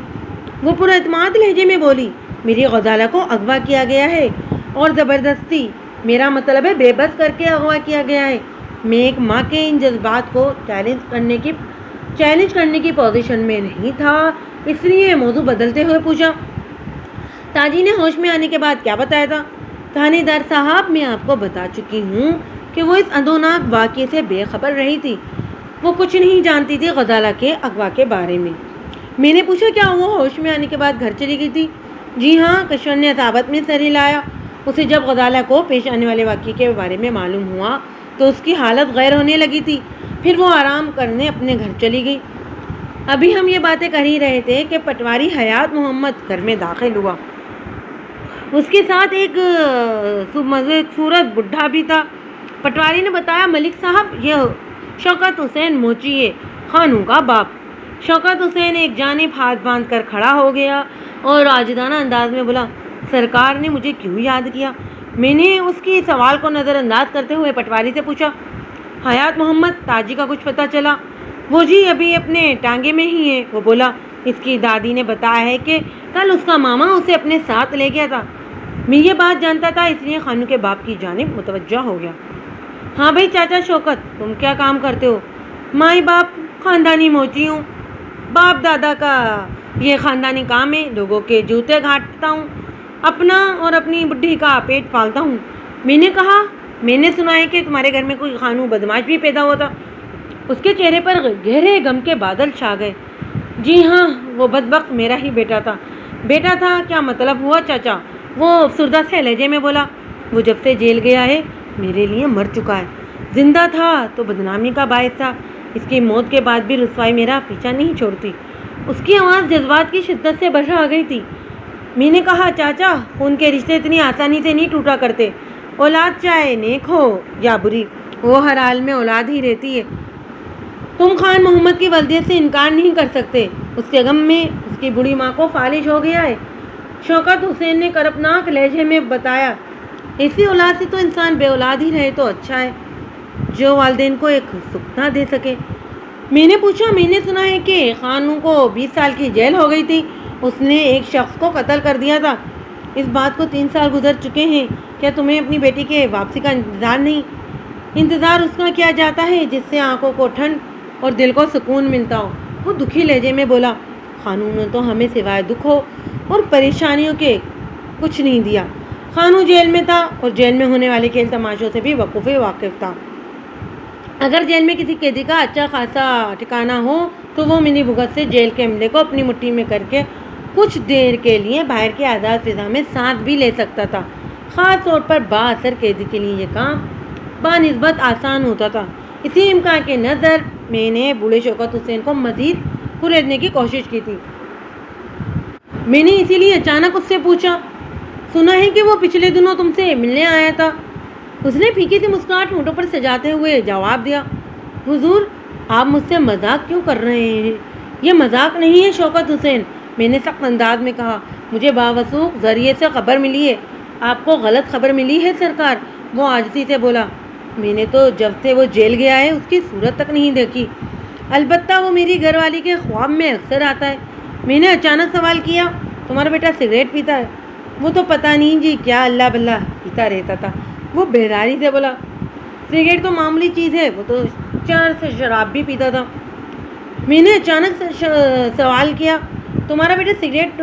S1: وہ پر اعتماد لہجے میں بولی، میری غزالہ کو اغوا کیا گیا ہے اور زبردستی، میرا مطلب ہے بے بس کر کے اغوا کیا گیا ہے۔ میں ایک ماں کے ان جذبات کو چیلنج کرنے کی پوزیشن میں نہیں تھا، اس لیے موضوع بدلتے ہوئے پوچھا، تاجی نے ہوش میں آنے کے بعد کیا بتایا تھا؟ تھانے دار صاحب، میں آپ کو بتا چکی ہوں کہ وہ اس ادوناک واقعے سے بے خبر رہی تھی۔ وہ کچھ نہیں جانتی تھی غزالہ کے اغوا کے بارے میں۔ میں نے پوچھا، کیا وہ ہوش میں آنے کے بعد گھر چلی گئی تھی؟ جی ہاں، کشور نے عصابت میں سر ہلایا۔ اسے جب غزالہ کو پیش آنے والے واقعے کے بارے میں معلوم ہوا تو اس کی حالت غیر ہونے لگی تھی، پھر وہ آرام کرنے اپنے گھر چلی گئی۔ ابھی ہم یہ باتیں کر ہی رہے تھے کہ پٹواری حیات محمد گھر میں داخل ہوا۔ اس کے ساتھ ایک صورت بڈھا بھی تھا۔ پٹواری نے بتایا، ملک صاحب، یہ شوکت حسین موچی ہے، خانوں کا باپ۔ شوکت حسین ایک جانب ہاتھ باندھ کر کھڑا ہو گیا اور عاجزانہ انداز میں بولا، سرکار نے مجھے کیوں یاد کیا؟ میں نے اس کی سوال کو نظر انداز کرتے ہوئے پٹواری سے پوچھا، حیات محمد، تاجی کا کچھ پتہ چلا؟ وہ جی ابھی اپنے ٹانگے میں ہی ہے۔ وہ بولا، اس کی دادی نے بتایا ہے کہ کل اس کا ماما اسے اپنے ساتھ لے گیا تھا۔ میں یہ بات جانتا تھا، اس لیے خانوں کے باپ کی جانب متوجہ ہو گیا۔ ہاں بھائی چاچا شوکت، تم کیا کام کرتے ہو؟ مائی باپ خاندانی موچی ہوں، باپ دادا کا یہ خاندانی کام ہے، لوگوں کے جوتے گھاٹتا ہوں، اپنا اور اپنی بڈھی کا پیٹ پالتا ہوں۔ میں نے کہا، میں نے سنا ہے کہ تمہارے گھر میں کوئی خانوں بدماش بھی پیدا ہوا تھا۔ اس کے چہرے پر گہرے غم کے بادل چھا گئے۔ جی ہاں، وہ بدبخت میرا ہی بیٹا تھا۔ بیٹا تھا کیا مطلب ہوا چاچا؟ وہ افسردہ سے لہجے میں بولا، وہ جب سے جیل گیا ہے میرے لیے مر چکا ہے، زندہ تھا تو بدنامی کا باعث تھا، اس کی موت کے بعد بھی رسوائی میرا پیچھا نہیں چھوڑتی۔ اس کی آواز جذبات کی شدت سے بھر آ گئی تھی۔ میں نے کہا، چاچا، خون کے رشتے اتنی آسانی سے نہیں ٹوٹا کرتے، اولاد چاہے نیک ہو یا بری، وہ ہر حال میں اولاد ہی رہتی ہے۔ تم خان محمد کی والدیت سے انکار نہیں کر سکتے، اس کے غم میں اس کی بوڑھی ماں کو فالج ہو گیا ہے۔ شوکت حسین نے کرپناک لہجے میں بتایا، ایسی اولاد سے تو انسان بے اولاد ہی رہے تو اچھا ہے، جو والدین کو ایک سکھ نہ دے سکے۔ میں نے پوچھا، میں نے سنا ہے کہ خانوں کو 20 سال کی جیل ہو گئی تھی، اس نے ایک شخص کو قتل کر دیا تھا۔ اس بات کو 3 سال گزر چکے ہیں، کیا تمہیں اپنی بیٹی کے واپسی کا انتظار نہیں؟ انتظار اس کا کیا جاتا ہے جس سے آنکھوں کو ٹھنڈ اور دل کو سکون ملتا ہو۔ وہ دکھی لہجے میں بولا، خانوں نے تو ہمیں سوائے دکھوں اور پریشانیوں کے کچھ نہیں دیا۔ خانوں جیل میں تھا اور جیل میں ہونے والے کھیل تماشوں سے بھی واقف تھا۔ اگر جیل میں کسی قیدی کا اچھا خاصا ٹھکانہ ہو تو وہ منی بھگت سے جیل کے عملے کو اپنی مٹھی میں کر کے کچھ دیر کے لیے باہر کی آزاد فضا میں سانس بھی لے سکتا تھا۔ خاص طور پر با اثر قیدی کے لیے یہ کام بنسبت آسان ہوتا تھا۔ اسی امکان کے نظر میں نے بوڑھے شوکت حسین کو مزید کریدنے کی کوشش کی تھی۔ میں نے اسی لیے اچانک اس سے پوچھا، سنا ہے کہ وہ پچھلے دنوں تم سے ملنے آیا تھا۔ اس نے پھیکی سی مسکراہٹ ہونٹوں پر سجاتے ہوئے جواب دیا، حضور آپ مجھ سے مذاق کیوں کر رہے ہیں؟ یہ مذاق نہیں ہے شوکت حسین، میں نے سخت انداز میں کہا، مجھے باوثوق ذریعے سے خبر ملی ہے۔ آپ کو غلط خبر ملی ہے سرکار، وہ عاجزی سے بولا، میں نے تو جب سے وہ جیل گیا ہے اس کی صورت تک نہیں دیکھی، البتہ وہ میری گھر والی کے خواب میں اکثر آتا ہے۔ میں نے اچانک سوال کیا، تمہارا بیٹا سگریٹ پیتا ہے؟ وہ تو پتہ نہیں جی کیا اللہ بلّہ پیتا رہتا تھا، وہ بہراری سے بولا، سگریٹ تو معمولی چیز ہے، وہ تو 4 سے شراب بھی پیتا تھا۔ میں نے اچانک سوال کیا، تمہارا بیٹا سگریٹ؟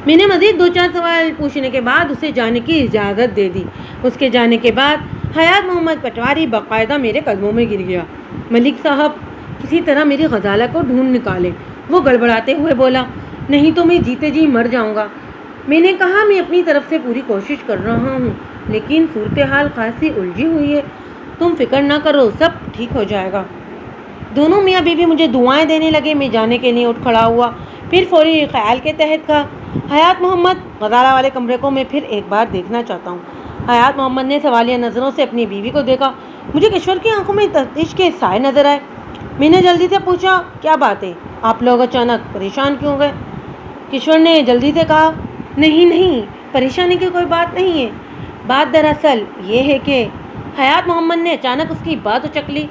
S1: میں نے مزید 2-4 سوال پوچھنے کے بعد اسے جانے کی اجازت دے دی۔ اس کے جانے کے بعد حیات محمد پٹواری باقاعدہ میرے قدموں میں گر گیا۔ ملک صاحب کسی طرح میری غزالہ کو ڈھونڈ نکالے، وہ گڑبڑاتے ہوئے بولا، نہیں تو میں جیتے جی مر جاؤں گا۔ میں نے کہا، میں اپنی طرف سے پوری کوشش کر رہا ہوں، لیکن صورتحال خاصی الجھی ہوئی ہے، تم فکر نہ کرو، سب ٹھیک ہو جائے گا۔ دونوں میاں بیوی مجھے دعائیں دینے لگے۔ میں جانے کے لیے اٹھ کھڑا ہوا، پھر فوری خیال کے تحت کہا، حیات محمد، غزالہ والے کمرے کو میں پھر ایک بار دیکھنا چاہتا ہوں۔ حیات محمد نے سوالیہ نظروں سے اپنی بیوی کو دیکھا۔ مجھے کشور کی آنکھوں میں تفتیش کے سائے نظر آئے۔ میں نے جلدی سے پوچھا، کیا بات ہے؟ آپ لوگ اچانک پریشان کیوں ہوئے؟ کشور نے جلدی سے کہا، نہیں، پریشانی کی کوئی بات نہیں ہے، بات دراصل یہ ہے کہ… حیات محمد نے اچانک اس کی بات اچک لی،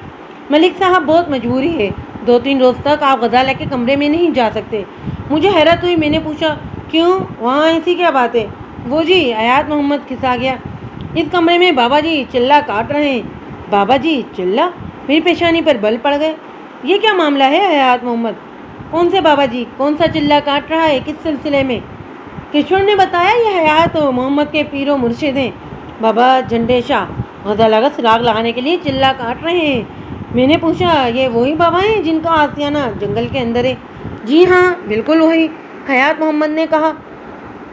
S1: ملک صاحب بہت مجبوری ہے، 2-3 روز تک آپ غزالہ کے کمرے میں نہیں جا سکتے۔ مجھے حیرت ہوئی، میں نے پوچھا، کیوں، وہاں ایسی کیا بات ہے؟ وہ جی، حیات محمد کھسا گیا، اس کمرے میں بابا جی چلہ کاٹ رہے ہیں۔ بابا جی چلہ؟ میری پیشانی پر بل پڑ گئے۔ یہ کیا معاملہ ہے حیات محمد؟ کون سے بابا جی؟ کون سا چلہ کاٹ رہا ہے؟ کس سلسلے میں؟ کشور نے بتایا، یہ حیات محمد کے پیر و مرشد ہیں، بابا جھنڈے شاہ، غزالہ کا سراغ لگانے کے لیے چلہ کاٹ رہے ہیں۔ میں نے پوچھا، یہ وہی بابا ہیں جن کا آستانہ جنگل کے اندر ہے؟ جی ہاں، بالکل وہی، حیات محمد نے کہا،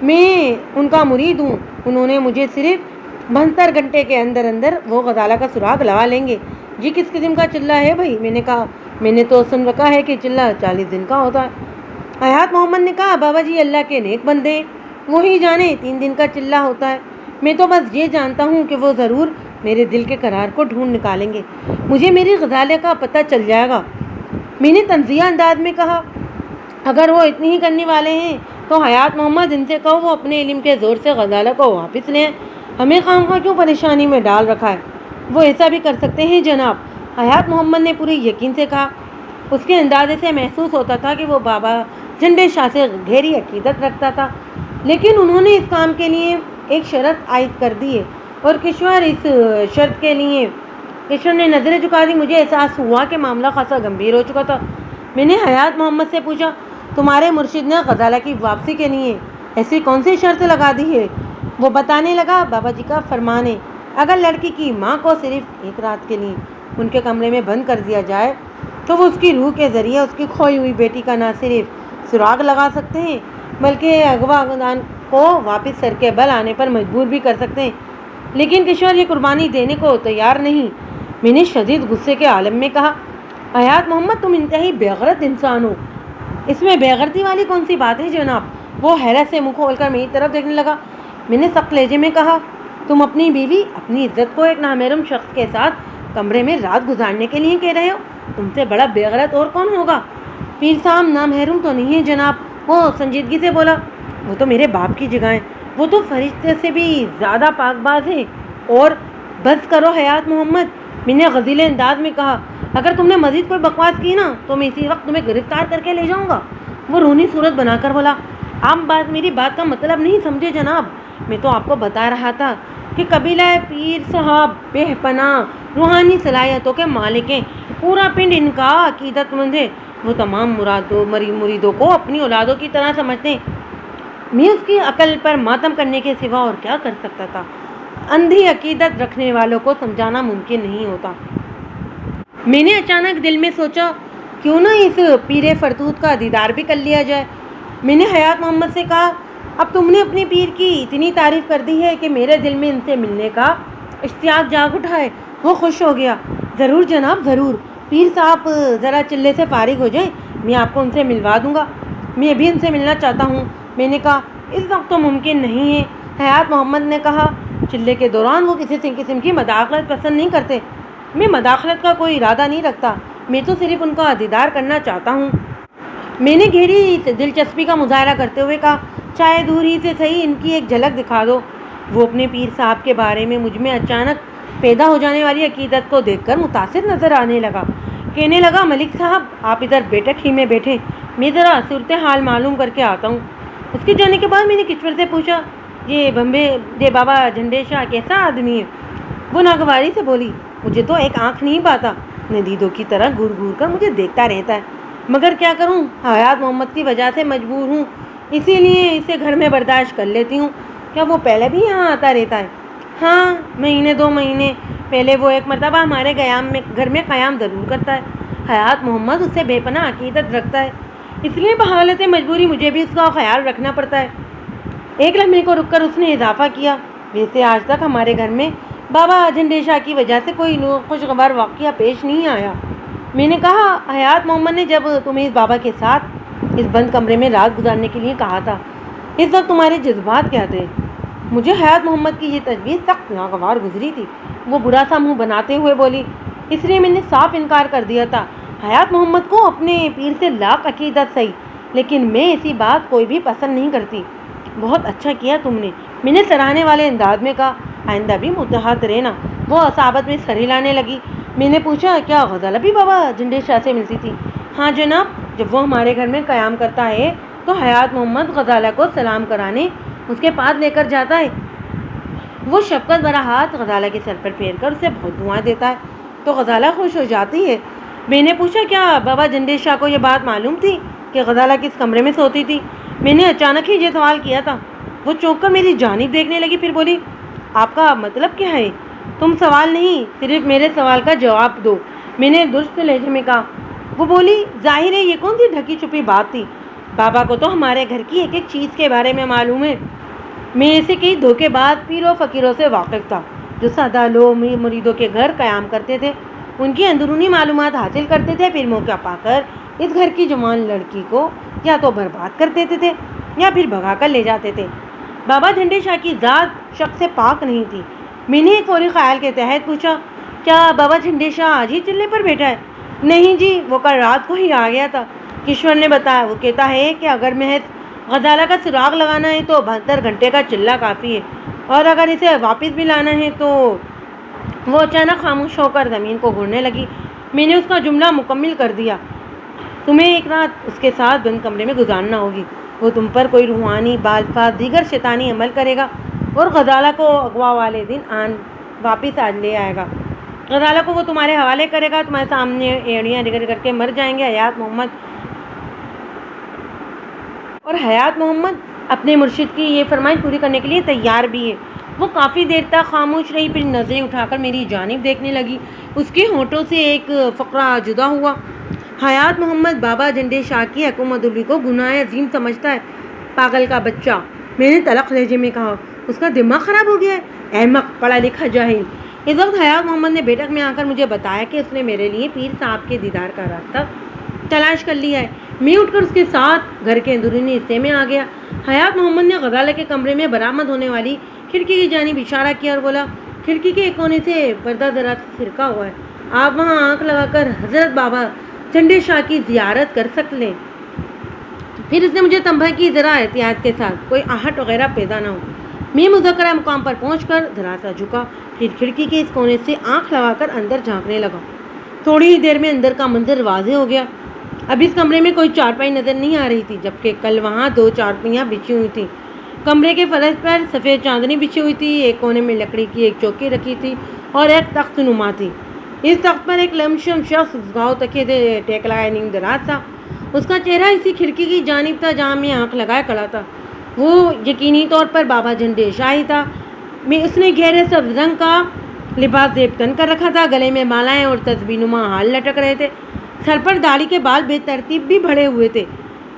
S1: میں ان کا مرید ہوں، انہوں نے مجھے صرف 72 گھنٹے کے اندر اندر وہ غزالہ کا سراغ لگا لیں گے۔ جی کس قسم کا چلہ ہے بھائی؟ میں نے کہا، میں نے تو سن رکھا ہے کہ چلہ 40 دن کا ہوتا ہے۔ حیات محمد نے کہا، بابا جی اللہ کے نیک بندے ہیں، وہی جانے 3 دن کا چلہ ہوتا ہے، میں تو بس یہ جانتا ہوں کہ وہ ضرور میرے دل کے قرار کو ڈھونڈ نکالیں گے، مجھے میری غزالہ کا پتہ چل جائے گا۔ میں نے تنزیہ انداز میں کہا، اگر وہ اتنی ہی کرنے والے ہیں تو حیات محمد ان سے کہو وہ اپنے علم کے زور سے غزالہ کو واپس لیں، ہمیں خواہ کیوں پریشانی میں ڈال رکھا ہے؟ وہ ایسا بھی کر سکتے ہیں جناب، حیات محمد نے پوری یقین سے کہا۔ اس کے اندازے سے محسوس ہوتا تھا کہ وہ بابا جھنڈے شاہ سے گہری عقیدت رکھتا تھا، لیکن انہوں نے اس کام کے لیے ایک شرط عائد کر دی ہے، اور کشور اس شرط کے لیے… کشور نے نظریں جھکا دی۔ مجھے احساس ہوا کہ معاملہ خاصا گمبھیر ہو چکا تھا۔ میں نے حیات محمد سے پوچھا، تمہارے مرشد نے غزالہ کی واپسی کے لیے ایسی کون سی شرط لگا دی ہے؟ وہ بتانے لگا، بابا جی کا فرمان ہے، اگر لڑکی کی ماں کو صرف 1 رات کے لیے ان کے کمرے میں بند کر دیا جائے تو وہ اس کی روح کے ذریعے اس کی کھوئی ہوئی بیٹی کا نہ صرف سراغ لگا سکتے ہیں بلکہ اغوا گان کو واپس سر کے بل آنے پر مجبور بھی کر سکتے ہیں، لیکن کشور یہ قربانی دینے کو تیار نہیں۔ میں نے شدید غصے کے عالم میں کہا، حیات محمد تم انتہائی بے غیرت انسان ہو، اس میں بے غیرتی والی کون سی بات ہے جناب؟ وہ حیرت سے منہ کھول کر میری طرف دیکھنے لگا۔ میں نے سخت لہجے میں کہا، تم اپنی بیوی، اپنی عزت کو ایک نامحرم شخص کے ساتھ کمرے میں رات گزارنے کے لیے کہہ رہے ہو؟ تم سے بڑا بے غیرت اور کون ہوگا؟ پیر صاحب نامحرم تو نہیں ہے جناب، وہ سنجیدگی سے بولا، وہ تو میرے باپ کی جگہ ہے، وہ تو فرشتے سے بھی زیادہ پاک باز ہے۔ اور بس کرو حیات محمد، میں نے غضیلے انداز میں کہا، اگر تم نے مزید کوئی بکواس کی نا تو میں اسی وقت تمہیں گرفتار کر کے لے جاؤں گا۔ وہ رونی صورت بنا کر بولا، آپ میری بات کا مطلب نہیں سمجھے جناب، میں تو آپ کو بتا رہا تھا کہ قبیلہ پیر صاحب بے پناہ روحانی صلاحیتوں کے مالک ہیں، پورا پنڈ ان کا عقیدت مند ہے، وہ تمام مریدوں کو اپنی اولادوں کی طرح سمجھتے ہیں۔ میں اس کی عقل پر ماتم کرنے کے سوا اور کیا کر سکتا تھا؟ اندھی عقیدت رکھنے والوں کو سمجھانا ممکن نہیں ہوتا۔ میں نے اچانک دل میں سوچا، کیوں نہ اس پیر فرتوت کا دیدار بھی کر لیا جائے۔ میں نے حیات محمد سے کہا، اب تم نے اپنے پیر کی اتنی تعریف کر دی ہے کہ میرے دل میں ان سے ملنے کا اشتیاق جاگ اٹھا ہے۔ وہ خوش ہو گیا، ضرور جناب ضرور، پیر صاحب ذرا چلے سے فارغ ہو جائیں، میں آپ کو ان سے ملوا دوں گا، میں بھی ان سے ملنا چاہتا ہوں۔ میں نے کہا، اس وقت تو ممکن نہیں ہے۔ حیات محمد نے کہا، چلے کے دوران وہ کسی قسم کی مداخلت پسند نہیں کرتے۔ میں مداخلت کا کوئی ارادہ نہیں رکھتا، میں تو صرف ان کا دیدار کرنا چاہتا ہوں۔ میں نے گہری دلچسپی کا مظاہرہ کرتے ہوئے کہا، چاہے دور ہی سے صحیح ان کی ایک جھلک دکھا دو۔ وہ اپنے پیر صاحب کے بارے میں مجھ میں اچانک پیدا ہو جانے والی عقیدت کو دیکھ کر متاثر نظر آنے لگا۔ کہنے لگا، ملک صاحب آپ ادھر بیٹھک ہی میں بیٹھے، میں ذرا صورتحال معلوم کر کے آتا ہوں۔ اس کے جانے کے بعد میں نے کشور سے پوچھا، یہ بابا جھنڈے شاہ کیسا آدمی ہے؟ وہ ناگواری سے بولی، مجھے تو ایک آنکھ نہیں پاتا، ندیدوں کی طرح گور گور کر مجھے دیکھتا رہتا ہے، مگر کیا کروں، حیات محمد کی وجہ سے مجبور ہوں، اسی لیے اسے گھر میں برداشت کر لیتی ہوں۔ کیا وہ پہلے بھی یہاں آتا رہتا ہے؟ ہاں، مہینے 2 مہینے پہلے وہ ایک مرتبہ ہمارے گھر میں قیام ضرور کرتا ہے۔ حیات محمد اس سے بے پناہ عقیدت رکھتا ہے، اس لیے بحالت مجبوری مجھے بھی اس کا خیال رکھنا پڑتا ہے۔ ایک لمحے کو رک کر اس نے اضافہ کیا، ویسے آج تک ہمارے گھر میں بابا جھنڈے شاہ کی وجہ سے کوئی خوشگوار واقعہ پیش نہیں آیا۔ میں نے کہا، حیات محمد نے جب تمہیں اس بابا کے ساتھ اس بند کمرے میں رات گزارنے کے لیے کہا تھا، اس وقت تمہارے جذبات کیا تھے؟ مجھے حیات محمد کی یہ تجویز سخت ناگوار گزری تھی۔ وہ برا سا منہ بناتے ہوئے بولی، اس لیے میں نے صاف انکار کر دیا تھا۔ حیات محمد کو اپنے پیر سے لاکھ عقیدت صحیح، لیکن میں ایسی بات کوئی بھی پسند نہیں کرتی۔ بہت اچھا کیا تم نے، میں نے سراہنے والے انداز میں کہا، آئندہ بھی متحد رہنا۔ وہ اصابت میں سر ہلانے لگی۔ میں نے پوچھا، کیا غزالہ بھی بابا جھنڈے شاہ سے ملتی تھی؟ ہاں جناب، جب وہ ہمارے گھر میں قیام کرتا ہے تو حیات محمد غزالہ کو سلام کرانے اس کے پاس لے کر جاتا ہے۔ وہ شفقت بھرا ہاتھ غزالہ کے سر پر پھیر کر اسے بہت دعائیں دیتا ہے تو غزالہ خوش ہو جاتی ہے۔ میں نے پوچھا، کیا بابا جھنڈے شاہ کو یہ بات معلوم تھی کہ غزالہ کس کمرے میں سوتی تھی؟ میں نے اچانک ہی یہ سوال کیا تھا۔ وہ چونک کر میری جانب دیکھنے لگی، پھر بولی، آپ کا مطلب کیا ہے؟ تم سوال نہیں، صرف میرے سوال کا جواب دو، میں نے درست لہجے میں کہا۔ وہ بولی، ظاہر ہے یہ کون سی ڈھکی چھپی بات تھی، بابا کو تو ہمارے گھر کی ایک ایک چیز کے بارے میں معلوم ہے۔ میں ایسے کئی دھوکے باز پیروں فقیروں سے واقف تھا جو سادہ لوگ مریدوں کے گھر قیام کرتے تھے، ان کی اندرونی معلومات حاصل کرتے تھے، پھر موقع پا کر اس گھر کی جوان لڑکی کو یا تو برباد کر دیتے تھے یا پھر بھگا کر لے جاتے تھے۔ بابا جھنڈے شاہ کی ذات شک سے پاک نہیں تھی۔ میں نے ایک فوری خیال کے تحت پوچھا، کیا بابا جھنڈے شاہ آج ہی چلے پر بیٹھا ہے؟ نہیں جی، وہ کل رات کو ہی آ گیا تھا، کشور نے بتایا۔ وہ کہتا ہے کہ اگر محض غزالہ کا سراغ لگانا ہے تو 72 گھنٹے کا چلہ کافی ہے، اور اگر اسے واپس بھی لانا ہے تو… وہ اچانک خاموش ہو کر زمین کو گھورنے لگی۔ میں نے اس کا جملہ مکمل کر دیا، تمہیں ایک رات اس کے ساتھ بند کمرے میں گزارنا ہوگی، وہ تم پر کوئی روحانی بالفاظ دیگر شیطانی عمل کرے گا اور غزالہ کو اغوا والے دن واپس لے آئے گا۔ غزالہ کو وہ تمہارے حوالے کرے گا، تمہارے سامنے ایڑیاں رگڑ کر کے مر جائیں گے۔ اور حیات محمد اپنے مرشد کی یہ فرمائش پوری کرنے کے لیے تیار بھی ہے۔ وہ کافی دیر تک خاموش رہی، پھر نظریں اٹھا کر میری جانب دیکھنے لگی۔ اس کے ہونٹوں سے ایک فقرہ جدا ہوا۔ حیات محمد بابا جھنڈے شاہ کی حکومت علی کو گناہ عظیم سمجھتا ہے، پاگل کا بچہ، میں نے تلخ لہجے میں کہا۔ اس کا دماغ خراب ہو گیا ہے، احمق، پڑھا لکھا جاہل۔ اس وقت حیات محمد نے بیٹھک میں آ کر مجھے بتایا کہ اس نے میرے لیے پیر صاحب کے دیدار کا راستہ تلاش کر لیا ہے۔ میں اٹھ کر اس کے ساتھ گھر کے اندرونی حصے میں آ گیا۔ حیات محمد نے غزالہ کے کمرے میں برآمد ہونے والی کھڑکی کی جانب اشارہ کیا اور بولا، کھڑکی کے ایک کونے سے پردہ ذرا سرکا ہوا ہے، آپ وہاں آنکھ لگا کر حضرت بابا جھنڈے شاہ کی زیارت کر سکتے ہیں۔ پھر اس نے مجھے تنبیہ کی، ذرا احتیاط کے ساتھ، کوئی آہٹ وغیرہ پیدا نہ ہو۔ میں مذکرہ مقام پر پہنچ کر ذرا سا جھکا، پھر کھڑکی کے اس کونے سے آنکھ لگا کر اندر جھانکنے لگا۔ تھوڑی ہی دیر میں اندر کا منظر واضح ہو گیا۔ اب اس کمرے میں کوئی چارپائی نظر نہیں آ رہی تھی، جبکہ کل وہاں 2 چارپائیاں بچھی ہوئی تھیں۔ کمرے کے فرش پر سفید چاندنی بچھی ہوئی تھی، ایک کونے میں لکڑی کی ایک چوکی رکھی تھی اور ایک تخت نما تھی۔ اس تخت پر ایک لمشم شخص گاؤ تکیے سے ٹیک لگائے نیم دراز تھا۔ اس کا چہرہ اسی کھڑکی کی جانب تھا جہاں میں آنکھ لگائے کھڑا تھا۔ وہ یقینی طور پر بابا جھنڈے شاہ ہی تھا۔ اس نے گہرے سبز رنگ کا لباس زیب تن کر رکھا تھا، گلے میں مالائیں اور تسبیح نما ہار لٹک رہے تھے، سر پر داڑھی کے بال بے ترتیب بھی بڑھے ہوئے تھے۔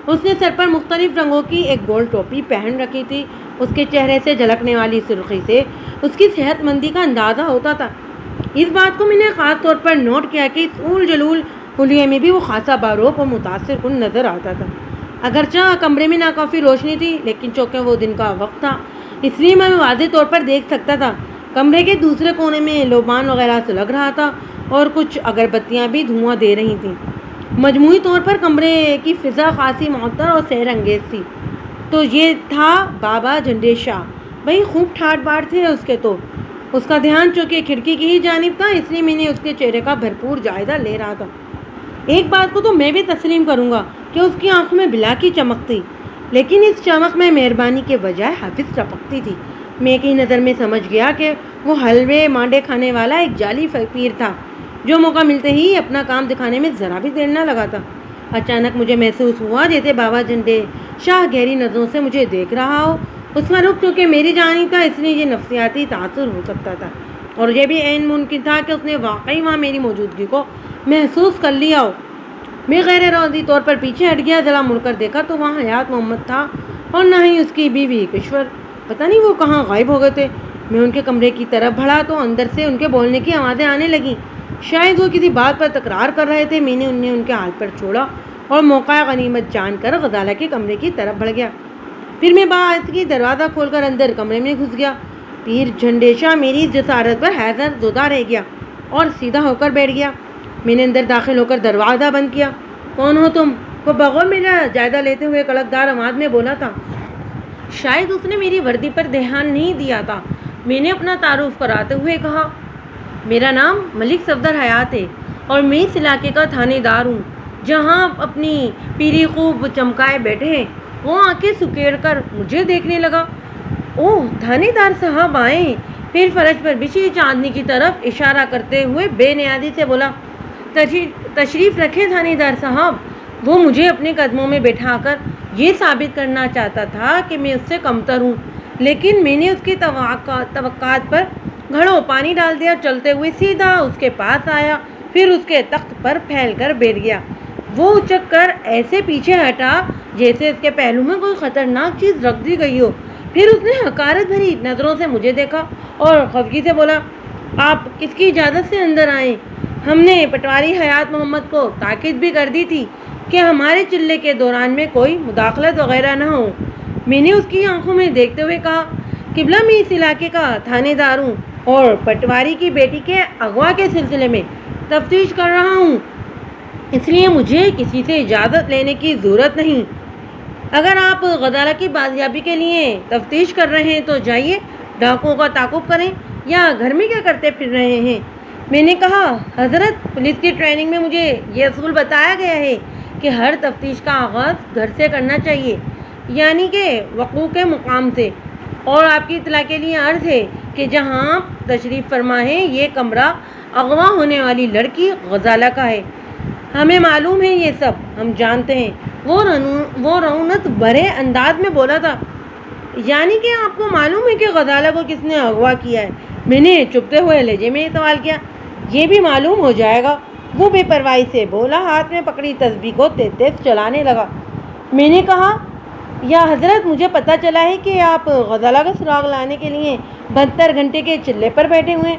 S1: اس نے سر پر مختلف رنگوں کی ایک گول ٹوپی پہن رکھی تھی۔ اس کے چہرے سے جھلکنے والی سرخی سے اس کی صحت مندی کا اندازہ ہوتا تھا۔ اس بات کو میں نے خاص طور پر نوٹ کیا کہ اس اول جلول حلیے میں بھی وہ خاصا باروق اور متاثر کن نظر آتا تھا۔ اگرچہ کمرے میں ناکافی روشنی تھی، لیکن چونکہ وہ دن کا وقت تھا اس لیے میں واضح طور پر دیکھ سکتا تھا۔ کمرے کے دوسرے کونے میں لوبان وغیرہ سلگ رہا تھا اور کچھ اگربتیاں بھی دھواں دے رہی تھیں۔ مجموعی طور پر کمرے کی فضا خاصی معطر اور سحر انگیز تھی۔ تو یہ تھا بابا جھنڈے شاہ۔ بھائی خوب ٹھاٹ باٹ تھے اس کے تو۔ اس کا دھیان چونکہ کھڑکی کی ہی جانب تھا، اس لیے میں نے اس کے چہرے کا بھرپور جائزہ لے رہا تھا۔ ایک بات کو تو میں بھی تسلیم کروں گا کہ اس کی آنکھوں میں بلا کی چمک تھی، لیکن اس چمک میں مہربانی کے بجائے حافظ ٹپکتی تھی۔ میں کی نظر میں سمجھ گیا کہ وہ حلوے مانڈے کھانے والا ایک جعلی فقیر تھا جو موقع ملتے ہی اپنا کام دکھانے میں ذرا بھی دیر نہ لگاتا۔ اچانک مجھے محسوس ہوا جیسے بابا جھنڈے شاہ گہری نظروں سے مجھے دیکھ رہا ہو۔ اس کا رخ چونکہ میری جانب تھا، اس لیے یہ نفسیاتی تاثر ہو سکتا تھا، اور یہ بھی عین ممکن تھا کہ اس نے واقعی وہاں میری موجودگی کو محسوس کر لیا ہو۔ میں غیر ارادی طور پر پیچھے ہٹ گیا، ذرا مڑ کر دیکھا تو وہاں حیات محمد تھا اور نہ ہی اس کی بیوی کشور۔ پتہ نہیں وہ کہاں غائب ہو گئے تھے۔ میں ان کے کمرے کی طرف بڑھا تو اندر سے ان کے بولنے کی آوازیں آنے لگیں۔ شاید وہ کسی بات پر تکرار کر رہے تھے۔ میں نے انہیں ان کے حال پر چھوڑا اور موقع غنیمت جان کر غزالہ کے کمرے کی طرف بڑھ گیا۔ پھر میں باعث دروازہ کھول کر اندر کمرے میں گھس گیا۔ پیر جھنڈے شاہ میری جسارت پر حیرت زدہ رہ گیا اور سیدھا ہو کر بیٹھ گیا۔ میں نے اندر داخل ہو کر دروازہ بند کیا۔ کون ہو تم؟ وہ بغور میرا جائزہ لیتے ہوئے کڑکدار آواز میں بولا تھا۔ شاید اس نے میری وردی پر دھیان نہیں دیا تھا۔ میں نے اپنا تعارف کراتے ہوئے کہا، میرا نام ملک صفدر حیات ہے اور میں اس علاقے کا تھانے دار ہوں جہاں آپ اپنی پیری خوب چمکائے بیٹھے ہیں۔ وہ آنکھیں سکیڑ کر مجھے دیکھنے لگا۔ اوہ، تھانے دار صاحب آئے ہیں۔ پھر فرش پر بچھی چاندنی کی طرف اشارہ کرتے ہوئے بے نیازی سے بولا، تشریف رکھیں تھانے دار صاحب۔ وہ مجھے اپنے قدموں میں بٹھا کر یہ ثابت کرنا چاہتا تھا کہ میں اس سے کمتر ہوں، لیکن میں نے اس کی توقعات پر گھڑوں پانی ڈال دیا۔ چلتے ہوئے سیدھا اس کے پاس آیا، پھر اس کے تخت پر پھیل کر بیٹھ گیا۔ وہ اچک کر ایسے پیچھے ہٹا جیسے اس کے پہلو میں کوئی خطرناک چیز رکھ دی گئی ہو۔ پھر اس نے حقارت بھری نظروں سے مجھے دیکھا اور خفگی سے بولا، آپ کس کی اجازت سے اندر آئے؟ ہم نے پٹواری حیات محمد کو تاکید بھی کر دی تھی کہ ہمارے چلے کے دوران میں کوئی مداخلت وغیرہ نہ ہو۔ میں نے اس کی آنکھوں میں دیکھتے ہوئے کہا، قبلہ میں اس علاقے کا تھانے دار ہوں اور پٹواری کی بیٹی کے اغوا کے سلسلے میں تفتیش کر رہا ہوں، اس لیے مجھے کسی سے اجازت لینے کی ضرورت نہیں۔ اگر آپ غزالہ کی بازیابی کے لیے تفتیش کر رہے ہیں تو جائیے ڈاکوؤں کا تعاقب کریں، یا گھر میں کیا کرتے پھر رہے ہیں؟ میں نے کہا، حضرت پولیس کی ٹریننگ میں مجھے یہ اصول بتایا گیا ہے کہ ہر تفتیش کا آغاز گھر سے کرنا چاہیے، یعنی کہ وقوع کے مقام سے۔ اور آپ کی اطلاع کے لیے عرض ہے کہ جہاں آپ تشریف فرما ہیں یہ کمرہ اغوا ہونے والی لڑکی غزالہ کا ہے۔ ہمیں معلوم ہے یہ سب، ہم جانتے ہیں۔ وہ رونت بھرے انداز میں بولا تھا، یعنی کہ آپ کو معلوم ہے کہ غزالہ کو کس نے اغوا کیا ہے؟ میں نے چپتے ہوئے لہجے میں سوال کیا۔ یہ بھی معلوم ہو جائے گا، وہ بے پرواہی سے بولا، ہاتھ میں پکڑی تسبیح کو تیز تیز چلانے لگا۔ میں نے کہا، یا حضرت مجھے پتہ چلا ہے کہ آپ غزالہ کا سراغ لانے کے لیے 72 گھنٹے کے چلے پر بیٹھے ہوئے۔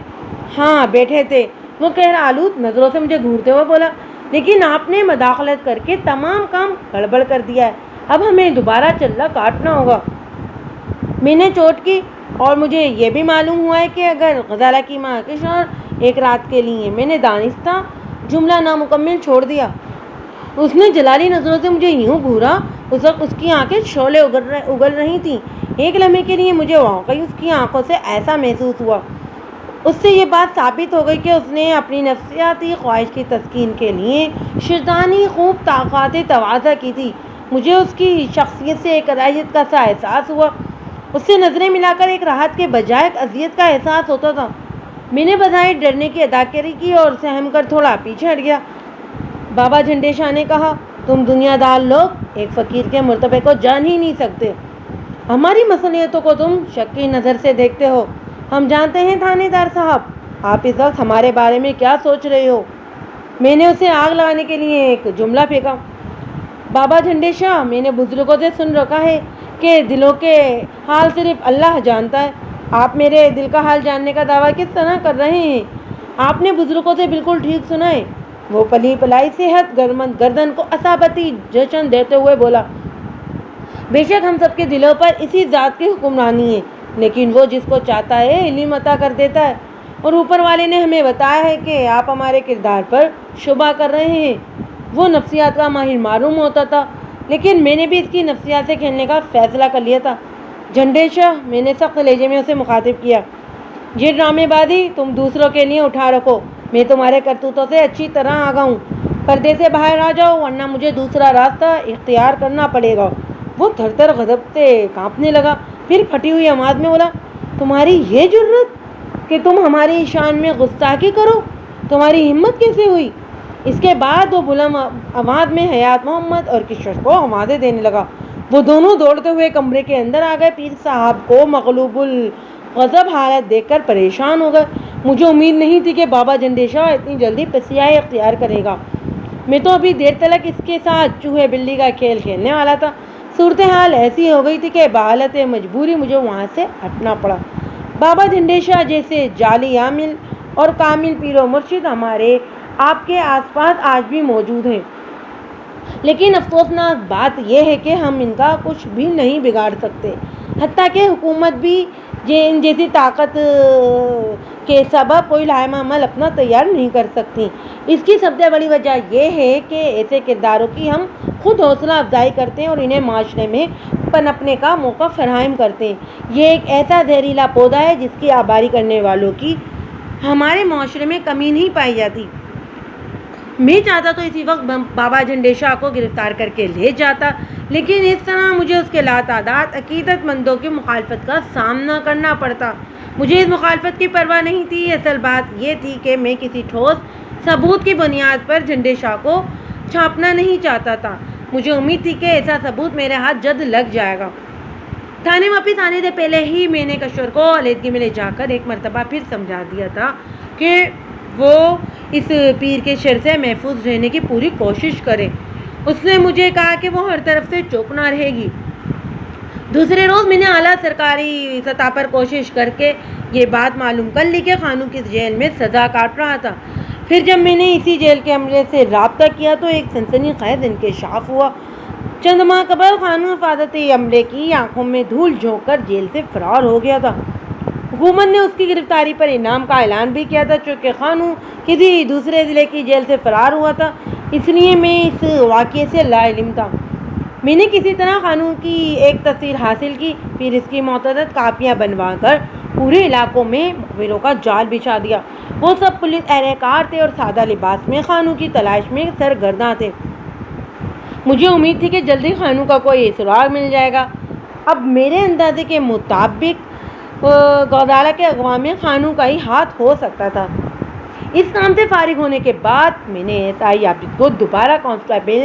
S1: ہاں بیٹھے تھے، وہ قہر آلود نظروں سے مجھے گھورتے ہوئے بولا، لیکن آپ نے مداخلت کر کے تمام کام گڑبڑ کر دیا ہے۔ اب ہمیں دوبارہ چلہ کاٹنا ہوگا۔ میں نے چوٹ کی، اور مجھے یہ بھی معلوم ہوا ہے کہ اگر غزالہ کی ماں کشور ایک رات کے لیے، میں نے دانستہ جملہ نامکمل چھوڑ دیا۔ اس نے جلالی نظروں سے مجھے یوں گھورا، اس وقت اس کی آنکھیں شعلے اگل رہی تھیں۔ ایک لمحے کے لیے مجھے واقعی اس کی آنکھوں سے ایسا محسوس ہوا، اس سے یہ بات ثابت ہو گئی کہ اس نے اپنی نفسیاتی خواہش کی تسکین کے لیے شیطانی خوب طاقت تواضع کی تھی۔ مجھے اس کی شخصیت سے ایک ارائیت کا سا احساس ہوا۔ اس سے نظریں ملا کر ایک راحت کے بجائے ایک اذیت کا احساس ہوتا تھا۔ میں نے بظاہر ڈرنے کی اداکاری کی اور سہم کر تھوڑا پیچھے ہٹ گیا۔ بابا جھنڈے شاہ نے کہا، تم دنیا دار لوگ ایک فقیر کے مرتبے کو جان ہی نہیں سکتے۔ ہماری مصلحتوں کو تم شک کی نظر سے دیکھتے ہو۔ ہم جانتے ہیں تھانے دار صاحب، آپ اس وقت ہمارے بارے میں کیا سوچ رہے ہو۔ میں نے اسے آگ لگانے کے لیے ایک جملہ پھینکا۔ بابا جھنڈے شاہ، میں نے بزرگوں سے سن رکھا ہے کہ دلوں کے حال صرف اللہ جانتا ہے۔ آپ میرے دل کا حال جاننے کا دعویٰ کس طرح کر رہے ہیں؟ آپ نے بزرگوں سے بالکل ٹھیک سنا ہے۔ وہ پلی پلائی صحت گردن کو اصابتی جشن دیتے ہوئے بولا، بے شک ہم سب کے دلوں پر اسی ذات کی حکمرانی ہے لیکن وہ جس کو چاہتا ہے علم عطا کر دیتا ہے، اور اوپر والے نے ہمیں بتایا ہے کہ آپ ہمارے کردار پر شبہ کر رہے ہیں۔ وہ نفسیات کا ماہر معلوم ہوتا تھا، لیکن میں نے بھی اس کی نفسیات سے کھیلنے کا فیصلہ کر لیا تھا۔ جھنڈے شاہ، میں نے سخت لہجے میں اسے مخاطب کیا، یہ ڈرامے بازی تم دوسروں کے لیے اٹھا رکھو، میں تمہارے کرتوتوں سے اچھی طرح آگاہ ہوں۔ پردے سے باہر آ جاؤ ورنہ مجھے دوسرا راستہ اختیار کرنا پڑے گا۔ وہ تھر تھر غضب سے کانپنے لگا، پھر پھٹی ہوئی آواز میں بولا، تمہاری یہ جرت کہ تم ہماری شان میں گستاخی کرو، تمہاری ہمت کیسے ہوئی؟ اس کے بعد وہ بلند آواز میں حیات محمد اور کشش کو آوازیں دینے لگا۔ وہ دونوں دوڑتے ہوئے کمرے کے اندر آ گئے۔ پیر صاحب کو مغلوب الغضب حالت دیکھ کر پریشان ہو گئے۔ مجھے امید نہیں تھی کہ بابا جھنڈے شاہ اتنی جلدی پسیائی اختیار کرے گا۔ میں تو ابھی دیر تلک اس کے ساتھ چوہے بلی کا کھیل کھیلنے والا تھا۔ صورتحال ایسی ہو گئی تھی کہ بحالت مجبوری مجھے وہاں سے ہٹنا پڑا۔ بابا جھنڈے شاہ جیسے جعلی عامل اور کامل پیر و مرشد ہمارے آپ کے آس پاس آج بھی موجود ہیں، لیکن افسوسناک بات یہ ہے کہ ہم ان کا کچھ بھی نہیں بگاڑ سکتے، حتیٰ کہ حکومت بھی ان جیسی طاقت کے سبب کوئی لائحہ عمل اپنا تیار نہیں کر سکتی۔ اس کی سب سے بڑی وجہ یہ ہے کہ ایسے کرداروں کی ہم خود حوصلہ افزائی کرتے ہیں اور انہیں معاشرے میں پنپنے کا موقع فراہم کرتے ہیں۔ یہ ایک ایسا زہریلا پودا ہے جس کی آباری کرنے والوں کی ہمارے معاشرے میں کمی نہیں پائی جاتی۔ میں چاہتا تو اسی وقت بابا جھنڈے شاہ کو گرفتار کر کے لے جاتا، لیکن اس طرح مجھے اس کے لاتعداد عقیدت مندوں کی مخالفت کا سامنا کرنا پڑتا۔ مجھے اس مخالفت کی پرواہ نہیں تھی، اصل بات یہ تھی کہ میں کسی ٹھوس ثبوت کی بنیاد پر جھنڈے شاہ کو چھاپنا نہیں چاہتا تھا۔ مجھے امید تھی کہ ایسا ثبوت میرے ہاتھ جلد لگ جائے گا۔ تھانے واپس آنے سے پہلے ہی میں نے کشور کو علیحدگی میں لے جا کر ایک مرتبہ پھر سمجھا دیا تھا کہ وہ اس پیر کے شر سے محفوظ رہنے کی پوری کوشش کرے۔ اس نے مجھے کہا کہ وہ ہر طرف سے چوکنا رہے گی۔ دوسرے روز میں نے اعلیٰ سرکاری سطح پر کوشش کر کے یہ بات معلوم کر لی کہ خانو کس جیل میں سزا کاٹ رہا تھا۔ پھر جب میں نے اسی جیل کے عملے سے رابطہ کیا تو ایک سنسنی خیز انکشاف ہوا۔ چند ماہ قبل خانو حفاظتی عملے کی آنکھوں میں دھول جھونک کر جیل سے فرار ہو گیا تھا۔ حکومت نے اس کی گرفتاری پر انعام کا اعلان بھی کیا تھا۔ چونکہ خانو کسی دوسرے ضلع کی جیل سے فرار ہوا تھا، اس لیے میں اس واقعے سے لا علم تھا۔ میں نے کسی طرح خانو کی ایک تصویر حاصل کی، پھر اس کی متعدد کاپیاں بنوا کر پورے علاقوں میں مخبروں کا جال بچھا دیا۔ وہ سب پولیس اہلکار تھے اور سادہ لباس میں خانو کی تلاش میں سرگرداں تھے۔ مجھے امید تھی کہ جلدی خانو کا کوئی سراغ مل جائے گا۔ اب میرے اندازے کے مطابق غزالہ کے اغوا میں خانو کا ہی ہاتھ ہو سکتا تھا۔ اس کام سے فارغ ہونے کے بعد میں نے SI عابد کو دوبارہ کانسٹیبل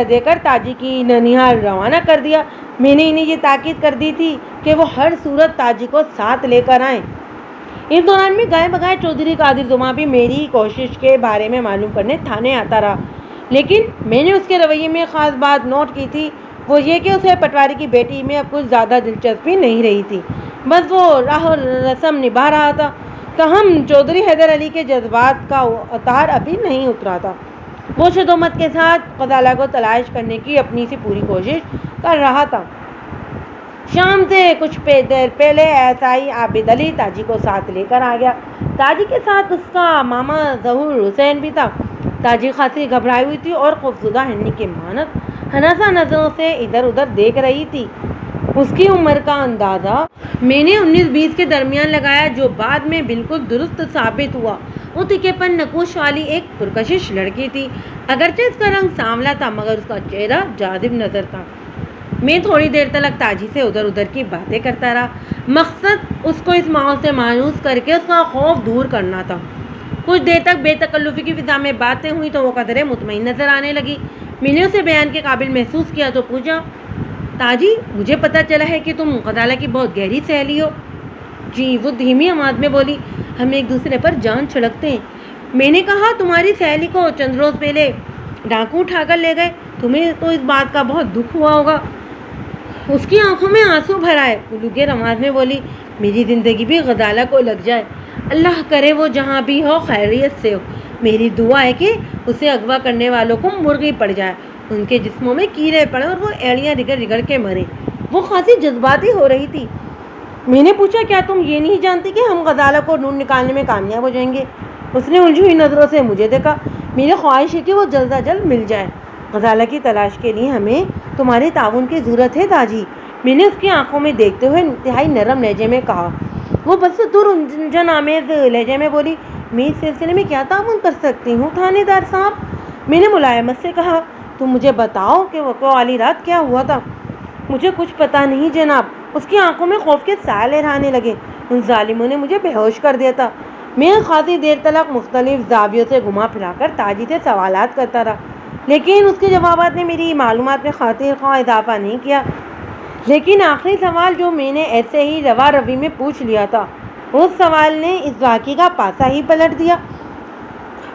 S1: دے کر تاجی کی ننیہال روانہ کر دیا۔ میں نے انہیں یہ تاکید کر دی تھی کہ وہ ہر صورت تاجی کو ساتھ لے کر آئیں۔ اس دوران میں گائے بگائے چودھری قادر زماں بھی میری کوشش کے بارے میں معلوم کرنے تھانے آتا رہا، لیکن میں نے اس کے رویے میں خاص بات نوٹ کی تھی، وہ یہ کہ اسے پٹواری کی بیٹی میں اب کچھ زیادہ دلچسپی نہیں رہی تھی، بس وہ راہ و رسم نبھا رہا تھا۔ تاہم چودھری حیدر علی کے جذبات کا اتار ابھی نہیں اترا تھا۔ وہ شدومت کے ساتھ غزالہ کو تلاش کرنے کی اپنی سی پوری کوشش کر رہا تھا۔ شام سے کچھ دیر پہلے SI عابد علی تاجی کو ساتھ لے کر آ گیا۔ تاجی کے ساتھ اس کا ماما ظہور حسین بھی تھا۔ تاجی خاصی گھبرائی ہوئی تھی اور خوفزدہ ہرنی کے مانند ہراساں نظروں سے ادھر ادھر دیکھ رہی تھی۔ اس کی عمر کا اندازہ میں نے 19-20 کے درمیان لگایا، جو بعد میں بالکل درست ثابت ہوا۔ وہ تکے پر نقوش والی ایک پرکشش لڑکی تھی، اگرچہ اس کا رنگ سانولا تھا مگر اس کا چہرہ جاذب نظر تھا۔ میں تھوڑی دیر تلک تاجی سے ادھر ادھر کی باتیں کرتا رہا، مقصد اس کو اس ماحول سے مایوس کر کے اس کا خوف دور کرنا تھا۔ کچھ دیر تک بے تکلفی کی فضا میں باتیں ہوئی تو وہ قدرے مطمئن نظر آنے لگی۔ میں نے اسے بیان کے قابل محسوس کیا تو پوچھا، تاجی مجھے پتہ چلا ہے کہ تم غزالہ کی بہت گہری سہیلی ہو۔ جی، وہ دھیمی آواز میں بولی، ہم ایک دوسرے پر جان چھڑکتے ہیں۔ میں نے کہا، تمہاری سہیلی کو چند روز پہلے ڈاکو اٹھا کر لے گئے، تمہیں تو اس بات کا بہت دکھ ہوا ہوگا۔ اس کی آنکھوں میں آنسو بھر آئے، گلوگیر آواز میں بولی، میری زندگی بھی غزالہ کو لگ جائے، اللہ کرے وہ جہاں بھی ہو خیریت سے ہو۔ میری دعا ہے کہ اسے اغوا کرنے والوں کو مرغی پڑ جائے، ان کے جسموں میں کیڑے پڑے اور وہ ایڑیاں رگڑ رگڑ کے مرے۔ وہ خاصی جذباتی ہو رہی تھی۔ میں نے پوچھا کیا تم یہ نہیں جانتی کہ ہم غزالہ کو ڈھونڈ نکالنے میں کامیاب ہو جائیں گے؟ اس نے الجھی ہوئی نظروں سے مجھے دیکھا۔ میری خواہش ہے کہ وہ جلد از جلد مل جائے۔ غزالہ کی تلاش کے لیے ہمیں تمہارے تعاون کی ضرورت ہے تاجی، میں نے اس کی آنکھوں میں دیکھتے ہوئے انتہائی نرم لہجے میں کہا۔ وہ بس دور الجھن آمیز لہجے میں بولی، میں اس سلسلے میں کیا تعاون کر سکتی ہوں تھانے دار صاحب؟ میں نے ملائمت سے کہا، تم مجھے بتاؤ کہ وقوع والی رات کیا ہوا تھا؟ مجھے کچھ پتا نہیں جناب۔ اس کی آنکھوں میں خوف کے سائے لہرانے لگے۔ ان ظالموں نے مجھے بے ہوش کر دیا تھا۔ میں خاصی دیر تک مختلف زاویوں سے گھما پھرا کر تاجی سے سوالات کرتا رہا، لیکن اس کے جوابات نے میری معلومات میں خاطر خواہ اضافہ نہیں کیا۔ لیکن آخری سوال جو میں نے ایسے ہی روا روی میں پوچھ لیا تھا، اس سوال نے اس واقعے کا پاسا ہی پلٹ دیا۔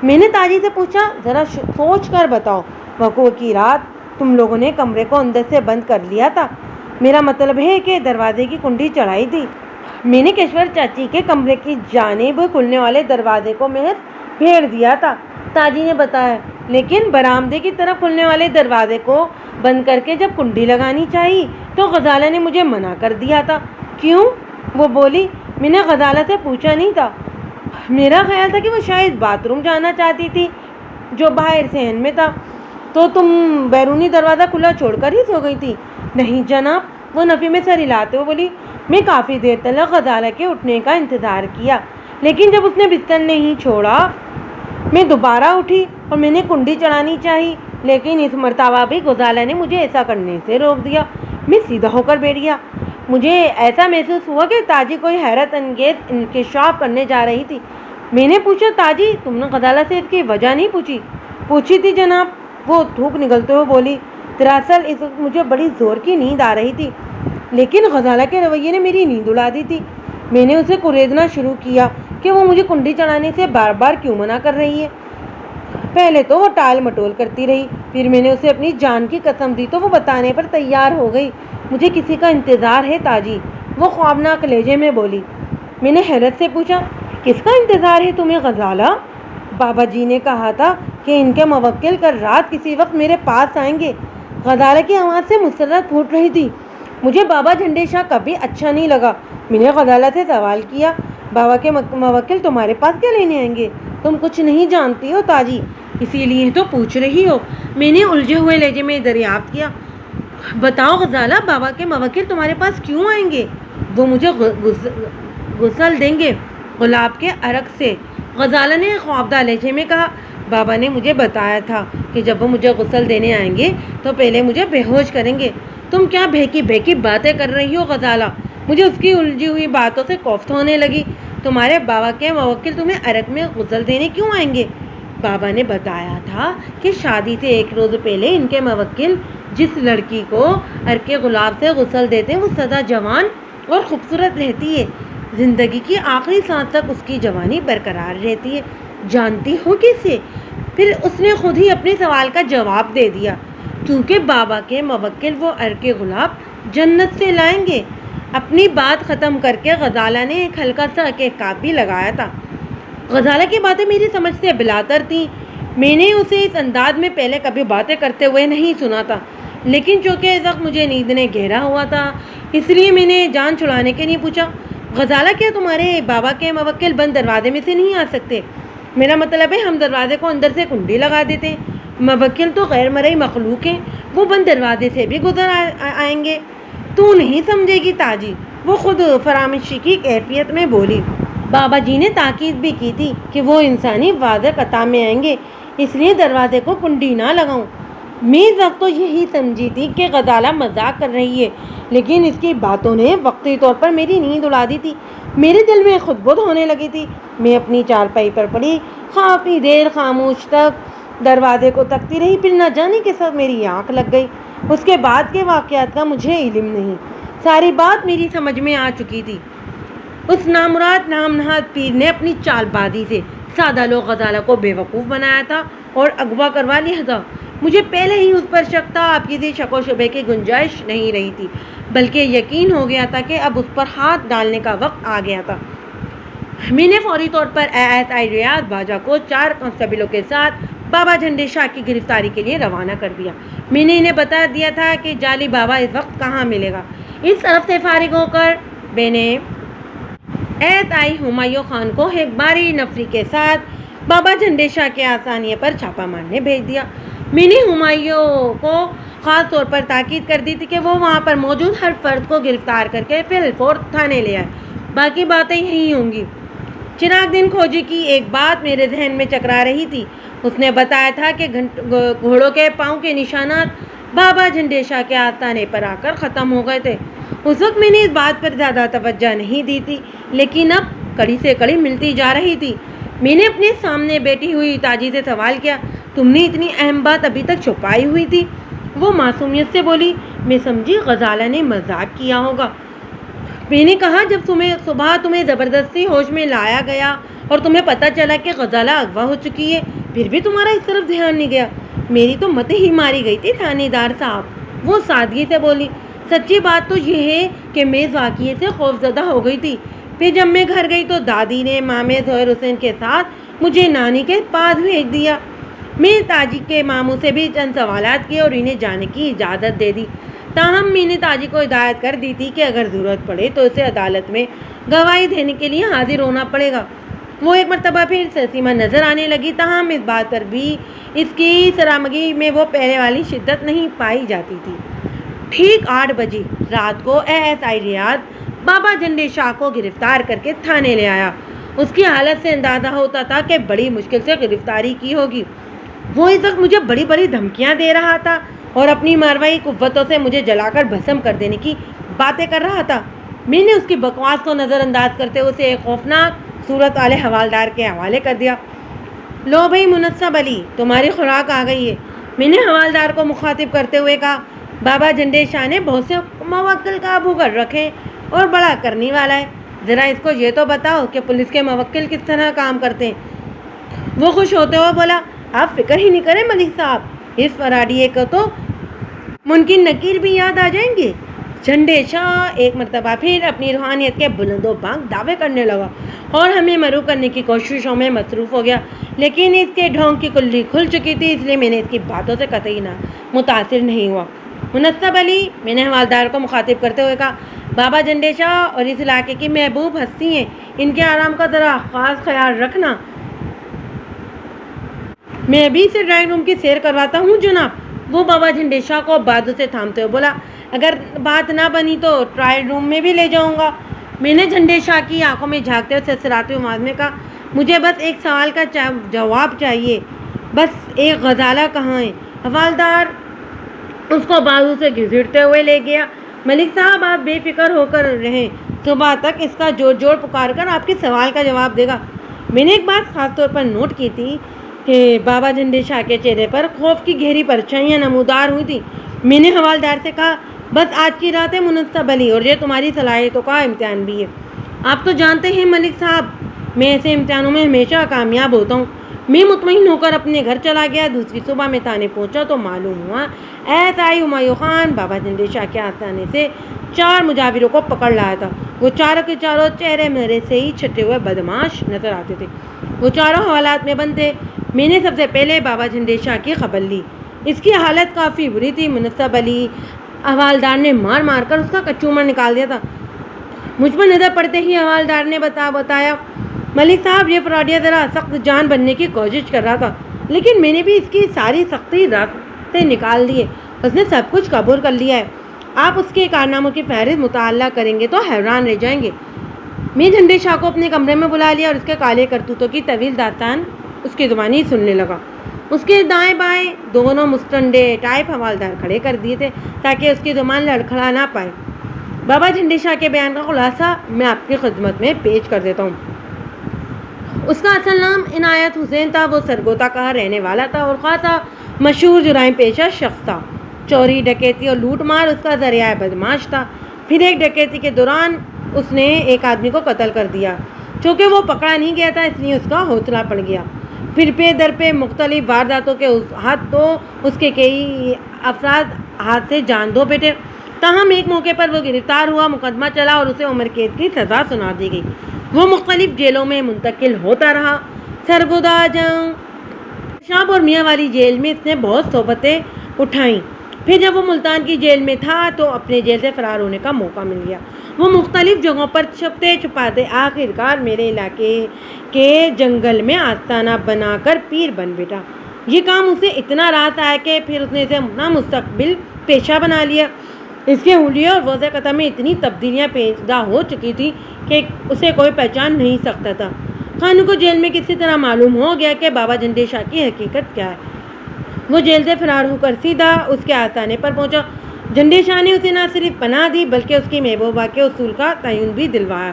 S1: میں نے تاجی سے پوچھا، ذرا سوچ کر بتاؤ، وقوع کی رات تم لوگوں نے کمرے کو اندر سے بند کر لیا تھا؟ میرا مطلب ہے کہ دروازے کی کنڈی چڑھائی تھی۔ میں نے کشور چاچی کے کمرے کی جانب کھلنے والے دروازے کو محض پھیر دیا تھا، تاجی نے بتایا، لیکن برآمدے کی طرف کھلنے والے دروازے کو بند کر کے جب کنڈی لگانی چاہیے تو غزالہ نے مجھے منع کر دیا تھا۔ کیوں؟ وہ بولی۔ میں نے غزالہ سے پوچھا نہیں تھا، میرا خیال تھا کہ وہ شاید باتھ روم جانا چاہتی تھی جو باہر صحن میں تھا۔ تو تم بیرونی دروازہ کھلا چھوڑ کر ہی سو گئی تھی؟ نہیں جناب، وہ نفی میں سر ہلاتے ہوئے بولی۔ میں کافی دیر تک غزالہ کے اٹھنے کا انتظار کیا، لیکن جب اس نے بستر نہیں چھوڑا میں دوبارہ اٹھی اور میں نے کنڈی چڑھانی چاہی، لیکن اس مرتبہ بھی غزالہ نے مجھے ایسا کرنے سے روک دیا۔ میں سیدھا ہو کر بیٹھ گیا۔ مجھے ایسا محسوس ہوا کہ تاجی کوئی حیرت انگیز انکشاف کرنے جا رہی تھی۔ میں نے پوچھا، تاجی تم نے غزالہ سے اس کی وجہ نہیں پوچھی؟ پوچھی تھی جناب، وہ تھوک نگلتے ہوئے بولی۔ دراصل اس وقت مجھے بڑی زور کی نیند آ رہی تھی، لیکن غزالہ کے رویے نے میری نیند اڑا دی تھی۔ میں نے اسے کریدنا شروع کیا کہ وہ مجھے کنڈی چڑھانے سے بار بار کیوں منع کر رہی ہے۔ پہلے تو وہ ٹال مٹول کرتی رہی، پھر میں نے اسے اپنی جان کی قسم دی تو وہ بتانے پر تیار ہو گئی۔ مجھے کسی کا انتظار ہے تاجی، وہ خوابناک لہجے میں بولی۔ میں نے حیرت سے پوچھا، کس کا انتظار ہے تمہیں غزالہ؟ بابا جی نے کہا تھا کہ ان کے موکل کل رات کسی وقت میرے پاس آئیں گے۔ غزالہ کی آواز سے مسرت پھوٹ رہی تھی۔ مجھے بابا جھنڈے شاہ کبھی اچھا نہیں لگا۔ میں نے غزالہ سے سوال کیا، بابا کے موکل تمہارے پاس کیا لینے آئیں گے؟ تم کچھ نہیں جانتی ہو تاجی، اسی لیے تو پوچھ رہی ہو۔ میں نے الجھے ہوئے لہجے میں دریافت کیا۔ بتاؤ غزالہ، بابا کے موکل تمہارے پاس کیوں آئیں گے؟ وہ مجھے غسل دیں گے گلاب کے عرق سے، غزالہ نے خوابدہ لہجے میں کہا۔ بابا نے مجھے بتایا تھا کہ جب وہ مجھے غسل دینے آئیں گے تو پہلے مجھے بے ہوش کریں گے۔ تم کیا بہکی بہکی باتیں کر رہی ہو غزالہ؟ مجھے اس کی الجھی ہوئی باتوں سے کوفت ہونے لگی۔ تمہارے بابا کے موکل تمہیں عرق میں غسل دینے کیوں آئیں گے؟ بابا نے بتایا تھا کہ شادی سے ایک روز پہلے ان کے موکل جس لڑکی کو عرق گلاب سے غسل دیتے ہیں وہ سدا جوان اور خوبصورت رہتی ہے، زندگی کی آخری سانس تک اس کی جوانی برقرار رہتی ہے۔ جانتی ہو کسے؟ پھر اس نے خود ہی اپنے سوال کا جواب دے دیا، کیونکہ بابا کے موکل وہ عرق گلاب جنت سے لائیں گے۔ اپنی بات ختم کر کے غزالہ نے ایک ہلکا سا کہکاپ بھی لگایا تھا۔ غزالہ کی باتیں میری سمجھ سے بلاتر تھیں۔ میں نے اسے اس انداز میں پہلے کبھی باتیں کرتے ہوئے نہیں سنا تھا، لیکن چونکہ اس وقت مجھے نیند نے گھیرا ہوا تھا اس لیے میں نے جان چھڑانے کے لیے پوچھا، غزالہ کیا تمہارے بابا کے موکل بند دروازے میں سے نہیں آ سکتے؟ میرا مطلب ہے ہم دروازے کو اندر سے کنڈی لگا دیتے ہیں، موکل تو غیر مرئی مخلوق ہیں، وہ بند دروازے سے بھی گزر آئیں گے۔ تو نہیں سمجھے گی تاجی، وہ خود فراموشی کی کیفیت میں بولی۔ بابا جی نے تاکید بھی کی تھی کہ وہ انسانی واضح قطع میں آئیں گے، اس لیے دروازے کو کنڈی نہ لگاؤں۔ میں اس وقت تو یہی سمجھی تھی کہ غزالہ مذاق کر رہی ہے، لیکن اس کی باتوں نے وقتی طور پر میری نیند اڑا دی تھی۔ میرے دل میں خود بد ہونے لگی تھی۔ میں اپنی چارپائی پر پڑی کافی دیر خاموش تک دروازے کو تکتی رہی، پھر نہ جانے کے ساتھ میری آنکھ لگ گئی۔ اس کے بعد کے واقعات کا مجھے علم نہیں، ساری بات میری سمجھ میں آ چکی تھی۔ اس نامراد نام نہاد پیر نے اپنی چال بازی سے سادہ لوگ غزالہ کو بے وقوف بنایا تھا اور اغوا کروا لیا تھا۔ مجھے پہلے ہی اس پر شک تھا، اب کسی شک و شبے کی گنجائش نہیں رہی تھی، بلکہ یقین ہو گیا تھا کہ اب اس پر ہاتھ ڈالنے کا وقت آ گیا تھا۔ میں نے فوری طور پر ASI ریاض باجا کو 4 کانسٹیبلوں کے ساتھ بابا جھنڈے شاہ کی گرفتاری کے لیے روانہ کر دیا۔ میں نے انہیں بتا دیا تھا کہ جعلی بابا اس وقت کہاں ملے گا۔ اس طرف سے فارغ ہو کر نے SI ہمایوں خان کو ایک باری نفری کے ساتھ بابا جھنڈے شاہ کے آستانے پر چھاپا مارنے بھیج دیا۔ میں نے ہمایوں کو خاص طور پر تاکید کر دی تھی کہ وہ وہاں پر موجود ہر فرد کو گرفتار کر کے فی الفور تھانے لے آئے، باقی باتیں یہی ہوں گی۔ چراغ دن کھوجی کی ایک بات میرے ذہن میں چکرا رہی تھی۔ اس نے بتایا تھا کہ گھوڑوں کے پاؤں کے نشانات بابا جھنڈے شاہ کے آستانے پر آ کر ختم ہو گئے تھے۔ اس وقت میں نے اس بات پر زیادہ توجہ نہیں دی تھی، لیکن اب کڑی سے کڑی ملتی جا رہی تھی۔ میں نے اپنے سامنے بیٹھی ہوئی تاجی سے سوال کیا، تم نے اتنی اہم بات ابھی تک چھپائی ہوئی تھی؟ وہ معصومیت سے بولی، میں سمجھی غزالہ نے مذاق کیا ہوگا۔ میں نے کہا، جب صبح تمہیں زبردستی ہوش میں لایا گیا اور تمہیں پتہ چلا کہ غزالہ اغوا ہو چکی ہے، پھر بھی تمہارا اس طرف دھیان نہیں گیا؟ میری تو مت ہی ماری گئی تھی تھانے دار صاحب، وہ سادگی سے بولی۔ سچی بات تو یہ ہے کہ میں اس واقعے سے خوفزدہ ہو گئی تھی۔ پھر جب میں گھر گئی تو دادی نے مامے ظہیر حسین کے ساتھ مجھے نانی کے پاس بھیج دیا۔ میں تاجی کے ماموں سے بھی چند سوالات کیے اور انہیں جانے کی اجازت دے دی۔ تاہم میں نے تاجی کو ہدایت کر دی تھی کہ اگر ضرورت پڑے تو اسے عدالت میں گواہی دینے کے لیے حاضر ہونا پڑے گا۔ وہ ایک مرتبہ پھر سرسیمہ نظر آنے لگی، تاہم اس بات پر بھی اس کی سرامگی میں وہ پہلے والی شدت نہیں پائی جاتی تھی۔ ٹھیک 8 بجے رات کو SI ریاض بابا جھنڈے شاہ کو گرفتار کر کے تھانے لے آیا۔ اس کی حالت سے اندازہ ہوتا تھا کہ بڑی مشکل سے گرفتاری کی ہوگی۔ وہ اس وقت مجھے بڑی بڑی دھمکیاں دے رہا تھا اور اپنی ماروائی قوتوں سے مجھے جلا کر بھسم کر دینے کی باتیں کر رہا تھا۔ میں نے اس کی بکواس کو نظر انداز کرتے ہوئے اسے ایک خوفناک صورت والے حوالدار کے حوالے کر دیا۔ لو بھائی منصب علی، تمہاری خوراک آ گئی ہے، میں نے حوالدار کو مخاطب کرتے ہوئے کہا۔ بابا جھنڈے شاہ نے بہت سے موکل قابو کر رکھے اور بڑا کرنے والا ہے، ذرا اس کو یہ تو بتاؤ کہ پولیس کے موکل کس طرح کام کرتے ہیں۔ وہ خوش ہوتے ہوئے بولا، آپ فکر ہی نہیں کریں ملک صاحب، اس فراڈیے کو تو ممکن نکیل بھی یاد آ جائیں گے۔ جھنڈے شاہ ایک مرتبہ پھر اپنی روحانیت کے بلند و بانگ دعوے کرنے لگا اور ہمیں مرو کرنے کی کوششوں میں مصروف ہو گیا، لیکن اس کے ڈھونگ کی کلی کھل چکی تھی، اس لیے میں نے اس کی باتوں سے قطعی متاثر نہیں ہوا۔ منصب علی، میں نے حوالدار کو مخاطب کرتے ہوئے کہا، بابا جھنڈے شاہ اور اس علاقے کی محبوب ہستی ہیں، ان کے آرام کا ذرا خاص خیال رکھنا۔ میں ابھی سے ڈرائنگ روم کی سیر کرواتا ہوں جناب، وہ بابا جھنڈے شاہ کو بازو سے تھامتے ہوئے بولا۔ اگر بات نہ بنی تو ٹرائل روم میں بھی لے جاؤں گا۔ میں نے جھنڈے شاہ کی آنکھوں میں جھانکتے ہوئے سرسراتے ہوئے آواز میں کہا، مجھے بس ایک سوال کا جواب چاہیے، بس ایک غزالہ کہاں ہے؟ حوالدار اس کو بازو سے گھسیٹتے ہوئے لے گیا۔ ملک صاحب، آپ بے فکر ہو کر رہیں، صبح تک اس کا جوڑ پکار کر آپ کے سوال کا جواب دے گا۔ میں نے ایک بات خاص طور پر نوٹ کی تھی کہ بابا جھنڈے شاہ کے چہرے پر خوف کی گہری پرچھائیاں نمودار ہوئی تھی۔ میں نے حوالدار سے کہا، بس آج کی رات ہے منصب علی، اور یہ تمہاری صلاحیتوں کا امتحان بھی ہے۔ آپ تو جانتے ہیں ملک صاحب، میں ایسے امتحانوں میں ہمیشہ کامیاب ہوتا ہوں۔ میں مطمئن ہو کر اپنے گھر چلا گیا۔ دوسری صبح میں تھانے پہنچا تو معلوم ہوا SI ہمایوں خان بابا جھنڈے شاہ کے آستانے سے 4 مجاوروں کو پکڑ لایا تھا۔ وہ چاروں کے چاروں چہرے میرے سے ہی چھٹے ہوئے بدماش نظر آتے تھے۔ وہ چاروں حوالات میں بند تھے۔ میں نے سب سے پہلے بابا جھنڈے شاہ کی خبر لی۔ اس کی حالت کافی بری تھی۔ منصب علی حوالدار نے مار مار کر اس کا کچومر نکال دیا تھا۔ مجھ پر نظر پڑتے ہی حوالدار نے بتایا، ملک صاحب، یہ فراڈیا ذرا سخت جان بننے کی کوشش کر رہا تھا، لیکن میں نے بھی اس کی ساری سختی راستے نکال دیے۔ اس نے سب کچھ قبول کر لیا ہے۔ آپ اس کے کارناموں کی فہرست مطالعہ کریں گے تو حیران رہ جائیں گے۔ میں جھنڈے شاہ کو اپنے کمرے میں بلا لیا اور اس کے کالے کرتوتوں کی طویل داستان اس کی زبانی سننے لگا۔ اس کے دائیں بائیں دونوں مستنڈے ٹائپ حوالدار کھڑے کر دیے تھے تاکہ اس کی زبان لڑکھڑا نہ پائے۔ بابا جھنڈے شاہ کے بیان کا خلاصہ میں آپ کی خدمت میں پیش کر دیتا ہوں۔ اس کا اصل نام عنایت حسین تھا۔ وہ سرگودا کا رہنے والا تھا اور خاصا مشہور جرائم پیشہ شخص تھا۔ چوری، ڈکیتی اور لوٹ مار اس کا ذریعہ بدماش تھا۔ پھر ایک ڈکیتی کے دوران اس نے ایک آدمی کو قتل کر دیا۔ چونکہ وہ پکڑا نہیں گیا تھا، اس لیے اس کا حوصلہ پڑ گیا۔ پھر پہ در پہ مختلف وارداتوں کے ہاتھ تو اس کے کئی افراد ہاتھ سے جان دو بیٹھے۔ تاہم ایک موقع پر وہ گرفتار ہوا، مقدمہ چلا اور اسے عمر قید کی سزا سنا دی گئی۔ وہ مختلف جیلوں میں منتقل ہوتا رہا۔ سرگودا جنگ شاپ اور میاں والی جیل میں اس نے بہت صحبتیں اٹھائیں۔ پھر جب وہ ملتان کی جیل میں تھا تو اپنے جیل سے فرار ہونے کا موقع مل گیا۔ وہ مختلف جگہوں پر چھپتے چھپاتے آخرکار میرے علاقے کے جنگل میں آستانہ بنا کر پیر بن بیٹھا۔ یہ کام اسے اتنا راس آیا کہ پھر اس نے اسے اپنا مستقبل پیشہ بنا لیا۔ اس کے حلیے اور وضع قطع میں اتنی تبدیلیاں پیدا ہو چکی تھی کہ اسے کوئی پہچان نہیں سکتا تھا۔ خانو کو جیل میں کسی طرح معلوم ہو گیا کہ بابا جھنڈے شاہ کی حقیقت کیا ہے۔ وہ جیل سے فرار ہو کر سیدھا اس کے آستانے پر پہنچا۔ جھنڈے شاہ نے اسے نہ صرف پناہ دی بلکہ اس کی محبوبہ کے اصول کا تعین بھی دلوایا۔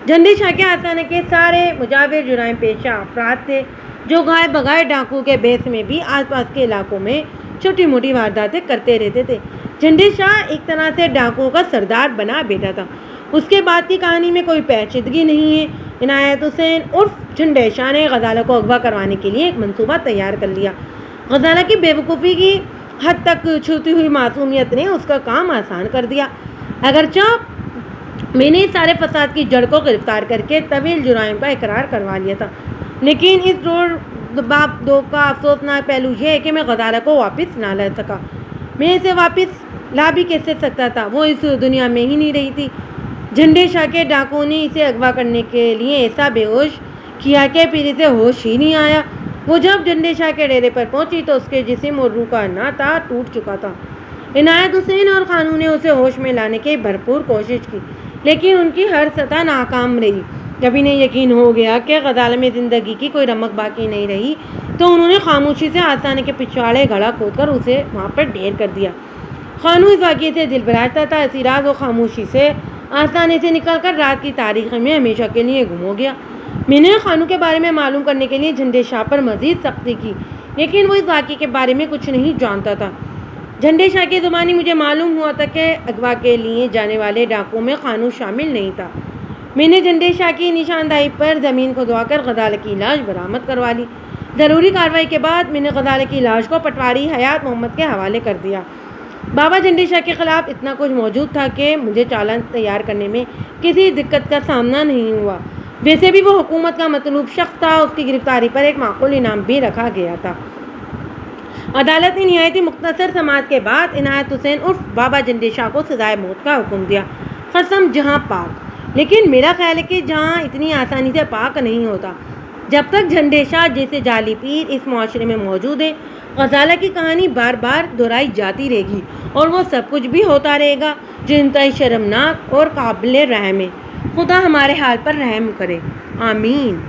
S1: جھنڈے شاہ کے آستانے کے سارے مجاور جرائم پیشہ افراد تھے جو گائے بگائے ڈاکو کے بیس میں بھی آس پاس کے علاقوں میں چھوٹی موٹی وارداتیں کرتے رہتے تھے۔ جھنڈے شاہ ایک طرح سے ڈاکوؤں کا سردار بنا بیٹھا تھا۔ اس کے بعد کی کہانی میں کوئی پیچیدگی نہیں ہے۔ عنایت حسین عرف جھنڈے شاہ نے غزالہ کو اغوا کروانے کے لیے ایک منصوبہ تیار کر لیا۔ غزالہ کی بے وقوفی کی حد تک چھوتی ہوئی معصومیت نے اس کا کام آسان کر دیا۔ اگرچہ میں نے سارے فساد کی جڑ کو گرفتار کر کے طویل جرائم کا اقرار کروا لیا تھا، لیکن اس باب دو کا افسوسناک پہلو یہ ہے کہ میں غزالہ کو واپس نہ لا سکا۔ میں اسے واپس لا بھی کیسے سکتا تھا؟ وہ اس دنیا میں ہی نہیں رہی تھی۔ جھنڈے شاہ کے ڈاکوؤں نے اسے اغوا کرنے کے لیے ایسا بے ہوش کیا کہ پھر اسے ہوش ہی نہیں آیا۔ وہ جب جھنڈے شاہ کے ڈیرے پر پہنچی تو اس کے جسم اور روح کا ناطہ ٹوٹ چکا تھا۔ عنایت حسین اور خانو نے اسے ہوش میں لانے کی بھرپور کوشش کی، لیکن ان کی ہر سطح ناکام رہی۔ جب انہیں یقین ہو گیا کہ غزالہ میں زندگی کی کوئی رمق باقی نہیں رہی تو انہوں نے خاموشی سے آستانے کے پچھواڑے گڑھا کھود کر اسے وہاں پر ڈھیر کر دیا۔ خانو اس واقعے سے دل بھراتا تھا۔ اسی رات وہ خاموشی سے آستانے سے نکل کر رات کی تاریکی میں ہمیشہ کے لیے گم ہو گیا۔ میں نے خانو کے بارے میں معلوم کرنے کے لیے جھنڈے شاہ پر مزید سختی کی، لیکن وہ اس واقعے کے بارے میں کچھ نہیں جانتا تھا۔ جھنڈے شاہ کی زبانی مجھے معلوم ہوا تھا کہ اغوا کے لیے جانے والے ڈاکوؤں میں خانو شامل نہیں تھا۔ میں نے جھنڈے شاہ کی نشاندہی پر زمین کھدوا کر غزالہ کی لاش برآمد کروا لی۔ ضروری کارروائی کے بعد میں نے غزالہ کی لاش کو پٹواری حیات محمد کے حوالے کر دیا۔ بابا جھنڈے شاہ کے خلاف اتنا کچھ موجود تھا کہ مجھے چالان تیار کرنے میں کسی دقت کا سامنا نہیں ہوا۔ ویسے بھی وہ حکومت کا مطلوب شخص تھا۔ اس کی گرفتاری پر ایک معقول انعام بھی رکھا گیا تھا۔ عدالت نے نہایت ہی مختصر سماعت کے بعد عنایت حسین عرف بابا جھنڈے شاہ کو سزائے موت کا حکم دیا۔ قسم جہاں پاک، لیکن میرا خیال ہے کہ جہاں اتنی آسانی سے پاک نہیں ہوتا۔ جب تک جھنڈے شاہ جیسے جعلی پیر اس معاشرے میں موجود ہے، غزالہ کی کہانی بار بار دہرائی جاتی رہے گی اور وہ سب کچھ بھی ہوتا رہے گا جو انتہائی شرمناک اور قابل رحم ہے۔ خدا ہمارے حال پر رحم کرے، آمین۔